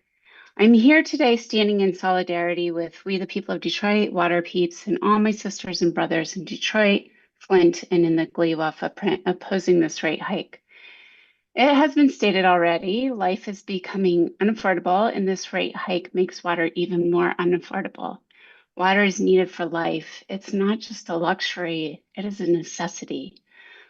I'm here today standing in solidarity with we the people of Detroit, Water Peeps, and all my sisters and brothers in Detroit, Flint, and in the GLWA footprint opposing this rate hike. It has been stated already, life is becoming unaffordable, and this rate hike makes water even more unaffordable. Water is needed for life. It's not just a luxury, it is a necessity.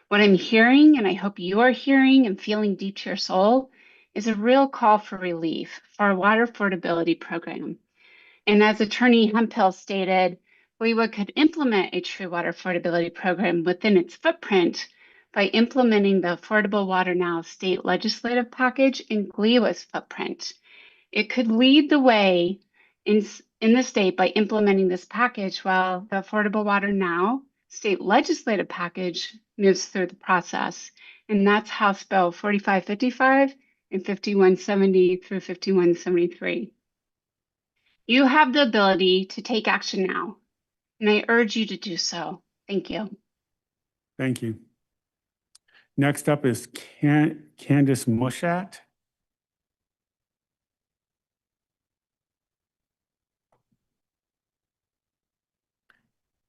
What I'm hearing, and I hope you are hearing and feeling deep to your soul, is a real call for relief for our water affordability program. And as Attorney Hemphill stated, GLWA could implement a true water affordability program within its footprint by implementing the Affordable Water Now state legislative package in GLWA's footprint. It could lead the way in the state by implementing this package while the Affordable Water Now state legislative package moves through the process. And that's House Bill 4555 and 5170 through 5173. You have the ability to take action now, and I urge you to do so. Thank you. Thank you. Next up is Candace Mushat.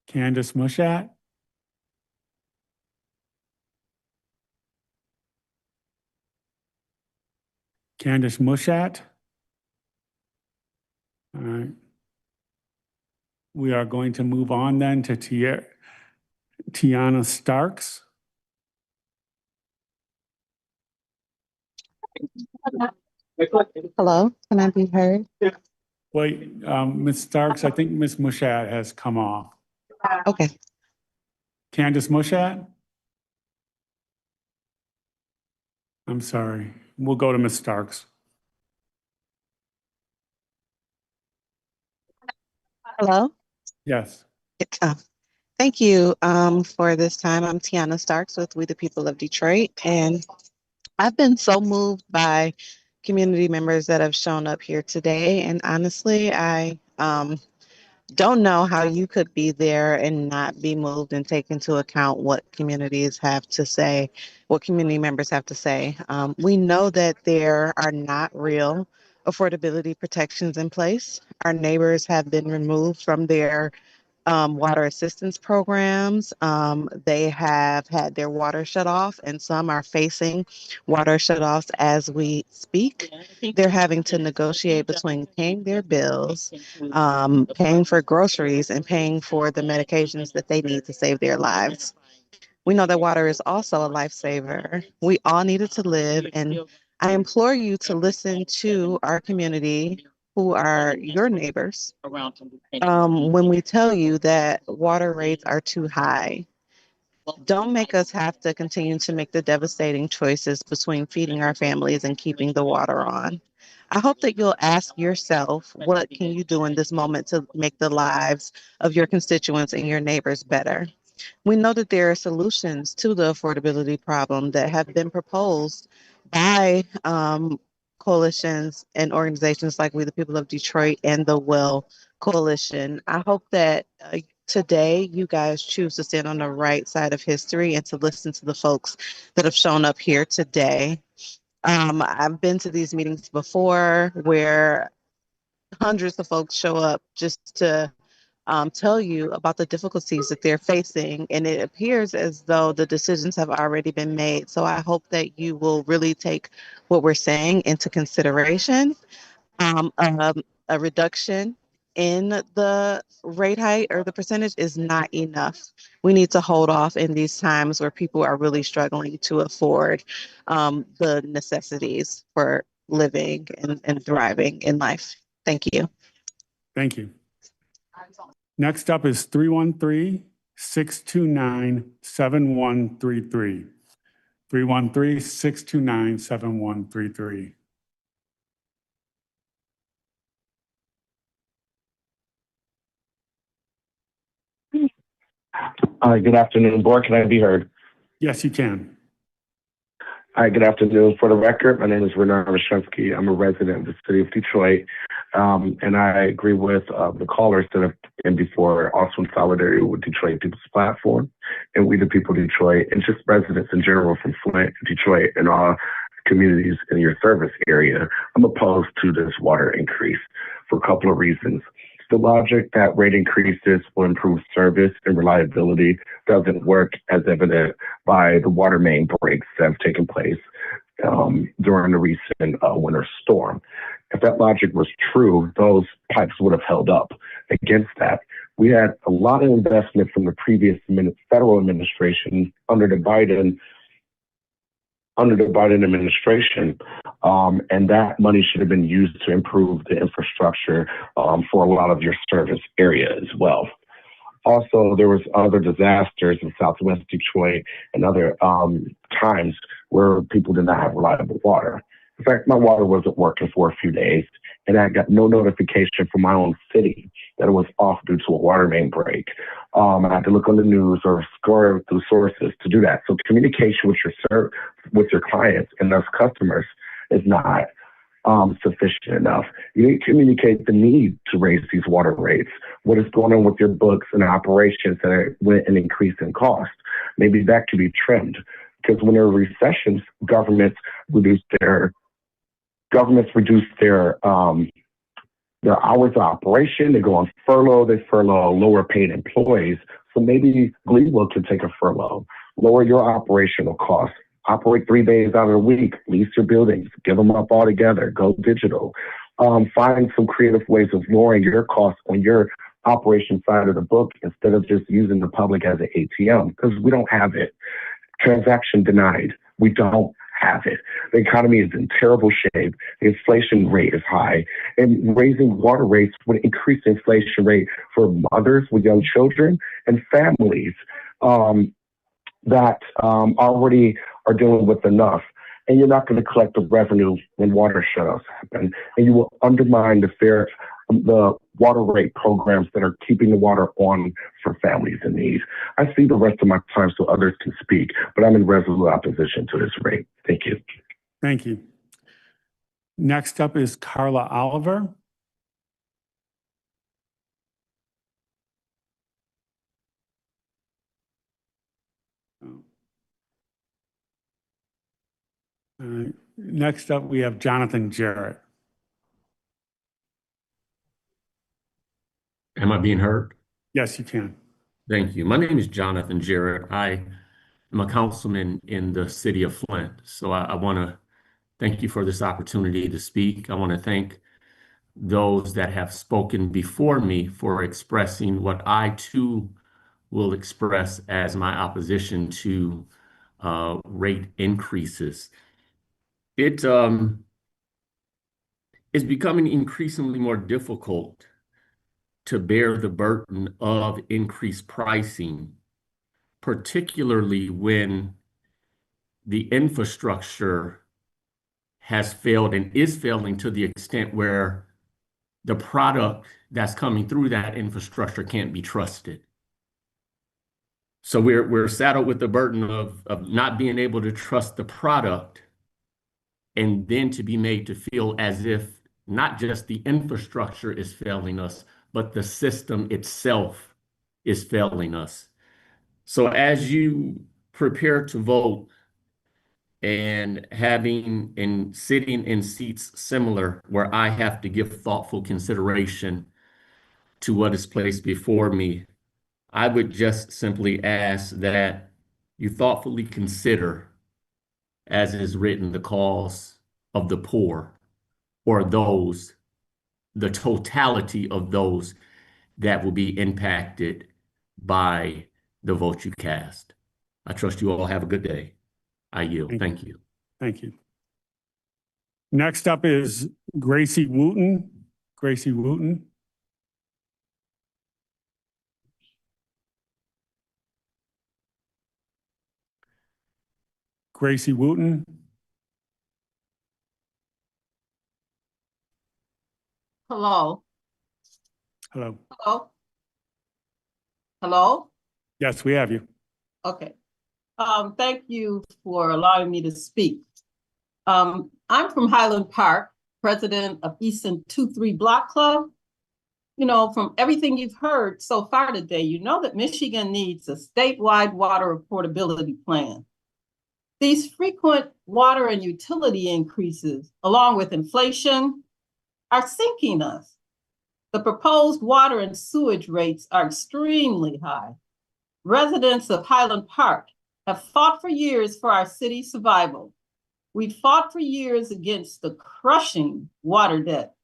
Candace Mushat. Candace Mushat. All right. We are going to move on then to Tiana Starks. Hello, can I be heard? Wait, Ms. Starks, I think Ms. Mushat has come off. Okay. Candace Mushat? I'm sorry. We'll go to Ms. Starks. Hello? Yes. Thank you for this time. I'm Tiana Starks with We the People of Detroit, and I've been so moved by community members that have shown up here today. And honestly, I don't know how you could be there and not be moved and take into account what communities have to say, what community members have to say. We know that there are not real affordability protections in place. Our neighbors have been removed from their water assistance programs. They have had their water shut off, and some are facing water shutoffs as we speak. They're having to negotiate between paying their bills, paying for groceries, and paying for the medications that they need to save their lives. We know that water is also a lifesaver. We all need it to live, and I implore you to listen to our community, who are your neighbors, when we tell you that water rates are too high. Don't make us have to continue to make the devastating choices between feeding our families and keeping the water on. I hope that you'll ask yourself, what can you do in this moment to make the lives of your constituents and your neighbors better? We know that there are solutions to the affordability problem that have been proposed by coalitions and organizations like We the People of Detroit and the Will Coalition. I hope that today you guys choose to stand on the right side of history and to listen to the folks that have shown up here today. I've been to these meetings before where hundreds of folks show up just to tell you about the difficulties that they're facing. And it appears as though the decisions have already been made. So I hope that you will really take what we're saying into consideration. A reduction in the rate height or the percentage is not enough. We need to hold off in these times where people are really struggling to afford the necessities for living and thriving in life. Thank you. Thank you. Next up is 313-629-7133. 313-629-7133. Good afternoon, board. Can I be heard? Yes, you can. Hi, good afternoon. For the record, my name is Renard Rashensky. I'm a resident of the city of Detroit, and I agree with the callers that have been before, also in solidarity with Detroit People's Platform and We the People of Detroit, and just residents in general from Flint, Detroit, and all communities in your service area. I'm opposed to this water increase for a couple of reasons. The logic that rate increases will improve service and reliability doesn't work, as evident by the water main breaks that have taken place during the recent winter storm. If that logic was true, those pipes would have held up. Against that, we had a lot of investment from the previous federal administration under the Biden administration And that money should have been used to improve the infrastructure for a lot of your service area as well. Also, there was other disasters in Southwest Detroit and other times where people did not have reliable water. In fact, my water wasn't working for a few days, and I got no notification from my own city that it was off due to a water main break. I had to look on the news or score through sources to do that. So communication with your clients and those customers is not sufficient enough. You need to communicate the need to raise these water rates. What is going on with your books and operations that went and increased in cost? Maybe that could be trimmed, because when there are recessions, governments reduce their hours of operation. They go on furlough. They furlough lower paid employees. So maybe GLWA can take a furlough, lower your operational costs. Operate 3 days out of the week, lease your buildings, give them up altogether, go digital. Find some creative ways of lowering your costs on your operation side of the book instead of just using the public as an ATM, because we don't have it. Transaction denied. We don't have it. The economy is in terrible shape. The inflation rate is high. And raising water rates would increase the inflation rate for mothers with young children and families that already are dealing with enough. And you're not going to collect the revenue when water shutoffs happen. And you will undermine the water rate programs that are keeping the water on for families in need. I see the rest of my time so others can speak, but I'm in resolute opposition to this rate. Thank you. Thank you. Next up is Carla Oliver. Next up, we have Jonathan Jarrett. Am I being heard? Yes, you can. Thank you. My name is Jonathan Jarrett. I am a councilman in the city of Flint. So I want to thank you for this opportunity to speak. I want to thank those that have spoken before me for expressing what I too will express as my opposition to rate increases. It is becoming increasingly more difficult to bear the burden of increased pricing, particularly when the infrastructure has failed and is failing to the extent where the product that's coming through that infrastructure can't be trusted. So we're saddled with the burden of not being able to trust the product, and then to be made to feel as if not just the infrastructure is failing us, but the system itself is failing us. So as you prepare to vote and sitting in seats similar where I have to give thoughtful consideration to what is placed before me, I would just simply ask that you thoughtfully consider, as is written, the cause of the poor, or the totality of those that will be impacted by the vote you cast. I trust you all have a good day. I yield. Thank you. Thank you. Next up is Gracie Wooten. Gracie Wooten. Gracie Wooten. Hello. Hello. Hello. Hello. Yes, we have you. Okay. Thank you for allowing me to speak. I'm from Highland Park, president of Easton 2-3 Block Club. You know, from everything you've heard so far today, you know that Michigan needs a statewide water affordability plan. These frequent water and utility increases, along with inflation, are sinking us. The proposed water and sewage rates are extremely high. Residents of Highland Park have fought for years for our city's survival. We fought for years against the crushing water debt.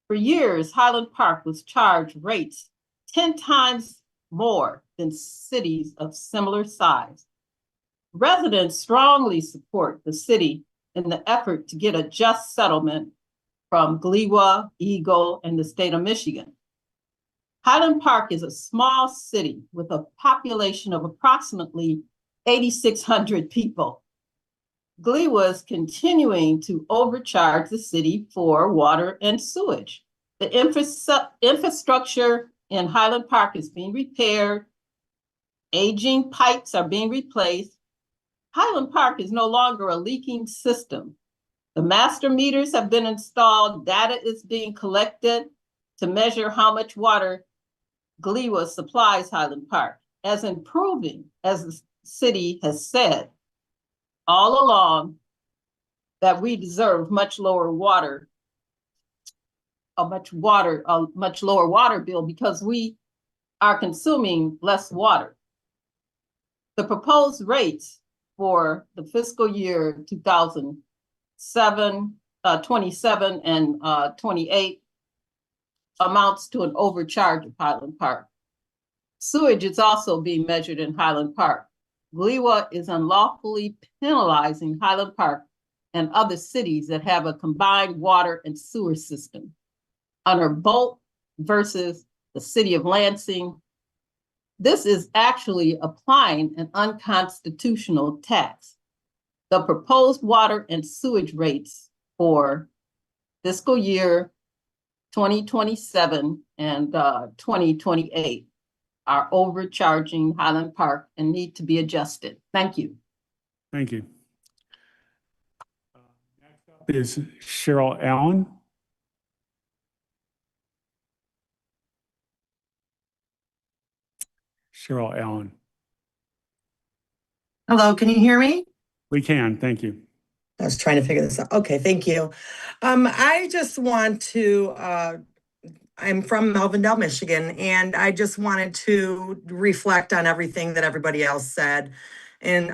For years, Highland Park was charged rates 10 times more than cities of similar size. Residents strongly support the city in the effort to get a just settlement from GLWA, Eagle, and the state of Michigan. Highland Park is a small city with a population of approximately 8,600 people. GLWA is continuing to overcharge the city for water and sewage. The infrastructure in Highland Park is being repaired. Aging pipes are being replaced. Highland Park is no longer a leaking system. The master meters have been installed. Data is being collected to measure how much water GLWA supplies Highland Park, as improving as the city has said all along that we deserve much lower water, a much lower water bill because we are consuming less water. The proposed rates for the fiscal year 27 and 28 amounts to an overcharge of Highland Park. Sewage is also being measured in Highland Park. GLWA is unlawfully penalizing Highland Park and other cities that have a combined water and sewer system. Under Bolt versus the city of Lansing, this is actually applying an unconstitutional tax. The proposed water and sewage rates for fiscal year 2027 and 2028 are overcharging Highland Park and need to be adjusted. Thank you. Thank you. Next up is Cheryl Allen. Cheryl Allen. Hello, can you hear me? We can, thank you. I was trying to figure this out. Okay, thank you. I just want to, I'm from Melvindale, Michigan, and I just wanted to reflect on everything that everybody else said. And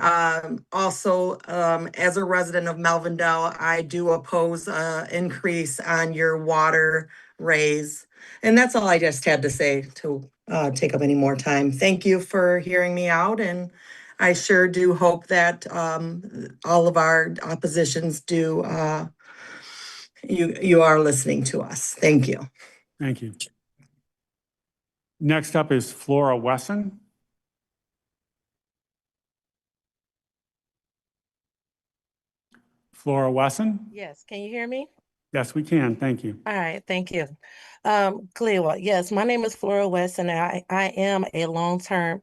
also, as a resident of Melvindale, I do oppose increase on your water raise. And that's all I just had to say to take up any more time. Thank you for hearing me out, and I sure do hope that all of our oppositions do, you are listening to us. Thank you. Thank you. Next up is Flora Wesson. Flora Wesson? Yes, can you hear me? Yes, we can. Thank you. All right, thank you. GLWA, yes, my name is Flora Wesson, and I am a long-time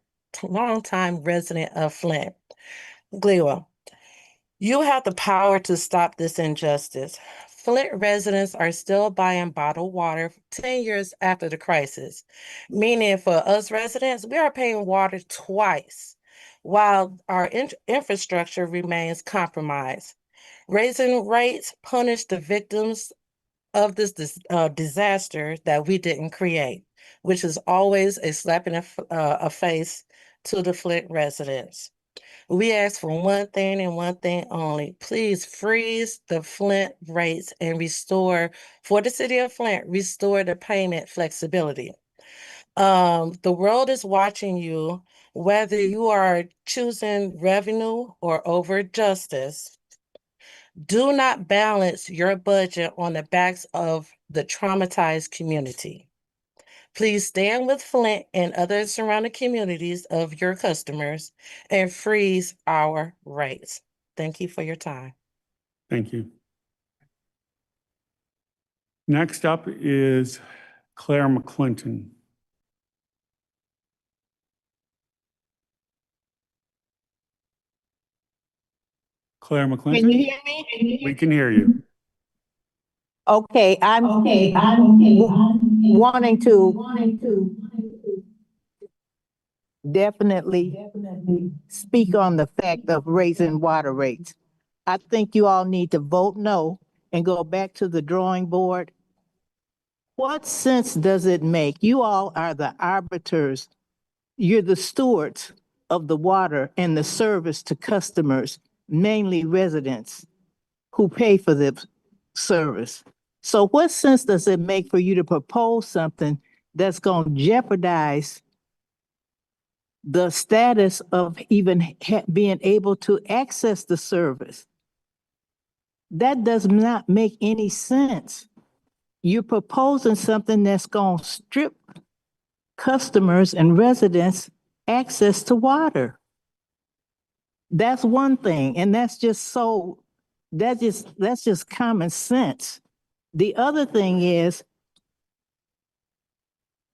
resident of Flint. GLWA, you have the power to stop this injustice. Flint residents are still buying bottled water 10 years after the crisis, meaning for us residents, we are paying water twice while our infrastructure remains compromised. Raising rates punish the victims of this disaster that we didn't create, which is always a slap in a face to the Flint residents. We ask for one thing and one thing only. Please freeze the Flint rates and restore, for the city of Flint, restore the payment flexibility. The world is watching you, whether you are choosing revenue or over justice. Do not balance your budget on the backs of the traumatized community. Please stand with Flint and other surrounding communities of your customers and freeze our rates. Thank you for your time. Thank you. Next up is Claire McClinton. Claire McClinton? Can you hear me? We can hear you. Okay, I'm wanting to definitely speak on the fact of raising water rates. I think you all need to vote no and go back to the drawing board. What sense does it make? You all are the arbiters. You're the stewards of the water and the service to customers, mainly residents who pay for the service. So what sense does it make for you to propose something that's going to jeopardize the status of even being able to access the service? That does not make any sense. You're proposing something that's going to strip customers and residents access to water. That's one thing, and that's just common sense. The other thing is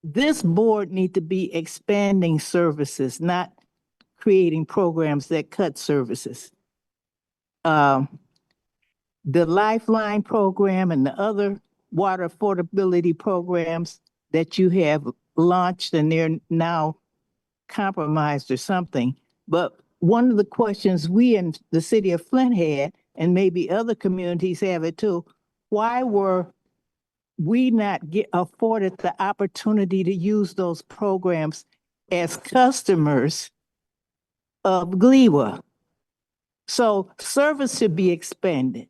this board need to be expanding services, not creating programs that cut services. The Lifeline program and the other water affordability programs that you have launched and they're now compromised or something. But one of the questions we in the city of Flint had, and maybe other communities have it too, why were we not get afforded the opportunity to use those programs as customers of GLWA? So service should be expanded.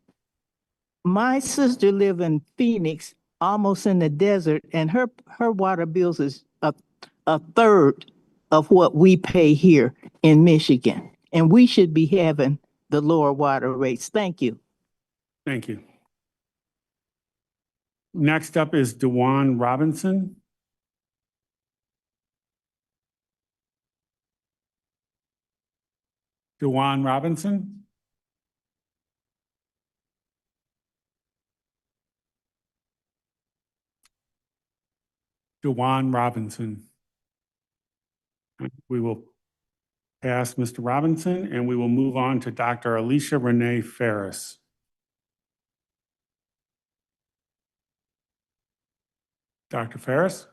My sister live in Phoenix, almost in the desert, and her water bills is a third of what we pay here in Michigan. And we should be having the lower water rates. Thank you. Thank you. Next up is Dewan Robinson. Dewan Robinson. Dewan Robinson. We will pass Mr. Robinson and we will move on to Dr. Alicia Renee Ferris. Dr. Ferris?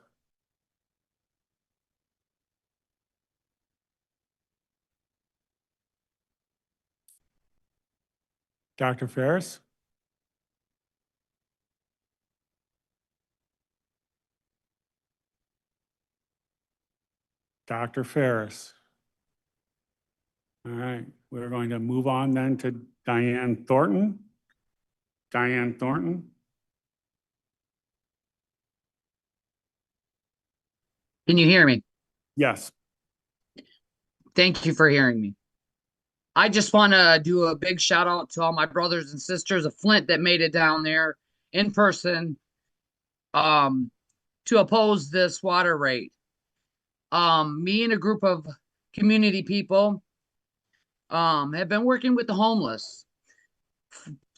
Dr. Ferris? Dr. Ferris. All right, we're going to move on then to Diane Thornton. Diane Thornton. Can you hear me? Yes. Thank you for hearing me. I just want to do a big shout out to all my brothers and sisters of Flint that made it down there in person to oppose this water rate. Me and a group of community people have been working with the homeless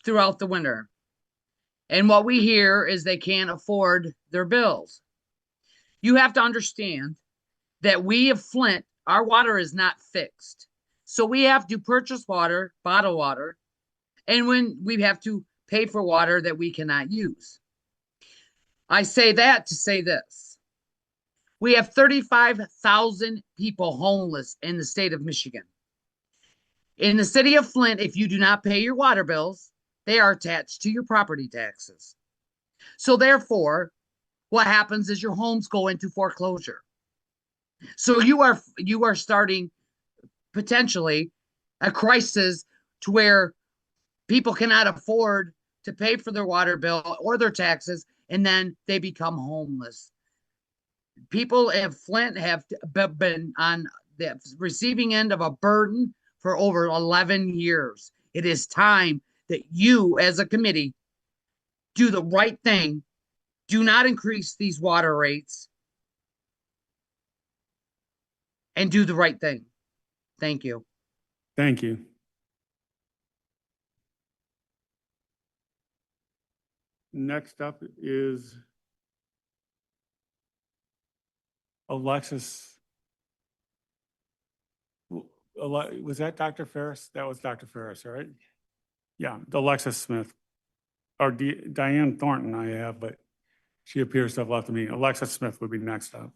throughout the winter. And what we hear is they can't afford their bills. You have to understand that we of Flint, our water is not fixed. So we have to purchase water, bottled water, and when we have to pay for water that we cannot use. I say that to say this. We have 35,000 people homeless in the state of Michigan. In the city of Flint, if you do not pay your water bills, they are attached to your property taxes. So therefore, what happens is your homes go into foreclosure. So you are starting potentially a crisis to where people cannot afford to pay for their water bill or their taxes, and then they become homeless. People in Flint have been on the receiving end of a burden for over 11 years. It is time that you, as a committee, do the right thing. Do not increase these water rates and do the right thing. Thank you. Thank you. Next up is Alexis. Was that Dr. Ferris? That was Dr. Ferris, right? Yeah, Alexis Smith. Or Diane Thornton I have, but she appears to have left the meeting. Alexis Smith would be next up.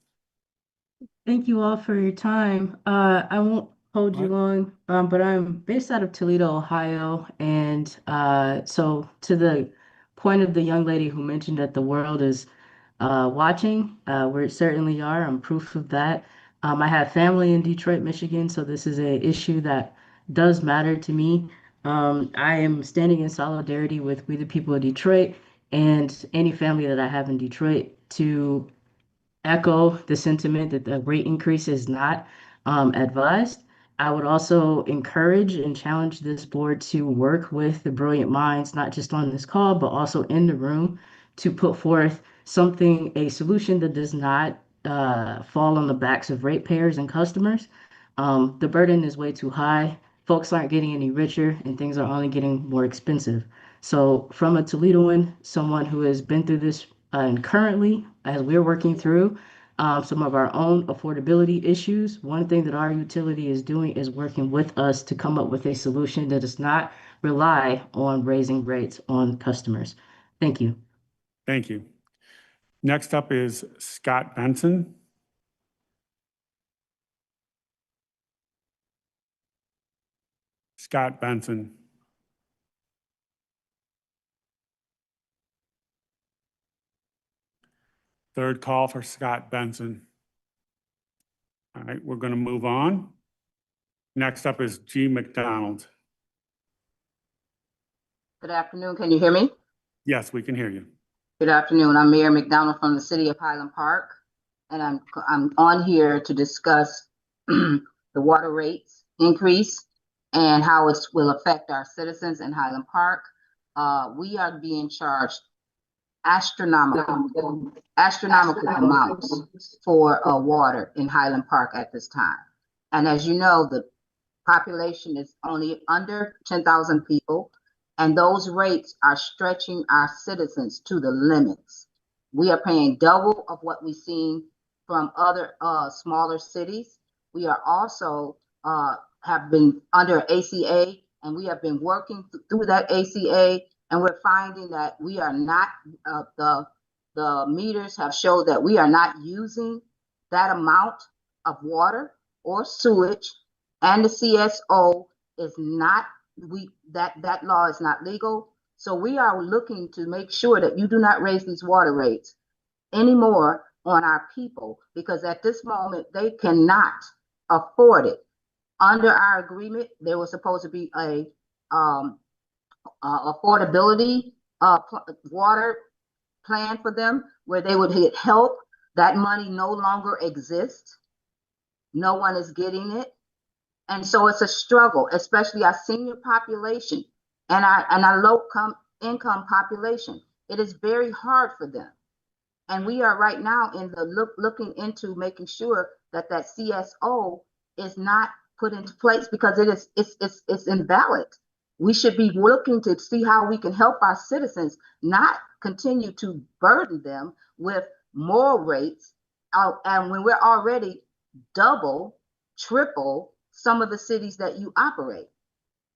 Thank you all for your time. I won't hold you long, but I'm based out of Toledo, Ohio. And so to the point of the young lady who mentioned that the world is watching, we certainly are. I'm proof of that. I have family in Detroit, Michigan, so this is an issue that does matter to me. I am standing in solidarity with We the People of Detroit and any family that I have in Detroit to echo the sentiment that the rate increase is not advised. I would also encourage and challenge this board to work with the brilliant minds, not just on this call, but also in the room, to put forth a solution that does not fall on the backs of ratepayers and customers. The burden is way too high. Folks aren't getting any richer, and things are only getting more expensive. So from a Toledoan, someone who has been through this and currently, as we're working through some of our own affordability issues, one thing that our utility is doing is working with us to come up with a solution that does not rely on raising rates on customers. Thank you. Thank you. Next up is Scott Benson. Scott Benson. Third call for Scott Benson. All right, we're going to move on. Next up is G. McDonald. Good afternoon. Can you hear me? Yes, we can hear you. Good afternoon. I'm Mayor McDonald from the city of Highland Park, and I'm on here to discuss the water rates increase and how it will affect our citizens in Highland Park. We are being charged astronomical amounts for water in Highland Park at this time. And as you know, the population is only under 10,000 people, and those rates are stretching our citizens to the limits. We are paying double of what we've seen from other smaller cities. We are also have been under ACA, and we have been working through that ACA, and we're finding that we are not, the meters have showed that we are not using that amount of water or sewage, and the CSO is not, that law is not legal. So we are looking to make sure that you do not raise these water rates anymore on our people, because at this moment they cannot afford it. Under our agreement, there was supposed to be a affordability water plan for them where they would get help. That money no longer exists. No one is getting it. And so it's a struggle, especially our senior population and our low income population. It is very hard for them. And we are right now in the looking into making sure that that CSO is not put into place, because it's invalid. We should be looking to see how we can help our citizens, not continue to burden them with more rates. And when we're already double, triple some of the cities that you operate.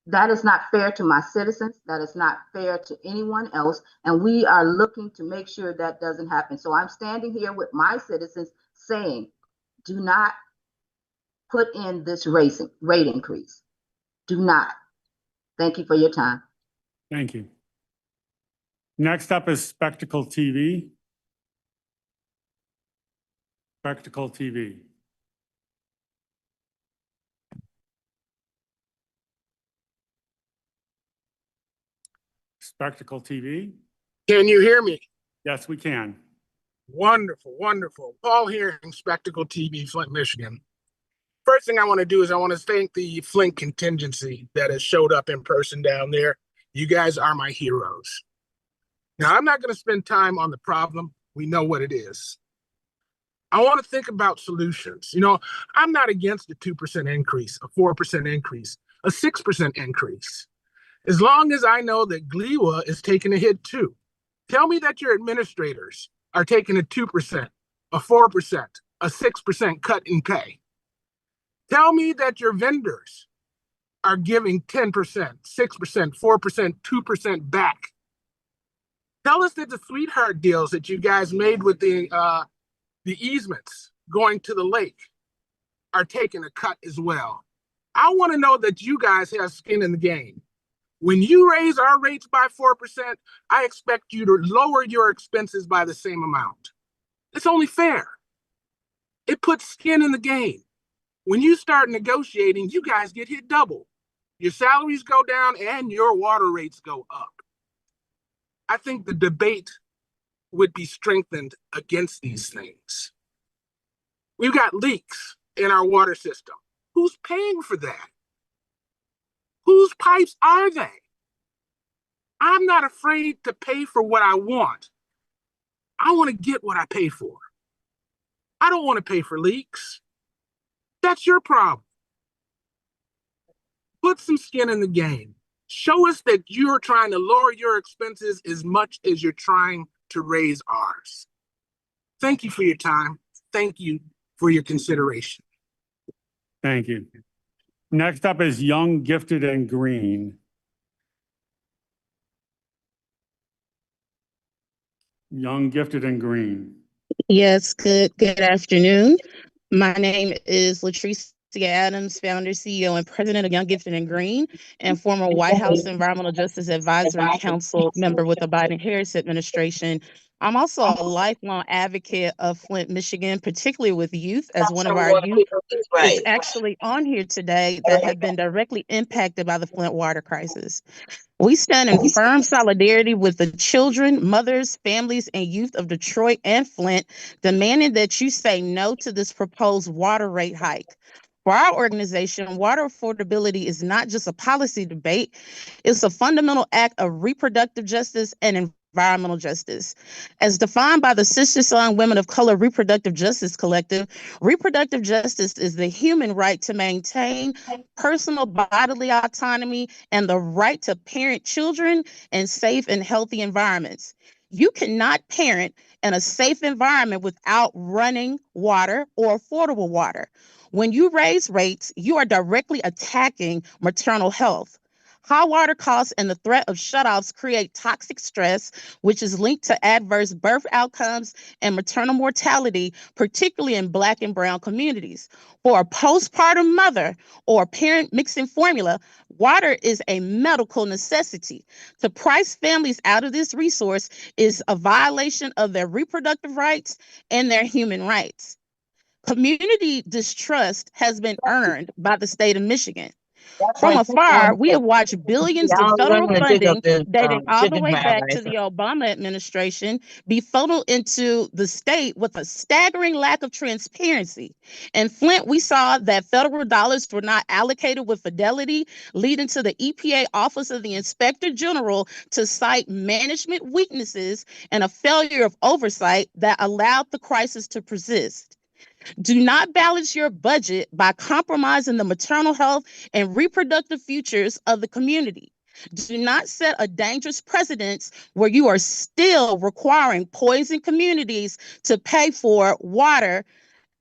That is not fair to my citizens. That is not fair to anyone else. And we are looking to make sure that doesn't happen. So I'm standing here with my citizens saying, do not put in this rate increase. Do not. Thank you for your time. Thank you. Next up is Spectacle TV. Spectacle TV. Spectacle TV. Can you hear me? Yes, we can. Wonderful, wonderful. Paul here in Spectacle TV, Flint, Michigan. First thing I want to do is I want to thank the Flint contingency that has showed up in person down there. You guys are my heroes. Now, I'm not going to spend time on the problem. We know what it is. I want to think about solutions. You know, I'm not against a 2% increase, a 4% increase, a 6% increase. As long as I know that GLWA is taking a hit too. Tell me that your administrators are taking a 2%, a 4%, a 6% cut in pay. Tell me that your vendors are giving 10%, 6%, 4%, 2% back. Tell us that the sweetheart deals that you guys made with the easements going to the lake are taking a cut as well. I want to know that you guys have skin in the game. When you raise our rates by 4%, I expect you to lower your expenses by the same amount. It's only fair. It puts skin in the game. When you start negotiating, you guys get hit double. Your salaries go down and your water rates go up. I think the debate would be strengthened against these things. We've got leaks in our water system. Who's paying for that? Whose pipes are they? I'm not afraid to pay for what I want. I want to get what I pay for. I don't want to pay for leaks. That's your problem. Put some skin in the game. Show us that you're trying to lower your expenses as much as you're trying to raise ours. Thank you for your time. Thank you for your consideration. Thank you. Next up is Young, Gifted, and Green. Young, Gifted, and Green. Yes, good afternoon. My name is Latricia Adams, founder, CEO, and president of Young Gifted and Green, and former White House Environmental Justice Advisory Council member with the Biden-Harris administration. I'm also a lifelong advocate of Flint, Michigan, particularly with youth, as one of our youth is actually on here today that have been directly impacted by the Flint water crisis. We stand in firm solidarity with the children, mothers, families, and youth of Detroit and Flint, demanding that you say no to this proposed water rate hike. For our organization, water affordability is not just a policy debate, it's a fundamental act of reproductive justice and environmental justice. As defined by the Sister Son Women of Color Reproductive Justice Collective, reproductive justice is the human right to maintain personal bodily autonomy and the right to parent children in safe and healthy environments. You cannot parent in a safe environment without running water or affordable water. When you raise rates, you are directly attacking maternal health. High water costs and the threat of shutoffs create toxic stress, which is linked to adverse birth outcomes and maternal mortality, particularly in Black and Brown communities. For a postpartum mother or parent mixing formula, water is a medical necessity. To price families out of this resource is a violation of their reproductive rights and their human rights. Community distrust has been earned by the state of Michigan. From afar, we have watched billions of federal funding dating all the way back to the Obama administration be funneled into the state with a staggering lack of transparency. In Flint, we saw that federal dollars were not allocated with fidelity, leading to the EPA Office of the Inspector General to cite management weaknesses and a failure of oversight that allowed the crisis to persist. Do not balance your budget by compromising the maternal health and reproductive futures of the community. Do not set a dangerous precedent where you are still requiring poison communities to pay for water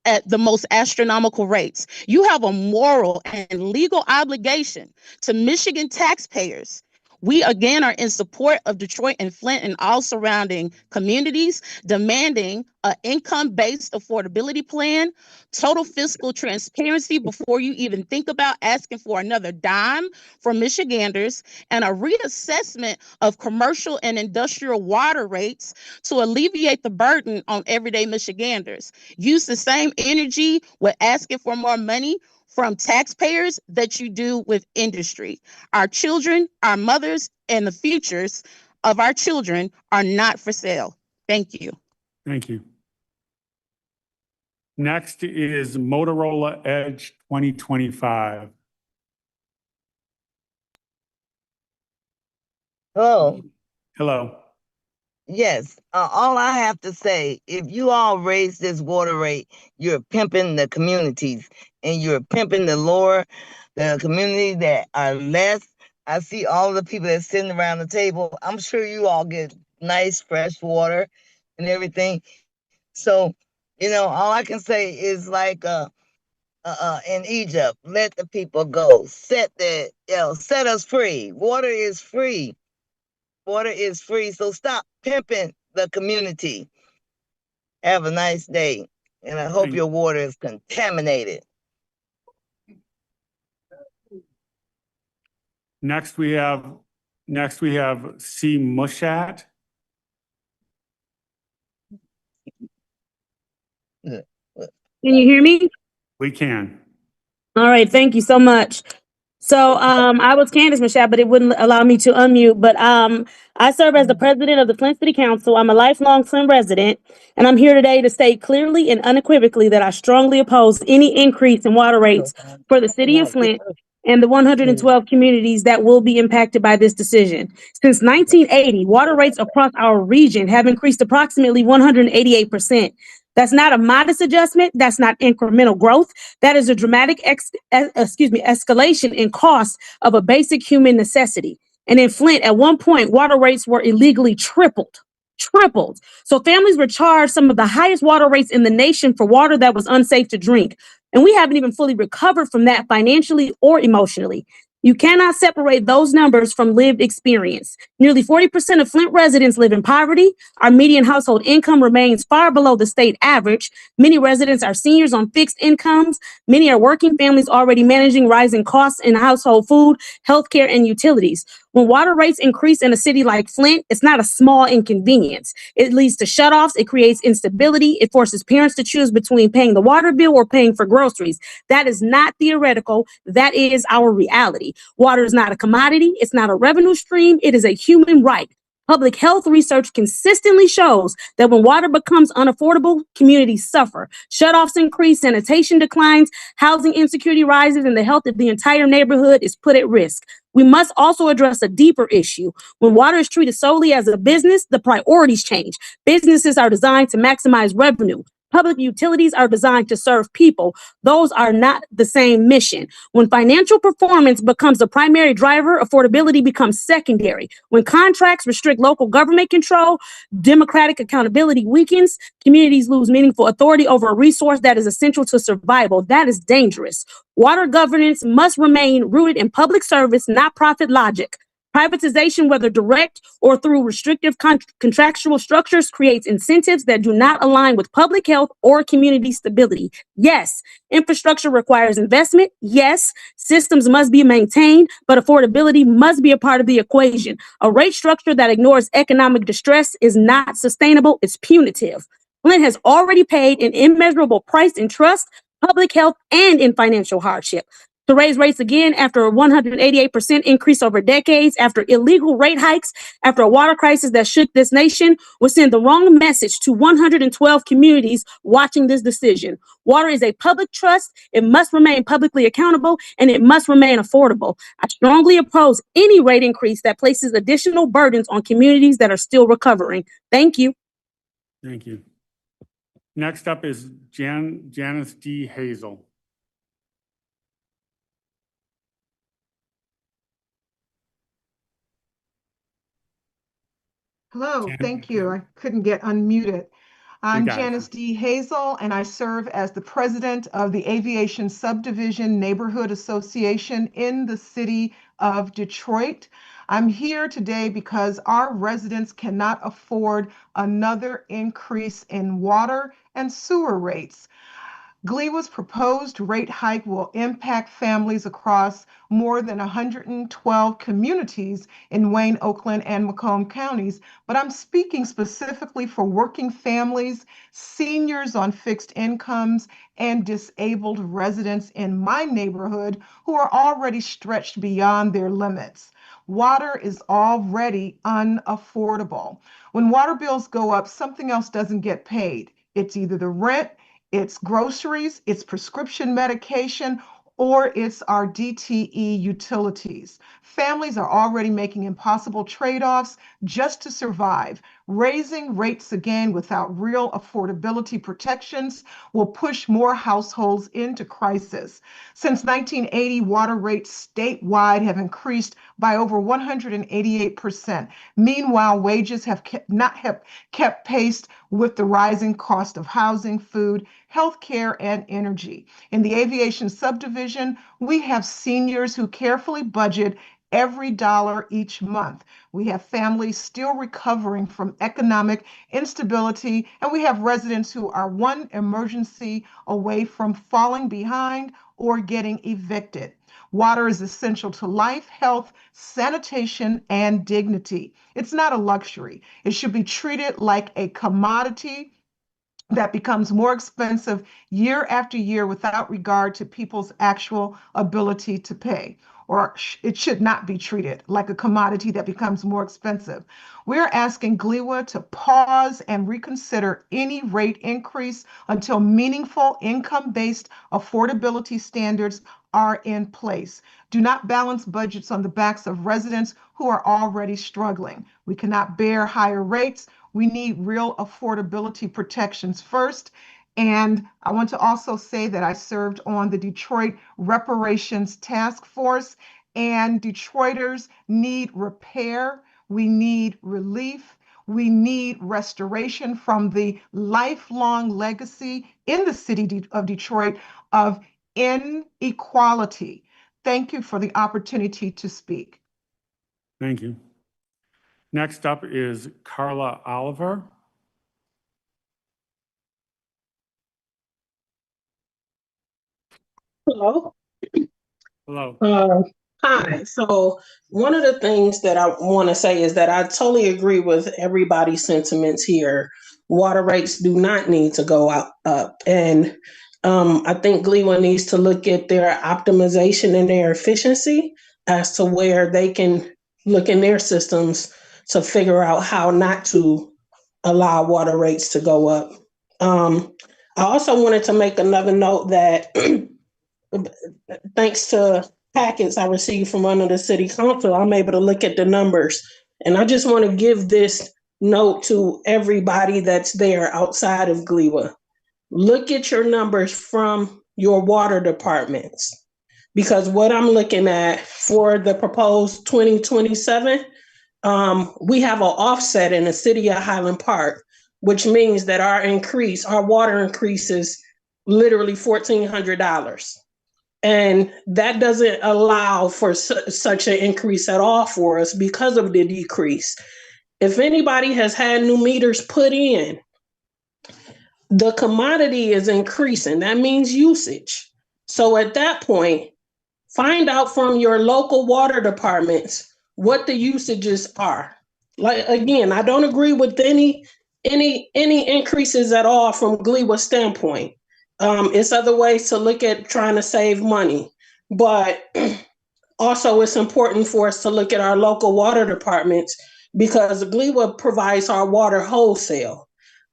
at the most astronomical rates. You have a moral and legal obligation to Michigan taxpayers. We again are in support of Detroit and Flint and all surrounding communities, demanding an income-based affordability plan, total fiscal transparency before you even think about asking for another dime from Michiganders, and a reassessment of commercial and industrial water rates to alleviate the burden on everyday Michiganders. Use the same energy with asking for more money from taxpayers that you do with industry. Our children, our mothers, and the futures of our children are not for sale. Thank you. Thank you. Next is Motorola Edge 2025. Oh, Hello. yes. All I have to say, if you all raise this water rate, you're pimping the communities and you're pimping the communities that are less. I see all the people that's sitting around the table. I'm sure you all get nice, fresh water and everything. So, all I can say is like in Egypt, let the people go. Set us free. Water is free. Water is free, so stop pimping the community. Have a nice day, and I hope your water is contaminated. Next we have C. Mushat. Can you hear me? We can. All right, thank you so much. So I was Candace Michelle, but it wouldn't allow me to unmute. But I serve as the president of the Flint City Council. I'm a lifelong Flint resident, and I'm here today to state clearly and unequivocally that I strongly oppose any increase in water rates for the city of Flint and the 112 communities that will be impacted by this decision. Since 1980, water rates across our region have increased approximately 188%. That's not a modest adjustment. That's not incremental growth. That is a dramatic escalation in cost of a basic human necessity. And in Flint, at one point, water rates were illegally tripled. So families were charged some of the highest water rates in the nation for water that was unsafe to drink. And we haven't even fully recovered from that financially or emotionally. You cannot separate those numbers from lived experience. Nearly 40% of Flint residents live in poverty. Our median household income remains far below the state average. Many residents are seniors on fixed incomes. Many are working families already managing rising costs in household food, healthcare, and utilities. When water rates increase in a city like Flint, it's not a small inconvenience. It leads to shutoffs. It creates instability. It forces parents to choose between paying the water bill or paying for groceries. That is not theoretical. That is our reality. Water is not a commodity. It's not a revenue stream. It is a human right. Public health research consistently shows that when water becomes unaffordable, communities suffer. Shutoffs increase, sanitation declines, housing insecurity rises, and the health of the entire neighborhood is put at risk. We must also address a deeper issue. When water is treated solely as a business, the priorities change. Businesses are designed to maximize revenue. Public utilities are designed to serve people. Those are not the same mission. When financial performance becomes the primary driver, affordability becomes secondary. When contracts restrict local government control, democratic accountability weakens, communities lose meaningful authority over a resource that is essential to survival. That is dangerous. Water governance must remain rooted in public service, not profit logic. Privatization, whether direct or through restrictive contractual structures, creates incentives that do not align with public health or community stability. Yes, infrastructure requires investment. Yes, systems must be maintained, but affordability must be a part of the equation. A rate structure that ignores economic distress is not sustainable, it's punitive. Flint has already paid an immeasurable price in trust, public health, and in financial hardship. To raise rates again after a 188% increase over decades, after illegal rate hikes, after a water crisis that shook this nation, will send the wrong message to 112 communities watching this decision. Water is a public trust. It must remain publicly accountable, and it must remain affordable. I strongly oppose any rate increase that places additional burdens on communities that are still recovering. Thank you. Thank you. Next up is Janice D. Hazel. Hello, thank you. I couldn't get unmuted. I'm Janice D. Hazel, and I serve as the president of the Aviation Subdivision Neighborhood Association in the city of Detroit. I'm here today because our residents cannot afford another increase in water and sewer rates. GLWA's proposed rate hike will impact families across more than 112 communities in Wayne, Oakland, and Macomb counties, but I'm speaking specifically for working families, seniors on fixed incomes, and disabled residents in my neighborhood who are already stretched beyond their limits. Water is already unaffordable. When water bills go up, something else doesn't get paid. It's either the rent, it's groceries, it's prescription medication, or it's our DTE utilities. Families are already making impossible trade-offs just to survive. Raising rates again without real affordability protections will push more households into crisis. Since 1980, water rates statewide have increased by over 188%. Meanwhile, wages have not kept pace with the rising cost of housing, food, healthcare, and energy. In the aviation subdivision, we have seniors who carefully budget every dollar each month. We have families still recovering from economic instability, and we have residents who are one emergency away from falling behind or getting evicted. Water is essential to life, health, sanitation, and dignity. It's not a luxury. It should be treated like a commodity that becomes more expensive year after year without regard to people's actual ability to pay. Or it should not be treated like a commodity that becomes more expensive. We're asking GLWA to pause and reconsider any rate increase until meaningful income-based affordability standards are in place. Do not balance budgets on the backs of residents who are already struggling. We cannot bear higher rates. We need real affordability protections first. And I want to also say that I served on the Detroit Reparations Task Force, and Detroiters need repair. We need relief. We need restoration from the lifelong legacy in the city of Detroit of inequality. Thank you for the opportunity to speak. Thank you. Next up is Carla Oliver. Hello. Hello. Hi. So one of the things that I want to say is that I totally agree with everybody's sentiments here. Water rates do not need to go up. And I think GLWA needs to look at their optimization and their efficiency as to where they can look in their systems to figure out how not to allow water rates to go up. I also wanted to make another note that thanks to packets I received from under the city council, I'm able to look at the numbers. And I just want to give this note to everybody that's there outside of GLWA. Look at your numbers from your water departments. Because what I'm looking at for the proposed 2027, we have an offset in the city of Highland Park, which means that our water increase is literally $1,400. And that doesn't allow for such an increase at all for us because of the decrease. If anybody has had new meters put in, the commodity is increasing. That means usage. So at that point, find out from your local water departments what the usages are. Like, again, I don't agree with any increases at all from GLWA standpoint. It's other ways to look at trying to save money, but also it's important for us to look at our local water departments because GLWA provides our water wholesale.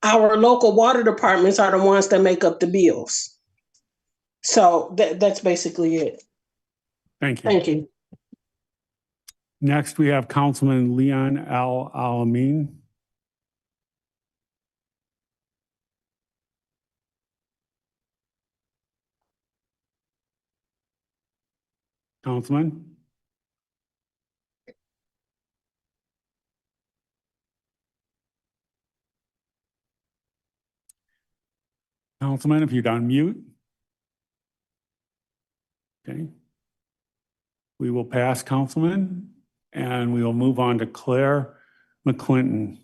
Our local water departments are the ones that make up the bills. So that's basically it. Thank you. Thank you. Next, we have Councilman Leon Al-Alamin. Councilman? Councilman, if you'd unmute. Okay. We will pass Councilman, and we will move on to Claire McClinton.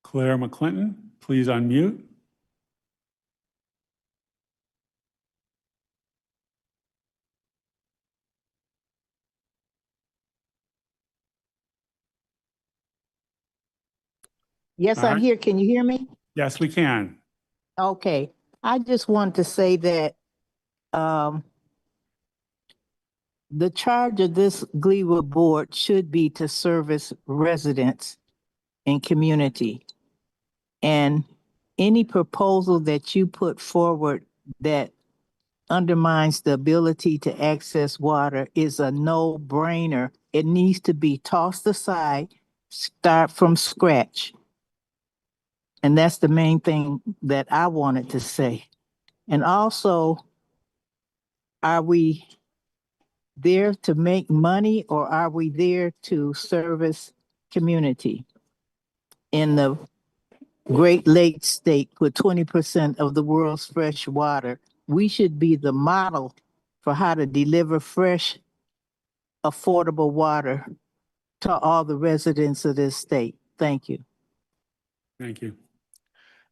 Claire McClinton, please unmute. Yes, All I'm right. here. Can you hear me? Yes, we can. Okay. I just want to say that the charge of this GLWA board should be to service residents and community. And any proposal that you put forward that undermines the ability to access water is a no-brainer. It needs to be tossed aside, start from scratch. And that's the main thing that I wanted to say. And also, are we there to make money or are we there to service community? In the Great Lakes state with 20% of the world's fresh water, we should be the model for how to deliver fresh, affordable water to all the residents of this state. Thank you. Thank you.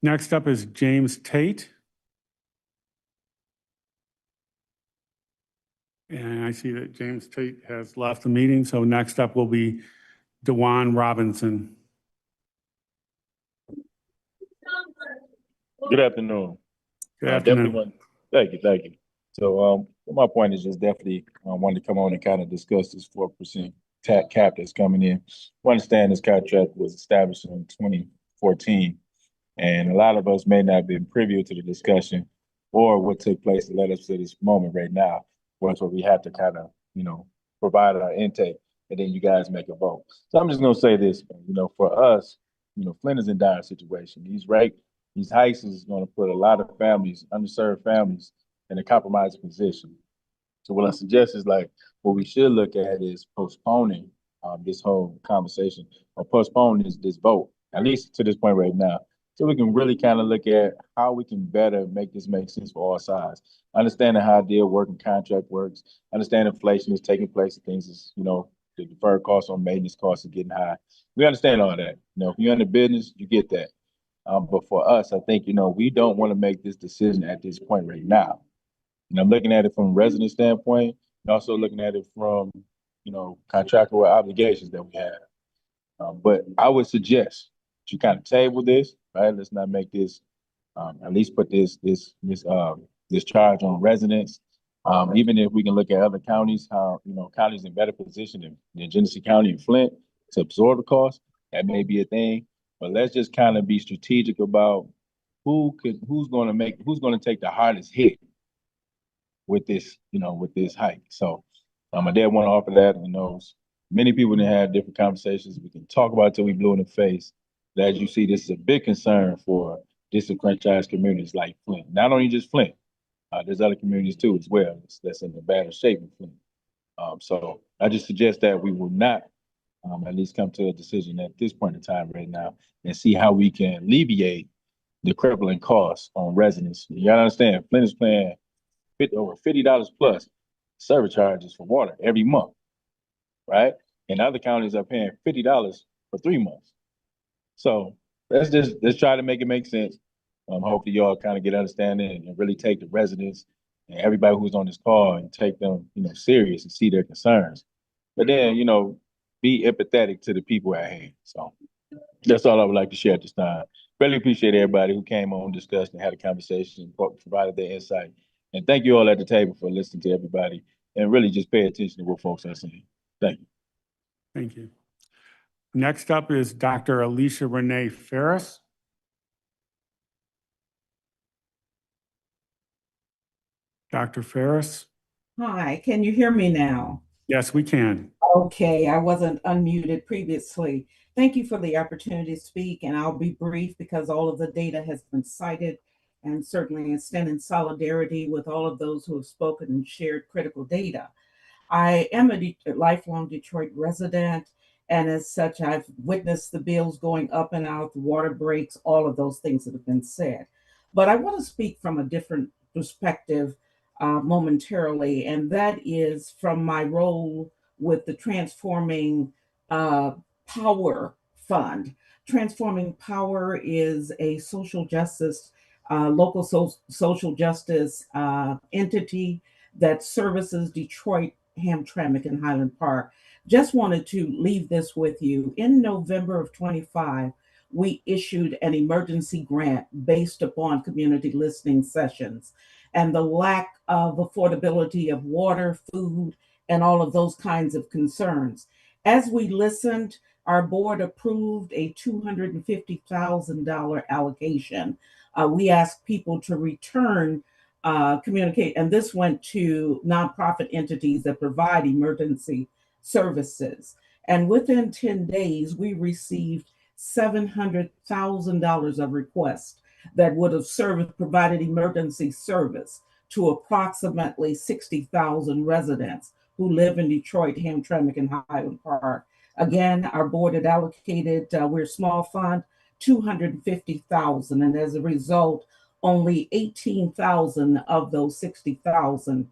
Next up is James Tate. And I see that James Tate has left the meeting. So next up will be DeJuan Robinson. Good afternoon. Good afternoon. Thank you. So my point is just definitely wanted to come on and kind of discuss this 4% cap that's coming in. We understand this contract was established in 2014, and a lot of us may not have been privy to the discussion or what took place to let us to this moment right now, where we have to kind of, provide our intake, and then you guys make a vote. So I'm just gonna say this, for us, Flint is in dire situation. These hikes is going to put a lot of families, underserved families, in a compromising position. So what I suggest is what we should look at is postponing this whole conversation or postpone this vote, at least to this point right now, so we can really kind of look at how we can better make this make sense for all sides. Understanding how a deal working contract works, understand inflation is taking place and things is, the deferred costs on maintenance costs are getting high. We understand all that. If you're in the business, you get that. But for us, I think, we don't want to make this decision at this point right now. And I'm looking at it from a resident standpoint, and also looking at it from, contractual obligations that we have. But I would suggest that you kind of table this, right? Let's not make this, at least put this charge on residents. Even if we can look at other counties, how, counties in better position than Genesee County and Flint to absorb the cost, that may be a thing. But let's just kind of be strategic about who's going to take the hardest hit with this, with this hike. So I did want to offer that. Many people didn't have different conversations. We can talk about it till we blue in the face. But as you see, this is a big concern for disenfranchised communities like Flint. Not only just Flint, there's other communities too as well that's in a better shape than Flint. So I just suggest that we will not at least come to a decision at this point in time right now and see how we can alleviate the crippling costs on residents. You gotta understand, Flint is paying over $50 plus service charges for water every month, right? And other counties are paying $50 for 3 months. So let's try to make it make sense. Hopefully y'all kind of get understanding and really take the residents and everybody who's on this call and take them, serious and see their concerns. But then, be empathetic to the people at hand. So that's all I would like to share at this time. Really appreciate everybody who came on, discussed, and had a conversation, provided their insight. And thank you all at the table for listening to everybody and really just pay attention to what folks are saying. Thank you. Thank you. Next up is Dr. Alicia Renee Ferris. Dr. Ferris? Hi, can you hear me now? Yes, we can. Okay, I wasn't unmuted previously. Thank you for the opportunity to speak, and I'll be brief because all of the data has been cited, and certainly I stand in solidarity with all of those who have spoken and shared critical data. I am a lifelong Detroit resident, and as such, I've witnessed the bills going up and out, the water breaks, all of those things that have been said. But I want to speak from a different perspective momentarily, and that is from my role with the Transforming Power Fund. Transforming Power is a social justice, local social justice entity that services Detroit, Hamtramck, and Highland Park. Just wanted to leave this with you. In November of 25, we issued an emergency grant based upon community listening sessions and the lack of affordability of water, food, and all of those kinds of concerns. As we listened, our board approved a $250,000 allocation. We asked people to return communicate, and this went to nonprofit entities that provide emergency services. And within 10 days, we received $700,000 of requests that would have provided emergency service to approximately 60,000 residents who live in Detroit, Hamtramck, and Highland Park. Again, our board had allocated, we're a small fund, $250,000, and as a result, only 18,000 of those 60,000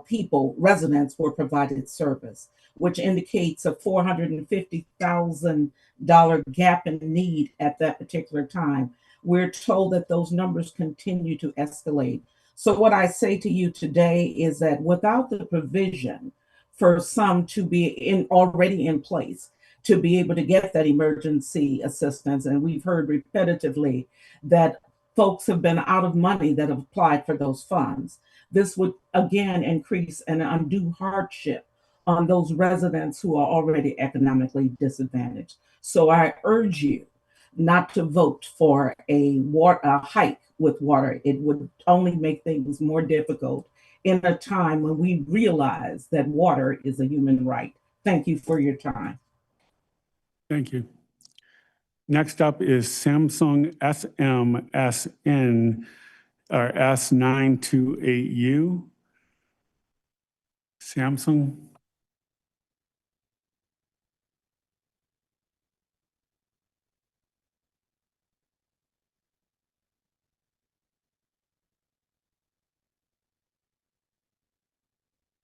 people, residents, were provided service, which indicates a $450,000 gap in need at that particular time. We're told that those numbers continue to escalate. So what I say to you today is that without the provision for some to be already in place to be able to get that emergency assistance, and we've heard repetitively that folks have been out of money that have applied for those funds. This would again increase an undue hardship on those residents who are already economically disadvantaged. So I urge you not to vote for a hike with water. It would only make things more difficult in a time when we realize that water is a human right. Thank you for your time. Thank you. Next up is Samsung SMSN or S928U. Samsung.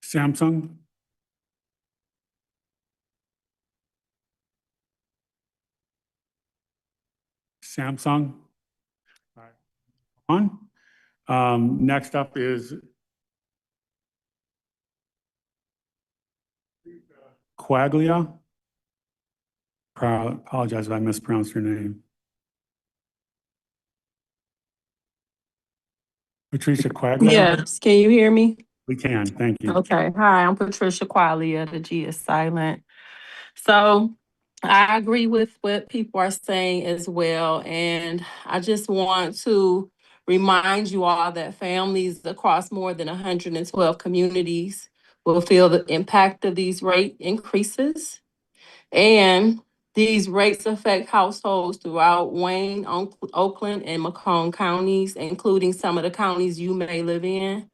Samsung. Samsung. On. Next up is Quaglia. Apologize if I mispronounced your name. Patricia Quaglia? Yes, can you hear me? We can, thank you. Okay, hi, I'm Patricia Quaglia, the G is silent. So I agree with what people are saying as well. And I just want to remind you all that families across more than 112 communities will feel the impact of these rate increases. And these rates affect households throughout Wayne, Oakland, and Macomb counties, including some of the counties you may live in.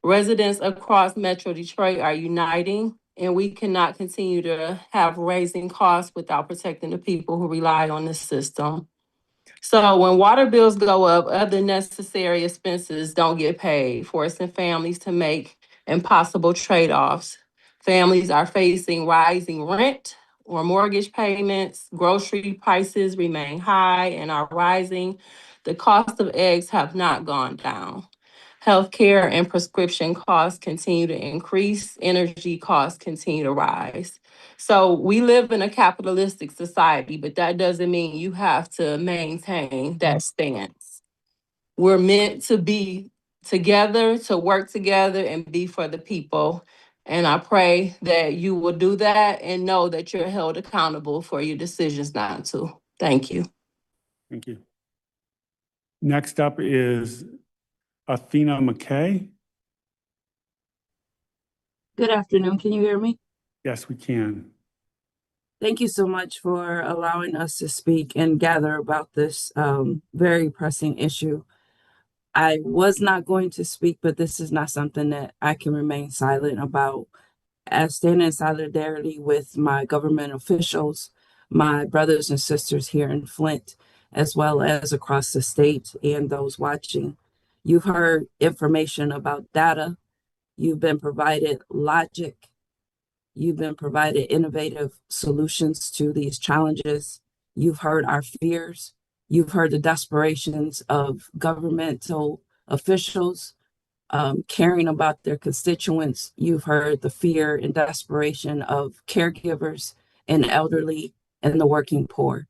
Residents across Metro Detroit are uniting, and we cannot continue to have raising costs without protecting the people who rely on the system. So when water bills go up, other necessary expenses don't get paid, forcing families to make impossible trade-offs. Families are facing rising rent or mortgage payments. Grocery prices remain high and are rising. The cost of eggs have not gone down. Healthcare and prescription costs continue to increase. Energy costs continue to rise. So we live in a capitalistic society, but that doesn't mean you have to maintain that stance. We're meant to be together, to work together and be for the people. And I pray that you will do that and know that you're held accountable for your decisions not to. Thank you. Thank you. Next up is Athena McKay. Good afternoon. Can you hear me? Yes, we can. Thank you so much for allowing us to speak and gather about this very pressing issue. I was not going to speak, but this is not something that I can remain silent about. I stand in solidarity with my government officials, my brothers and sisters here in Flint, as well as across the state and those watching. You've heard information about data. You've been provided logic. You've been provided innovative solutions to these challenges. You've heard our fears. You've heard the desperations of governmental officials caring about their constituents. You've heard the fear and desperation of caregivers and elderly and the working poor.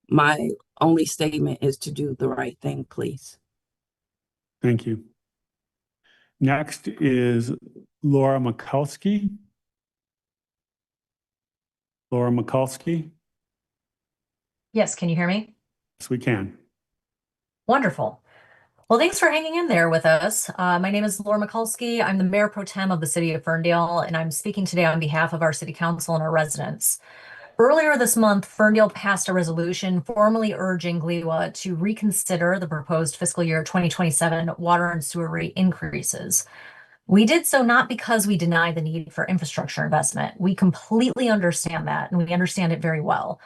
My only statement is to do the right thing, please. Thank you. Next is Laura Mikulski. Laura Mikulski. Yes, can you hear me? Yes, we can. Wonderful. Well, thanks for hanging in there with us. My name is Laura Mikulski. I'm the Mayor Pro Tem of the City of Ferndale, and I'm speaking today on behalf of our City Council and our residents. Earlier this month, Ferndale passed a resolution formally urging GLWA to reconsider the proposed fiscal year 2027 water and sewer rate increases. We did so not because we deny the need for infrastructure investment. We completely understand that, and we understand it very well.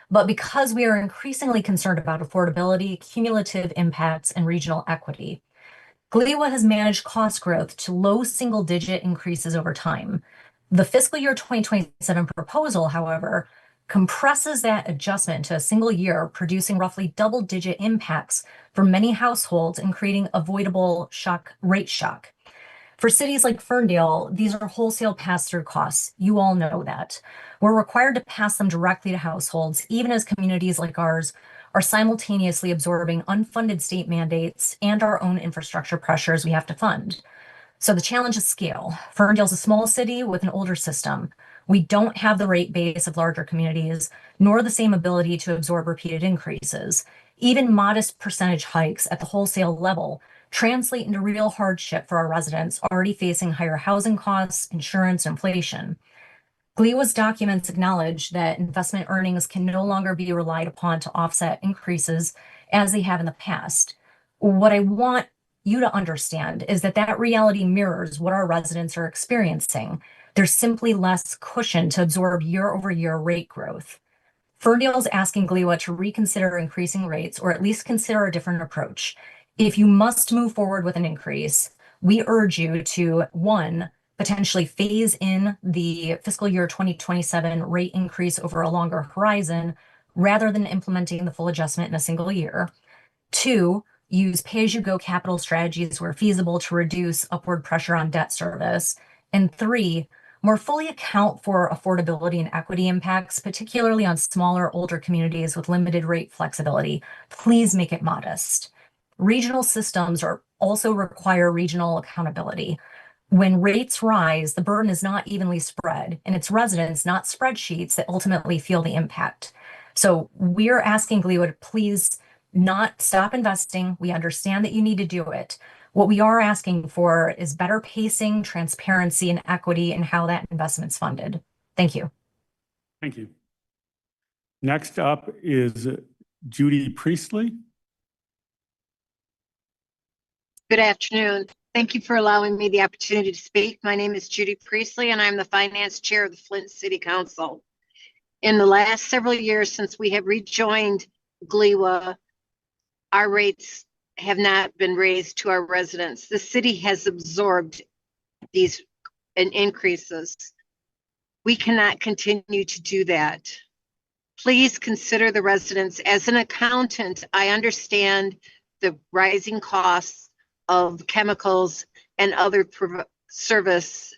But because we are increasingly concerned about affordability, cumulative impacts, and regional equity. GLWA has managed cost growth to low single-digit increases over time. The fiscal year 2027 proposal, however, compresses that adjustment to a single year, producing roughly double-digit impacts for many households and creating avoidable rate shock. For cities like Ferndale, these are wholesale pass-through costs. You all know that. We're required to pass them directly to households, even as communities like ours are simultaneously absorbing unfunded state mandates and our own infrastructure pressures we have to fund. So the challenge is scale. Ferndale's a small city with an older system. We don't have the rate base of larger communities, nor the same ability to absorb repeated increases. Even modest percentage hikes at the wholesale level translate into real hardship for our residents already facing higher housing costs, insurance, inflation. GLWA's documents acknowledge that investment earnings can no longer be relied upon to offset increases as they have in the past. What I want you to understand is that that reality mirrors what our residents are experiencing. There's simply less cushion to absorb year-over-year rate growth. Ferndale is asking GLWA to reconsider increasing rates or at least consider a different approach. If you must move forward with an increase, we urge you to, one, potentially phase in the fiscal year 2027 rate increase over a longer horizon rather than implementing the full adjustment in a single year. Two, use pay-as-you-go capital strategies where feasible to reduce upward pressure on debt service. And three, more fully account for affordability and equity impacts, particularly on smaller, older communities with limited rate flexibility. Please make it modest. Regional systems also require regional accountability. When rates rise, the burden is not evenly spread, and it's residents, not spreadsheets, that ultimately feel the impact. So we're asking GLWA to please not stop investing. We understand that you need to do it. What we are asking for is better pacing, transparency, and equity in how that investment's funded. Thank you. Thank you. Next up is Judy Priestley. Good afternoon. Thank you for allowing me the opportunity to speak. My name is Judy Priestley, and I'm the Finance Chair of the Flint City Council. In the last several years since we have rejoined GLWA, our rates have not been raised to our residents. The city has absorbed these increases. We cannot continue to do that. Please consider the residents. As an accountant, I understand the rising costs of chemicals and other service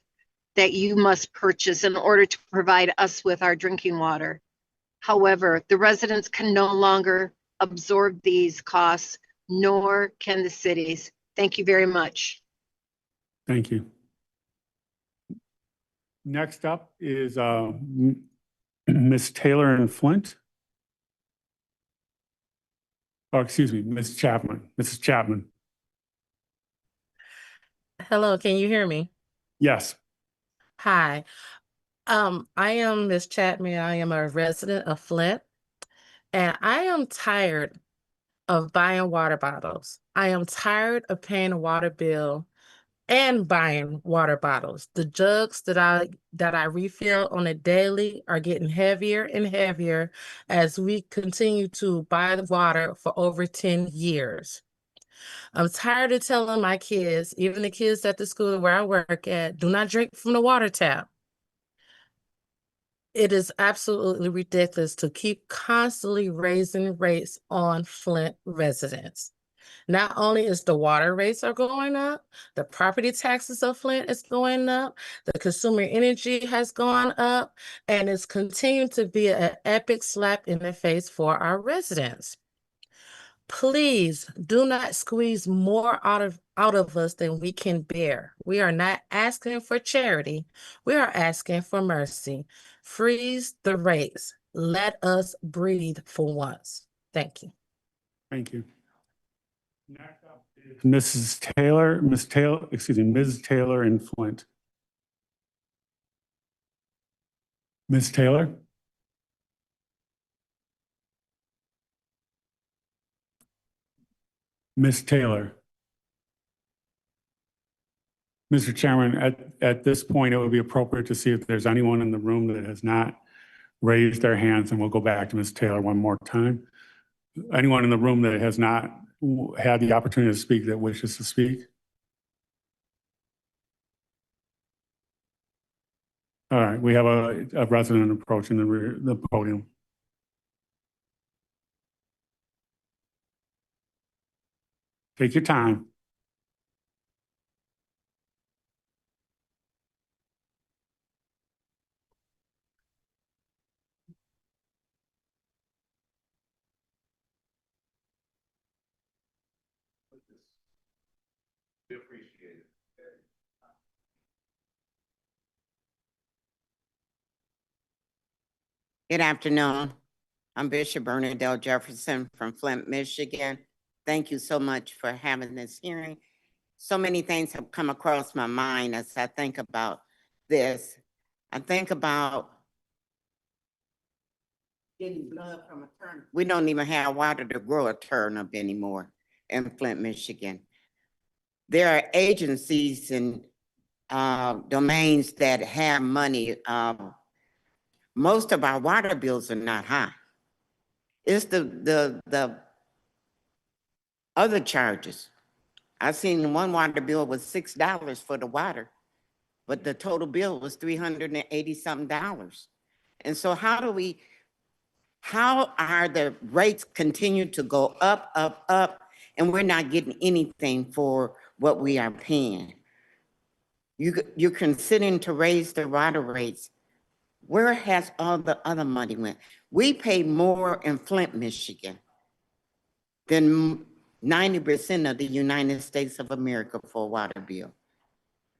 that you must purchase in order to provide us with our drinking water. However, the residents can no longer absorb these costs, nor can the cities. Thank you very much. Thank you. Next up is Ms. Taylor in Flint. Oh, excuse me, Ms. Chapman. Mrs. Chapman. Hello, can you hear me? Yes. Hi. I am Ms. Chapman. I am a resident of Flint, and I am tired of buying water bottles. I am tired of paying a water bill and buying water bottles. The jugs that I refill on a daily are getting heavier and heavier as we continue to buy the water for over 10 years. I'm tired of telling my kids, even the kids at the school where I work at, do not drink from the water tap. It is absolutely ridiculous to keep constantly raising rates on Flint residents. Not only is the water rates are going up, the property taxes of Flint is going up, the consumer energy has gone up, and it's continuing to be an epic slap in the face for our residents. Please do not squeeze more out of us than we can bear. We are not asking for charity. We are asking for mercy. Freeze the rates. Let us breathe for once. Thank you. Thank you. Next up is Mrs. Taylor, Ms. Taylor in Flint. Ms. Taylor? Ms. Taylor? Mr. Chairman, at this point, it would be appropriate to see if there's anyone in the room that has not raised their hands, and we'll go back to Ms. Taylor one more time. Anyone in the room that has not had the opportunity to speak that wishes to speak? All right, we have a resident approaching the podium. Take your time. Good afternoon. I'm Bishop Bernadette Jefferson from Flint, Michigan. Thank you so much for having this hearing. So many things have come across my mind as I think about this. I think about getting blood from a turnip. We don't even have water to grow a turnip anymore in Flint, Michigan. There are agencies and domains that have money. Most of our water bills are not high. It's the other charges. I seen one water bill was $6 for the water, but the total bill was $380 something. And so how are the rates continue to go up, and we're not getting anything for what we are paying? You're considering to raise the water rates. Where has all the other money went? We pay more in Flint, Michigan than 90% of the United States of America for a water bill.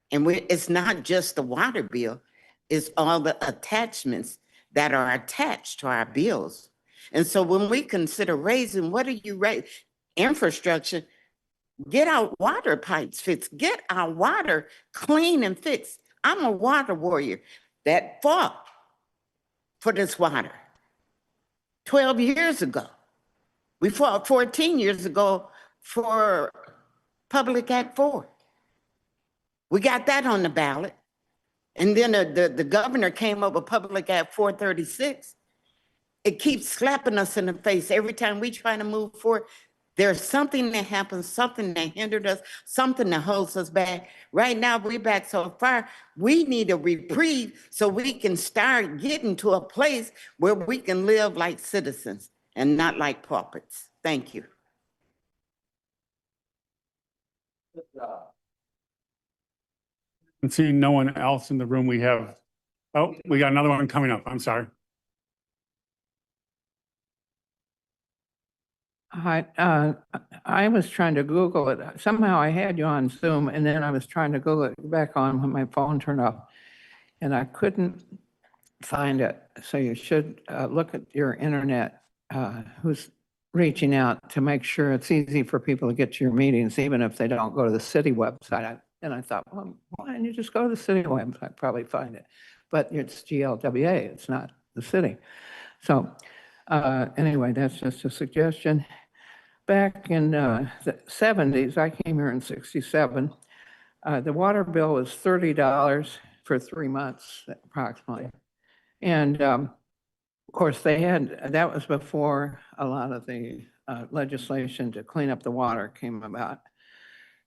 And it's not just the water bill, it's all the attachments that are attached to our bills. And so when we consider raising, what are you raising? Infrastructure, get our water pipes fixed, get our water clean and fixed. I'm a water warrior that fought for this water 12 years ago. We fought 14 years ago for Public Act 4. We got that on the ballot. And then the governor came up with Public Act 436. It keeps slapping us in the face every time we try to move forward. There's something that happens, something that hindered us, something that holds us back. Right now, we're back so far. We need a reprieve so we can start getting to a place where we can live like citizens and not like puppets. Thank you. And seeing no one else in the room, we got another one coming up. I'm sorry. Hi, I was trying to Google it. Somehow I had you on Zoom and then I was trying to Google it back on when my phone turned off and I couldn't find it. So you should look at your internet, who's reaching out to make sure it's easy for people to get to your meetings, even if they don't go to the city website. And I thought, well, why don't you just go to the city website, probably find it. But it's GLWA, it's not the city. So anyway, that's just a suggestion. Back in the 70s, I came here in 67, the water bill was $30 for 3 months approximately. And of course that was before a lot of the legislation to clean up the water came about.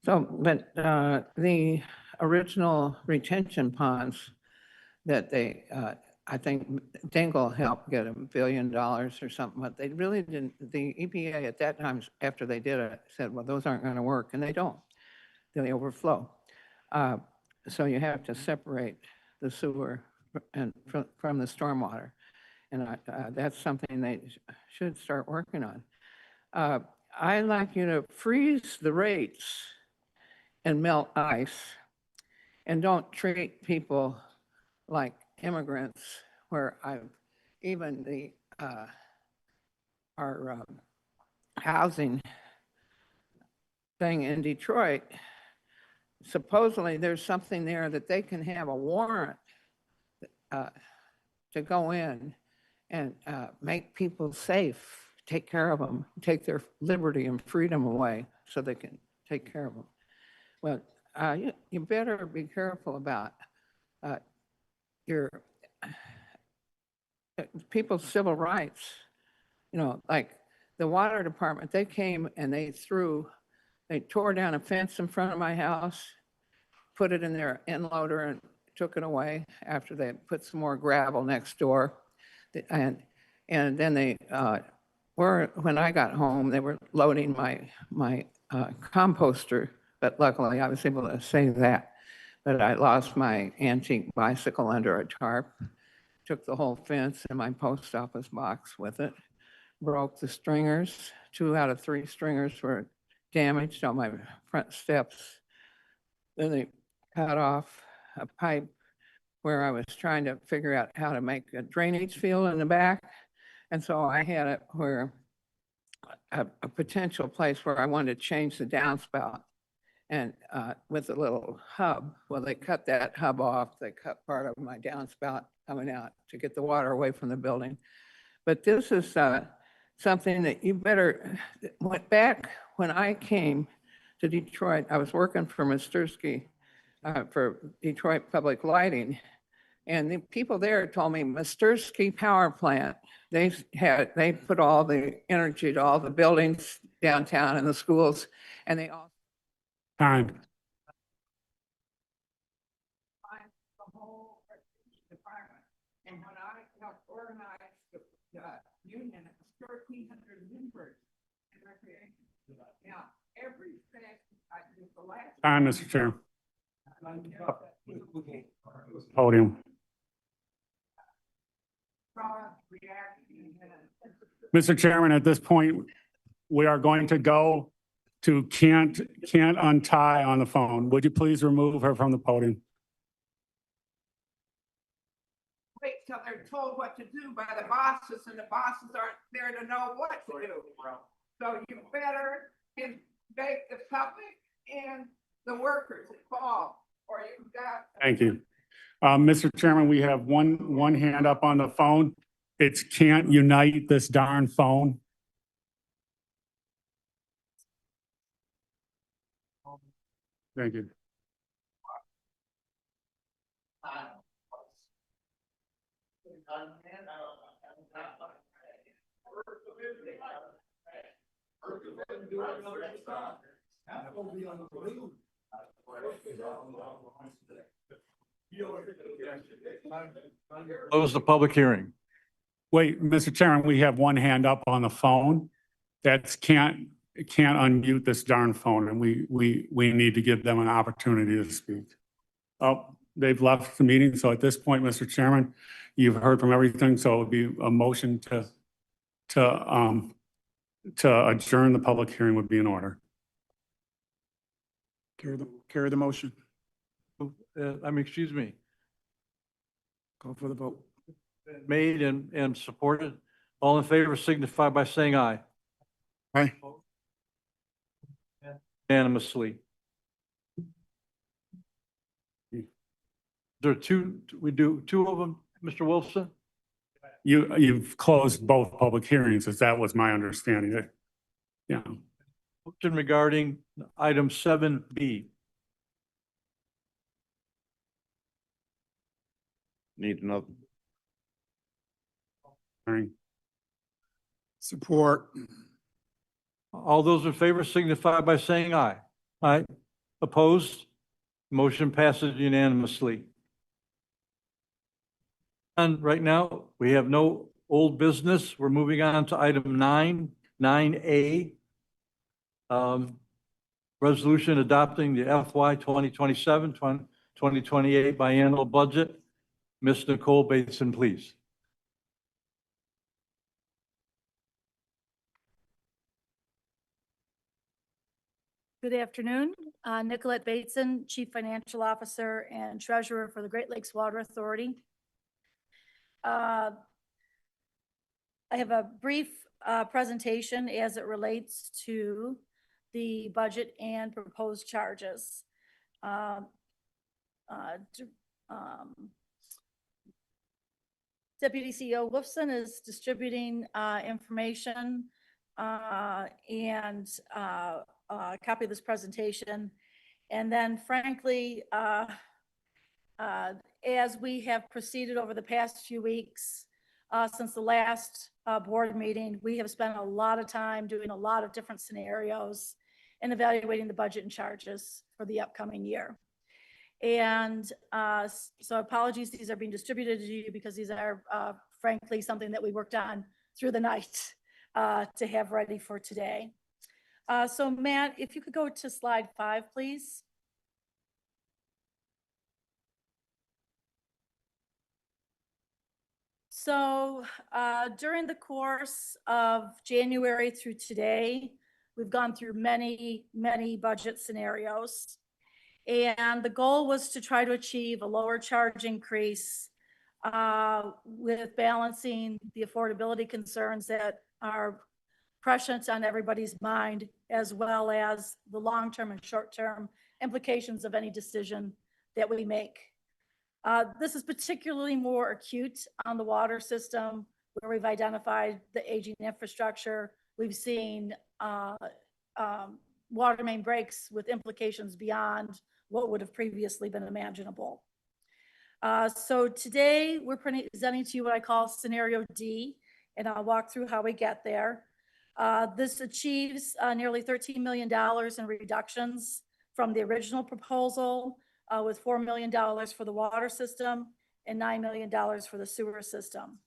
So, but the original retention ponds that they, I think Dingle helped get $1 billion or something, but they really didn't, the EPA at that time, after they did it, said, well, those aren't gonna work, and they don't, they overflow. So you have to separate the sewer and from the stormwater. And that's something they should start working on. I'd like you to freeze the rates and melt ice and don't treat people like immigrants where even the our housing thing in Detroit, supposedly there's something there that they can have a warrant to go in and make people safe, take care of them, take their liberty and freedom away so they can take care of them. Well, you better be careful about your people's civil rights. You know, like the water department, they came and they tore down a fence in front of my house, put it in their end loader and took it away after they put some more gravel next door. And then they when I got home, they were loading my composter, but luckily I was able to save that. But I lost my antique bicycle under a tarp, took the whole fence and my post office box with it, broke the stringers. 2 out of 3 stringers were damaged on my front steps. Then they cut off a pipe where I was trying to figure out how to make a drainage field in the back. And so I had it where a potential place where I wanted to change the downspout. And with a little hub, well, they cut that hub off. They cut part of my downspout coming out to get the water away from the building. But this is something that you better, went back when I came to Detroit, I was working for Mustersky for Detroit Public Lighting. And the people there told me Mustersky Power Plant, they put all the energy to all the buildings downtown and the schools, and they all Time. the whole department. And when I helped organize the union, it was 1,300 members in recreation. Now, every session, I did the last. Time, Mr. Chair. Podium. Mr. Chairman, at this point, we are going to go to can't untie on the phone. Would you please remove her from the podium? Wait till they're told what to do by the bosses, and the bosses aren't there to know what to do. So you better make the public and the workers involved, or you've got. Thank you. Mr. Chairman, we have one hand up on the phone. It's can't unite this darn phone. Thank you. Close the public hearing. Wait, Mr. Chairman, we have one hand up on the phone. That's can't unmute this darn phone, and we need to give them an opportunity to speak. Oh, they've left the meeting. So at this point, Mr. Chairman, you've heard from everything. So it would be a motion to adjourn the public hearing would be in order. Carry the motion. Excuse me. Call for the vote. Made and supported. All in favor signify by saying aye. Aye. Unanimously. There are two, we do 2 of them, Mr. Wilson? You've closed both public hearings, as that was my understanding. Yeah. Motion regarding item 7B. Need another. Support. All those in favor signify by saying aye. Aye. Opposed? Motion passes unanimously. And right now, we have no old business. We're moving on to item 9A. Resolution adopting the FY 2027-2028 biennial budget. Ms. Nicole Bateson, please. Good afternoon. Nicolette Bateson, Chief Financial Officer and Treasurer for the Great Lakes Water Authority. I have a brief presentation as it relates to the budget and proposed charges. Deputy CEO Wolfson is distributing information and a copy of this presentation. And then frankly, as we have proceeded over the past few weeks, since the last board meeting, we have spent a lot of time doing a lot of different scenarios and evaluating the budget and charges for the upcoming year. And so apologies, these are being distributed to you because these are frankly something that we worked on through the night to have ready for today. So Matt, if you could go to slide 5, please. So during the course of January through today, we've gone through many, many budget scenarios. And the goal was to try to achieve a lower charge increase with balancing the affordability concerns that are present on everybody's mind, as well as the long-term and short-term implications of any decision that we make. This is particularly more acute on the water system, where we've identified the aging infrastructure. We've seen water main breaks with implications beyond what would have previously been imaginable. So today we're presenting to you what I call scenario D, and I'll walk through how we get there. This achieves nearly $13 million in reductions from the original proposal, with $4 million for the water system and $9 million for the sewer system.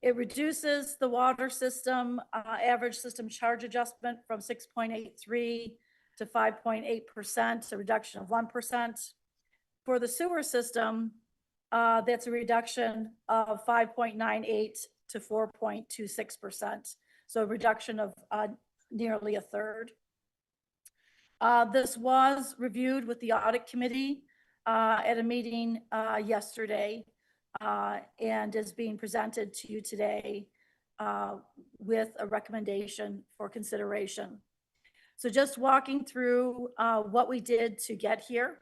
It reduces the water system average system charge adjustment from 6.83 to 5.8%, a reduction of 1%. For the sewer system, that's a reduction of 5.98 to 4.26%, so a reduction of nearly a third. This was reviewed with the audit committee at a meeting yesterday and is being presented to you today with a recommendation for consideration. So just walking through what we did to get here.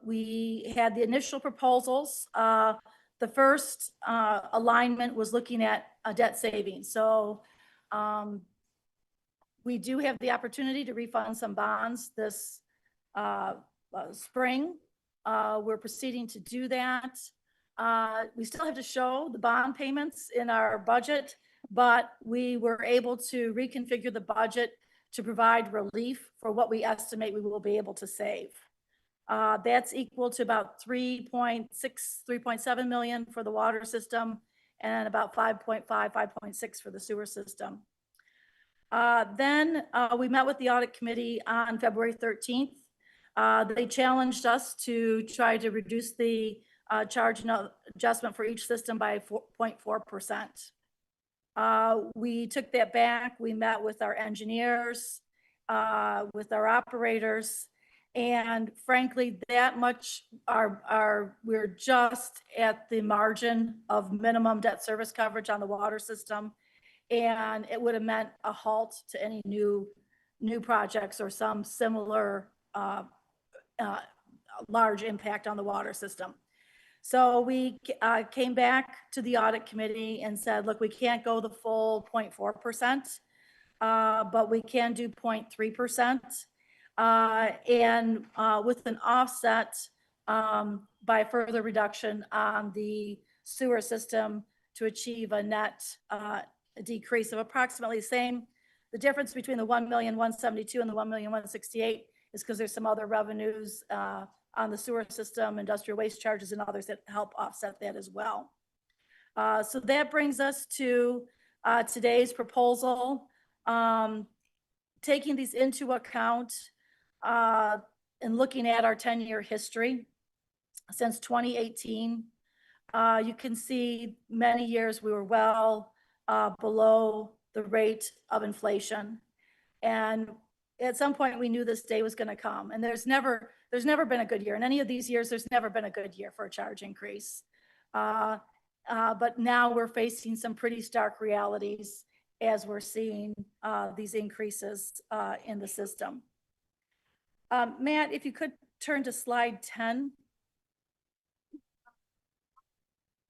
We had the initial proposals. The first alignment was looking at a debt savings. So we do have the opportunity to refund some bonds this spring. We're proceeding to do that. We still have to show the bond payments in our budget, but we were able to reconfigure the budget to provide relief for what we estimate we will be able to save. That's equal to about 3.7 million for the water system and about 5.6 for the sewer system. Then we met with the audit committee on February 13th. They challenged us to try to reduce the charge adjustment for each system by 4.4%. We took that back. We met with our engineers, with our operators, and frankly, that much we're just at the margin of minimum debt service coverage on the water system, and it would have meant a halt to any new projects or some similar large impact on the water system. So we came back to the audit committee and said, look, we can't go the full 0.4%, but we can do 0.3%. And with an offset by further reduction on the sewer system to achieve a net decrease of approximately the same. The difference between the 1,172,000 and the 1,168,000 is because there's some other revenues on the sewer system, industrial waste charges, and others that help offset that as well. So that brings us to today's proposal. Taking these into account and looking at our 10-year history since 2018, you can see many years we were well below the rate of inflation. And at some point we knew this day was going to come, and there's never been a good year. In any of these years, there's never been a good year for a charge increase. But now we're facing some pretty stark realities as we're seeing these increases in the system. Matt, if you could turn to slide 10.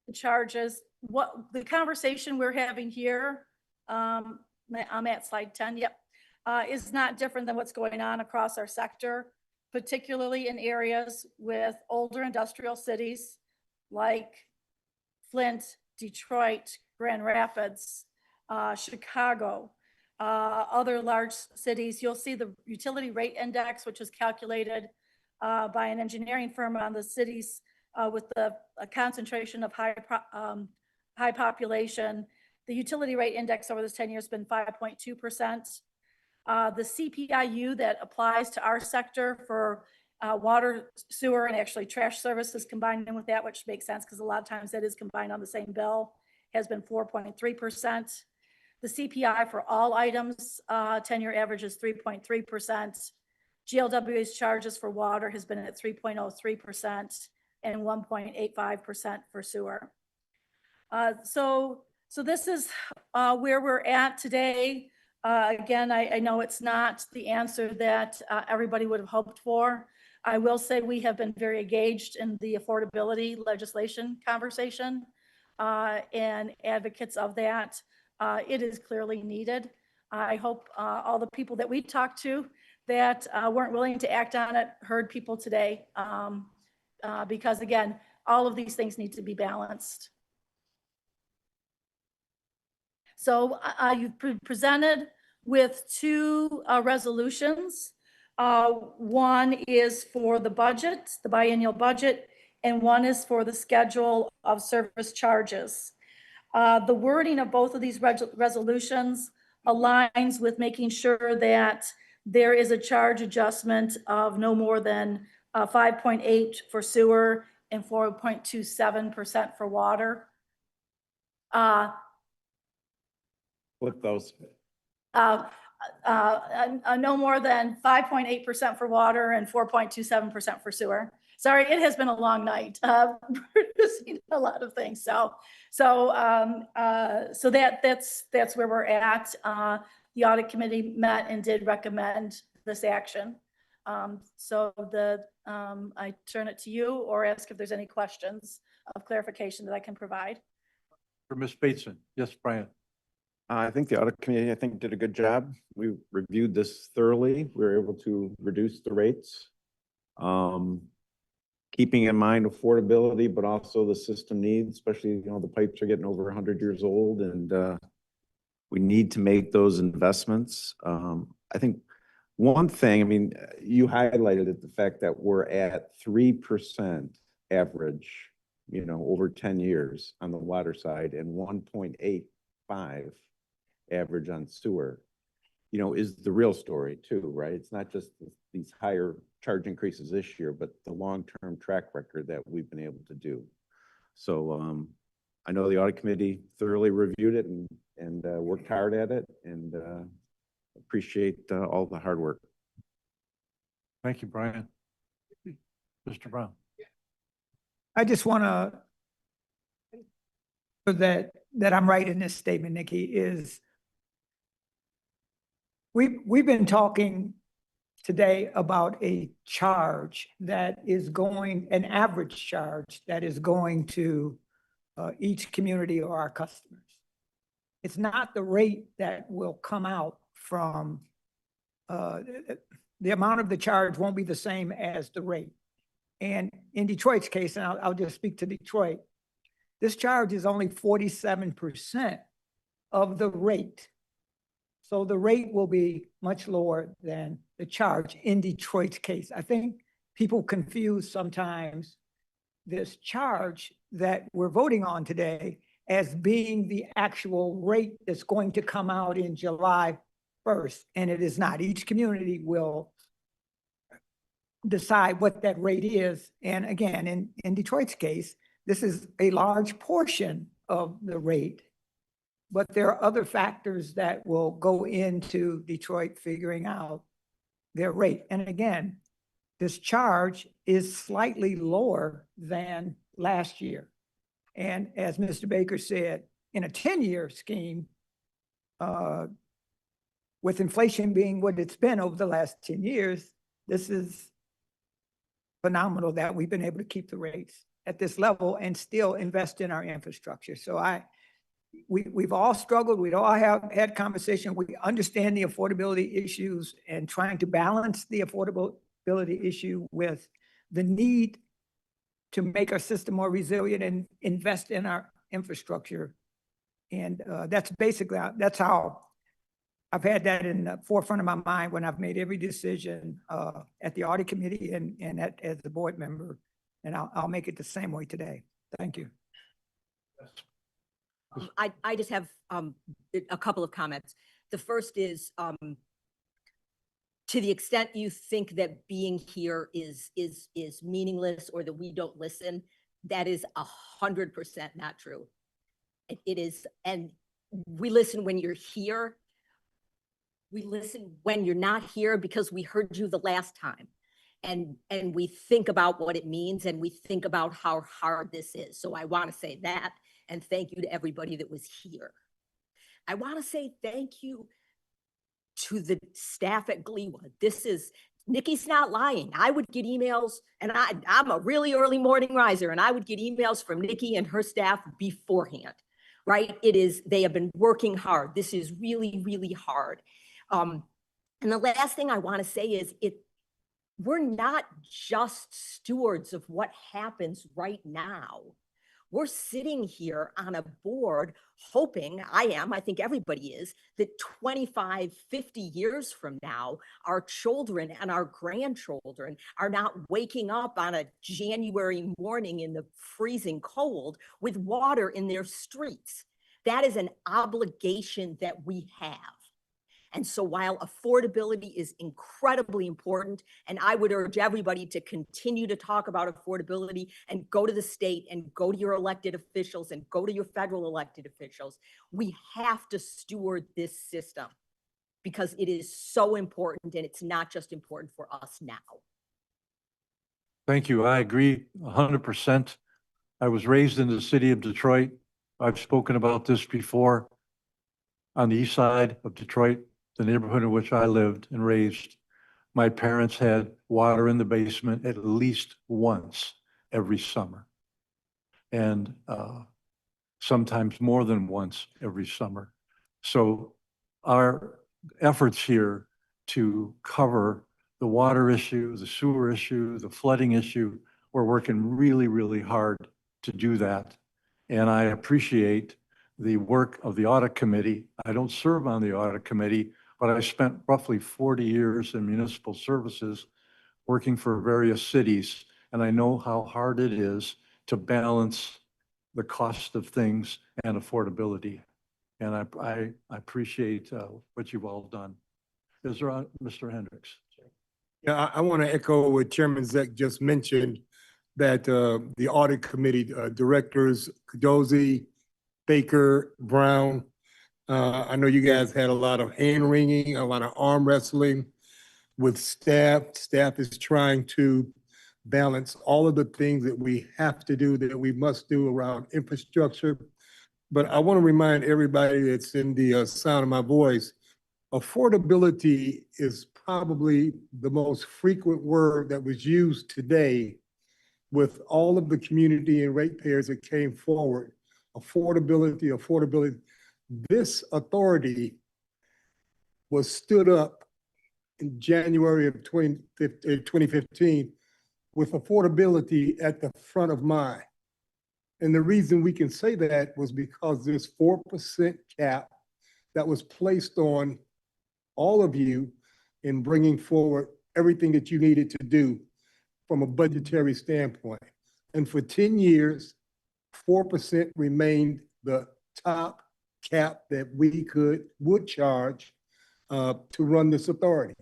The charges, what the conversation we're having here, I'm at slide 10, yep, is not different than what's going on across our sector, particularly in areas with older industrial cities like Flint, Detroit, Grand Rapids, Chicago, other large cities. You'll see the utility rate index, which is calculated by an engineering firm on the cities with a concentration of high population. The utility rate index over this 10 years has been 5.2%. The CPIU that applies to our sector for water, sewer, and actually trash services combined in with that, which makes sense because a lot of times that is combined on the same bill, has been 4.3%. The CPI for all items, 10-year average is 3.3%. GLWA's charges for water has been at 3.03% and 1.85% for sewer. So this is where we're at today. Again, I know it's not the answer that everybody would have hoped for. I will say we have been very engaged in the affordability legislation conversation and advocates of that. It is clearly needed. I hope all the people that we talked to that weren't willing to act on it heard people today, because again, all of these things need to be balanced. So you've presented with two resolutions. One is for the budget, the biennial budget, and one is for the schedule of service charges. The wording of both of these resolutions aligns with making sure that there is a charge adjustment of no more than 5.8 for sewer and 4.27% for water. Flip those. No more than 5.8% for water and 4.27% for sewer. Sorry, it has been a long night, producing a lot of things. So that's where we're at. The audit committee met and did recommend this action. So I turn it to you or ask if there's any questions of clarification that I can provide. For Ms. Bateson. Yes, Brian. I think the audit committee, did a good job. We reviewed this thoroughly. We were able to reduce the rates. Keeping in mind affordability, but also the system needs, especially, the pipes are getting over 100 years old and we need to make those investments. I think one thing, you highlighted it, the fact that we're at 3% average, over 10 years on the water side and 1.85 average on sewer, is the real story too, right? It's not just these higher charge increases this year, but the long-term track record that we've been able to do. So I know the audit committee thoroughly reviewed it and worked hard at it, and appreciate all the hard work. Thank you, Brian. Mr. Brown. I just want to, that I'm right in this statement, Nikki, is we've been talking today about a charge that is going, an average charge that is going to each community or our customers. It's not the rate that will come out from, the amount of the charge won't be the same as the rate. And in Detroit's case, and I'll just speak to Detroit, this charge is only 47% of the rate. So the rate will be much lower than the charge in Detroit's case. I think people confuse sometimes this charge that we're voting on today as being the actual rate that's going to come out in July 1st, and it is not. Each community will decide what that rate is. And again, in Detroit's case, this is a large portion of the rate, but there are other factors that will go into Detroit figuring out their rate. And again, this charge is slightly lower than last year. And as Mr. Baker said, in a 10-year scheme, with inflation being what it's been over the last 10 years, this is phenomenal that we've been able to keep the rates at this level and still invest in our infrastructure. So we've all struggled. We all have had conversation. We understand the affordability issues and trying to balance the affordability issue with the need to make our system more resilient and invest in our infrastructure. And that's basically, that's how I've had that in the forefront of my mind when I've made every decision at the audit committee and as a board member. And I'll make it the same way today. Thank you. I just have a couple of comments. The first is, to the extent you think that being here is meaningless or that we don't listen, that is 100% not true. It is, and we listen when you're here. We listen when you're not here because we heard you the last time. And we think about what it means and we think about how hard this is. So I want to say that, and thank you to everybody that was here. I want to say thank you to the staff at GLWA. This is, Nikki's not lying. I would get emails, and I'm a really early morning riser, and I would get emails from Nikki and her staff beforehand, right? They have been working hard. This is really, really hard. And the last thing I want to say is we're not just stewards of what happens right now. We're sitting here on a board hoping, I think everybody is, that 25, 50 years from now, our children and our grandchildren are not waking up on a January morning in the freezing cold with water in their streets. That is an obligation that we have. And so while affordability is incredibly important, and I would urge everybody to continue to talk about affordability and go to the state and go to your elected officials and go to your federal elected officials, we have to steward this system because it is so important, and it's not just important for us now. Thank you. I agree 100%. I was raised in the city of Detroit. I've spoken about this before. On the east side of Detroit, the neighborhood in which I lived and raised, my parents had water in the basement at least once every summer. And sometimes more than once every summer. So our efforts here to cover the water issue, the sewer issue, the flooding issue, we're working really, really hard to do that. And I appreciate the work of the audit committee. I don't serve on the audit committee, but I spent roughly 40 years in municipal services working for various cities, and I know how hard it is to balance the cost of things and affordability. And I appreciate what you've all done. Is there Mr. Hendricks? Yeah, I want to echo what Chairman Zek just mentioned, that the audit committee directors, Cadozi, Baker, Brown, I know you guys had a lot of hand wringing, a lot of arm wrestling with staff. Staff is trying to balance all of the things that we have to do, that we must do around infrastructure. But I want to remind everybody that's in the sound of my voice, affordability is probably the most frequent word that was used today with all of the community and ratepayers that came forward. Affordability, affordability. This authority was stood up in January of 2015 with affordability at the front of mind. And the reason we can say that was because this 4% cap that was placed on all of you in bringing forward everything that you needed to do from a budgetary standpoint. And for 10 years, 4% remained the top cap that we would charge to run this authority.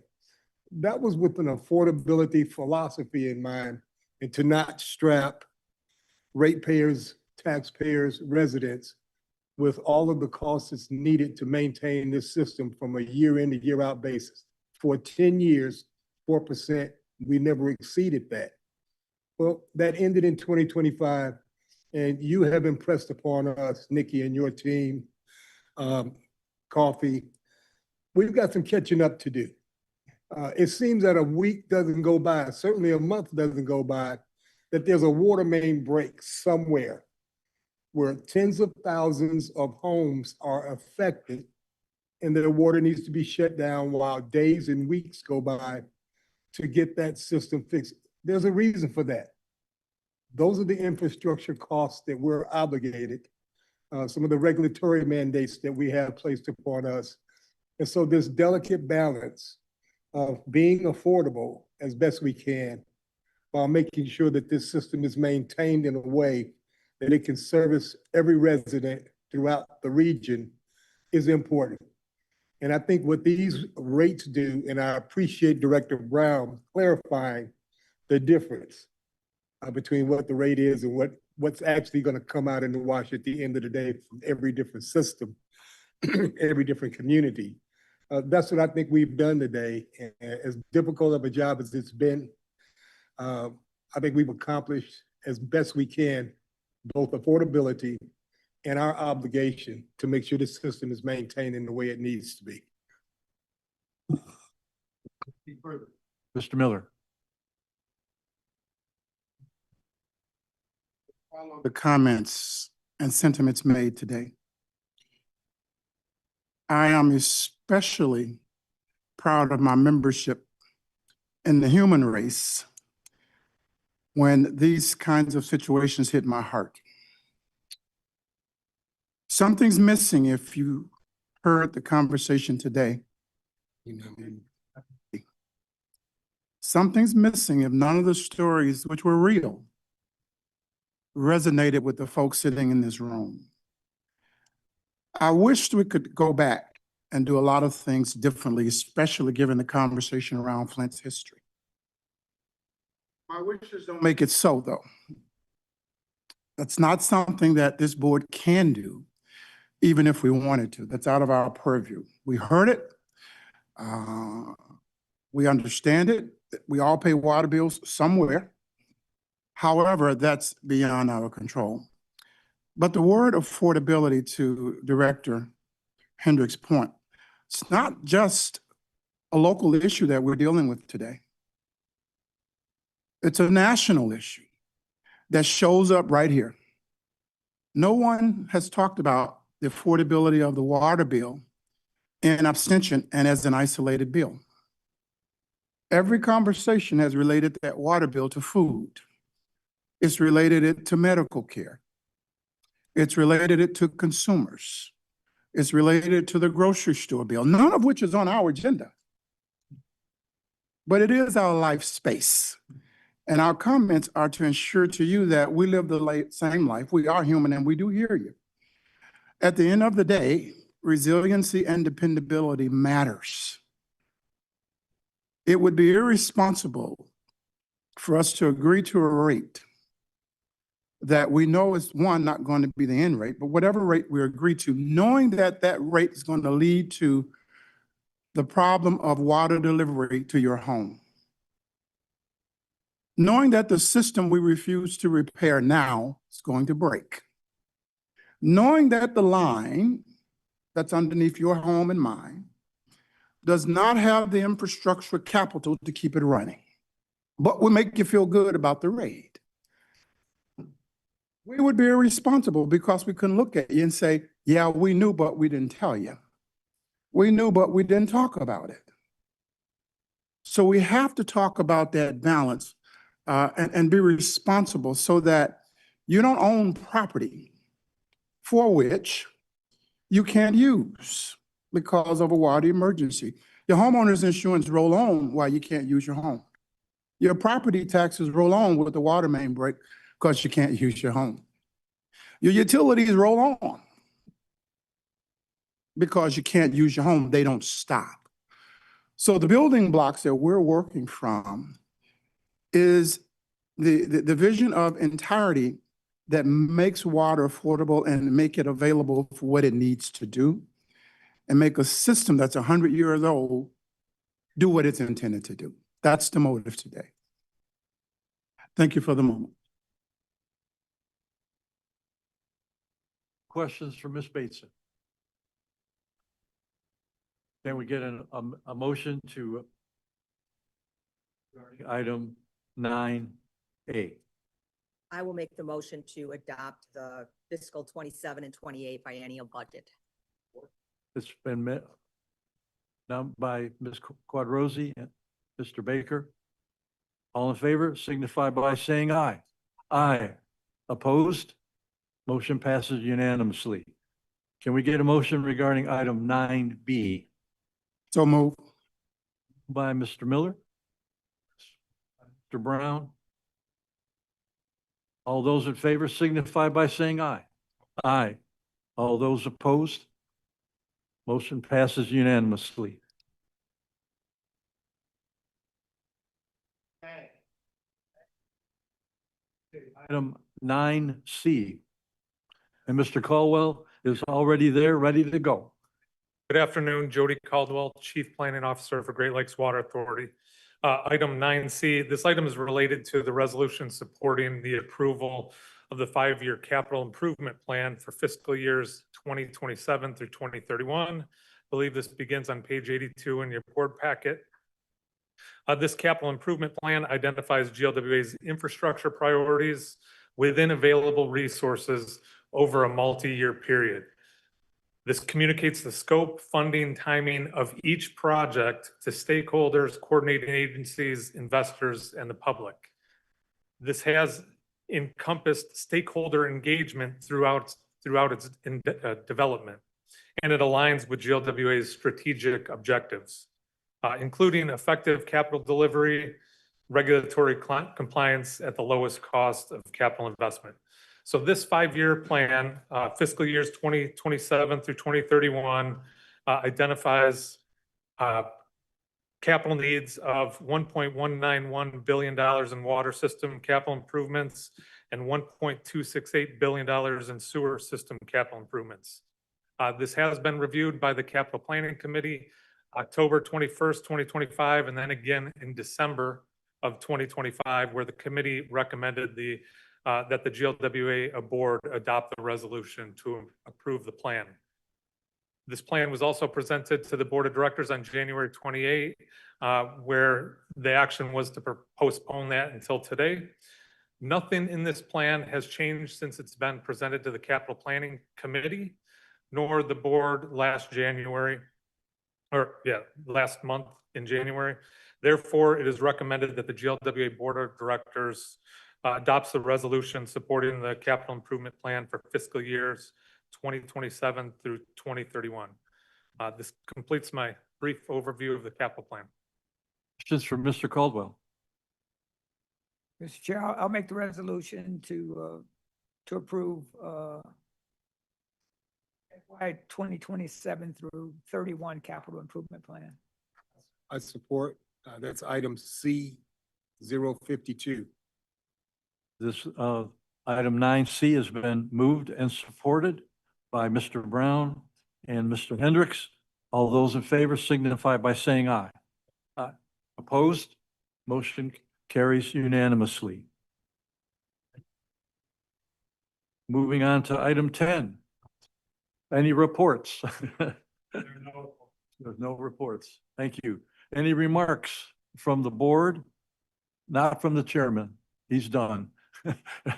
That was with an affordability philosophy in mind, and to not strap ratepayers, taxpayers, residents with all of the costs that's needed to maintain this system from a year in to year out basis. For 10 years, 4%, we never exceeded that. Well, that ended in 2025, and you have impressed upon us, Nikki and your team, Coffee, we've got some catching up to do. It seems that a week doesn't go by, certainly a month doesn't go by, that there's a water main break somewhere where tens of thousands of homes are affected and their water needs to be shut down while days and weeks go by to get that system fixed. There's a reason for that. Those are the infrastructure costs that we're obligated, some of the regulatory mandates that we have placed upon us. And so this delicate balance of being affordable as best we can while making sure that this system is maintained in a way that it can service every resident throughout the region is important. And I think what these rates do, and I appreciate Director Brown clarifying the difference between what the rate is and what's actually going to come out in the wash at the end of the day from every different system, every different community. That's what I think we've done today. And as difficult of a job as it's been, I think we've accomplished as best we can both affordability and our obligation to make sure this system is maintained in the way it needs to be. Mr. Miller. Follow the comments and sentiments made today. I am especially proud of my membership in the human race when these kinds of situations hit my heart. Something's missing if you heard the conversation today. Something's missing if none of the stories, which were real, resonated with the folks sitting in this room. I wished we could go back and do a lot of things differently, especially given the conversation around Flint's history. My wishes don't make it so, though. That's not something that this board can do, even if we wanted to. That's out of our purview. We heard it. We understand it. We all pay water bills somewhere. However, that's beyond our control. But the word affordability, to Director Hendrick's point, it's not just a local issue that we're dealing with today. It's a national issue that shows up right here. No one has talked about the affordability of the water bill in abstention and as an isolated bill. Every conversation has related that water bill to food. It's related it to medical care. It's related it to consumers. It's related to the grocery store bill, none of which is on our agenda. But it is our life space. And our comments are to ensure to you that we live the same life. We are human and we do hear you. At the end of the day, resiliency and dependability matters. It would be irresponsible for us to agree to a rate that we know is, one, not going to be the end rate, but whatever rate we agree to, knowing that that rate is going to lead to the problem of water delivery to your home. Knowing that the system we refuse to repair now is going to break. Knowing that the line that's underneath your home and mine does not have the infrastructure capital to keep it running, but will make you feel good about the rate. We would be irresponsible because we couldn't look at you and say, yeah, we knew, but we didn't tell you. We knew, but we didn't talk about it. So we have to talk about that balance and be responsible so that you don't own property for which you can't use because of a water emergency. Your homeowner's insurance roll on while you can't use your home. Your property taxes roll on with the water main break because you can't use your home. Your utilities roll on because you can't use your home. They don't stop. So the building blocks that we're working from is the vision of entirety that makes water affordable and make it available for what it needs to do, and make a system that's 100 years old do what it's intended to do. That's the motive today. Thank you for the moment. Questions for Ms. Bateson? Can we get a motion to item 9A? I will make the motion to adopt the fiscal 27 and 28 biennial budget. It's been met now by Ms. Quadrosi and Mr. Baker. All in favor, signify by saying aye. Aye. Opposed? Motion passes unanimously. Can we get a motion regarding item 9B? So move. By Mr. Miller. Mr. Brown. All those in favor signify by saying aye. Aye. All those opposed? Motion passes unanimously. Item 9C. And Mr. Caldwell is already there, ready to go. Good afternoon, Jody Caldwell, Chief Planning Officer for Great Lakes Water Authority. Item 9C, this item is related to the resolution supporting the approval of the 5-year capital improvement plan for fiscal years 2027 through 2031. I believe this begins on page 82 in your board packet. This capital improvement plan identifies GLWA's infrastructure priorities within available resources over a multi-year period. This communicates the scope, funding, timing of each project to stakeholders, coordinating agencies, investors, and the public. This has encompassed stakeholder engagement throughout its development, and it aligns with GLWA's strategic objectives, including effective capital delivery, regulatory compliance at the lowest cost of capital investment. So this 5-year plan, fiscal years 2027 through 2031, identifies capital needs of $1.191 billion in water system capital improvements and $1.268 billion in sewer system capital improvements. This has been reviewed by the Capital Planning Committee October 21st, 2025, and then again in December of 2025, where the committee recommended that the GLWA board adopt the resolution to approve the plan. This plan was also presented to the board of directors on January 28, where the action was to postpone that until today. Nothing in this plan has changed since it's been presented to the Capital Planning Committee, nor the board last month in January. Therefore, it is recommended that the GLWA board of directors adopts the resolution supporting the capital improvement plan for fiscal years 2027 through 2031. This completes my brief overview of the capital plan. Questions for Mr. Caldwell? Mr. Chair, I'll make the resolution to approve FY 2027 through 31 capital improvement plan. I support. That's item C 052. This item 9C has been moved and supported by Mr. Brown and Mr. Hendricks. All those in favor signify by saying aye. Aye. Opposed? Motion carries unanimously. Moving on to item 10. Any reports? There's no reports. Thank you. Any remarks from the board? Not from the chairman. He's done.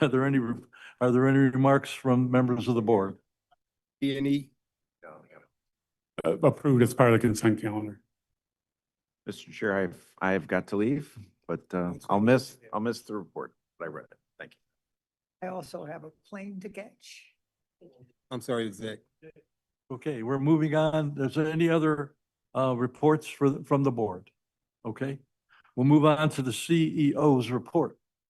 Are there any remarks from members of the board? Any? Approved as part of the consent calendar. Mr. Chair, I've got to leave, but I'll miss the report, but I read it. Thank you. I also have a plane to catch. I'm sorry, Zach. Okay, we're moving on. Is there any other reports from the board? Okay, we'll move on to the CEO's report.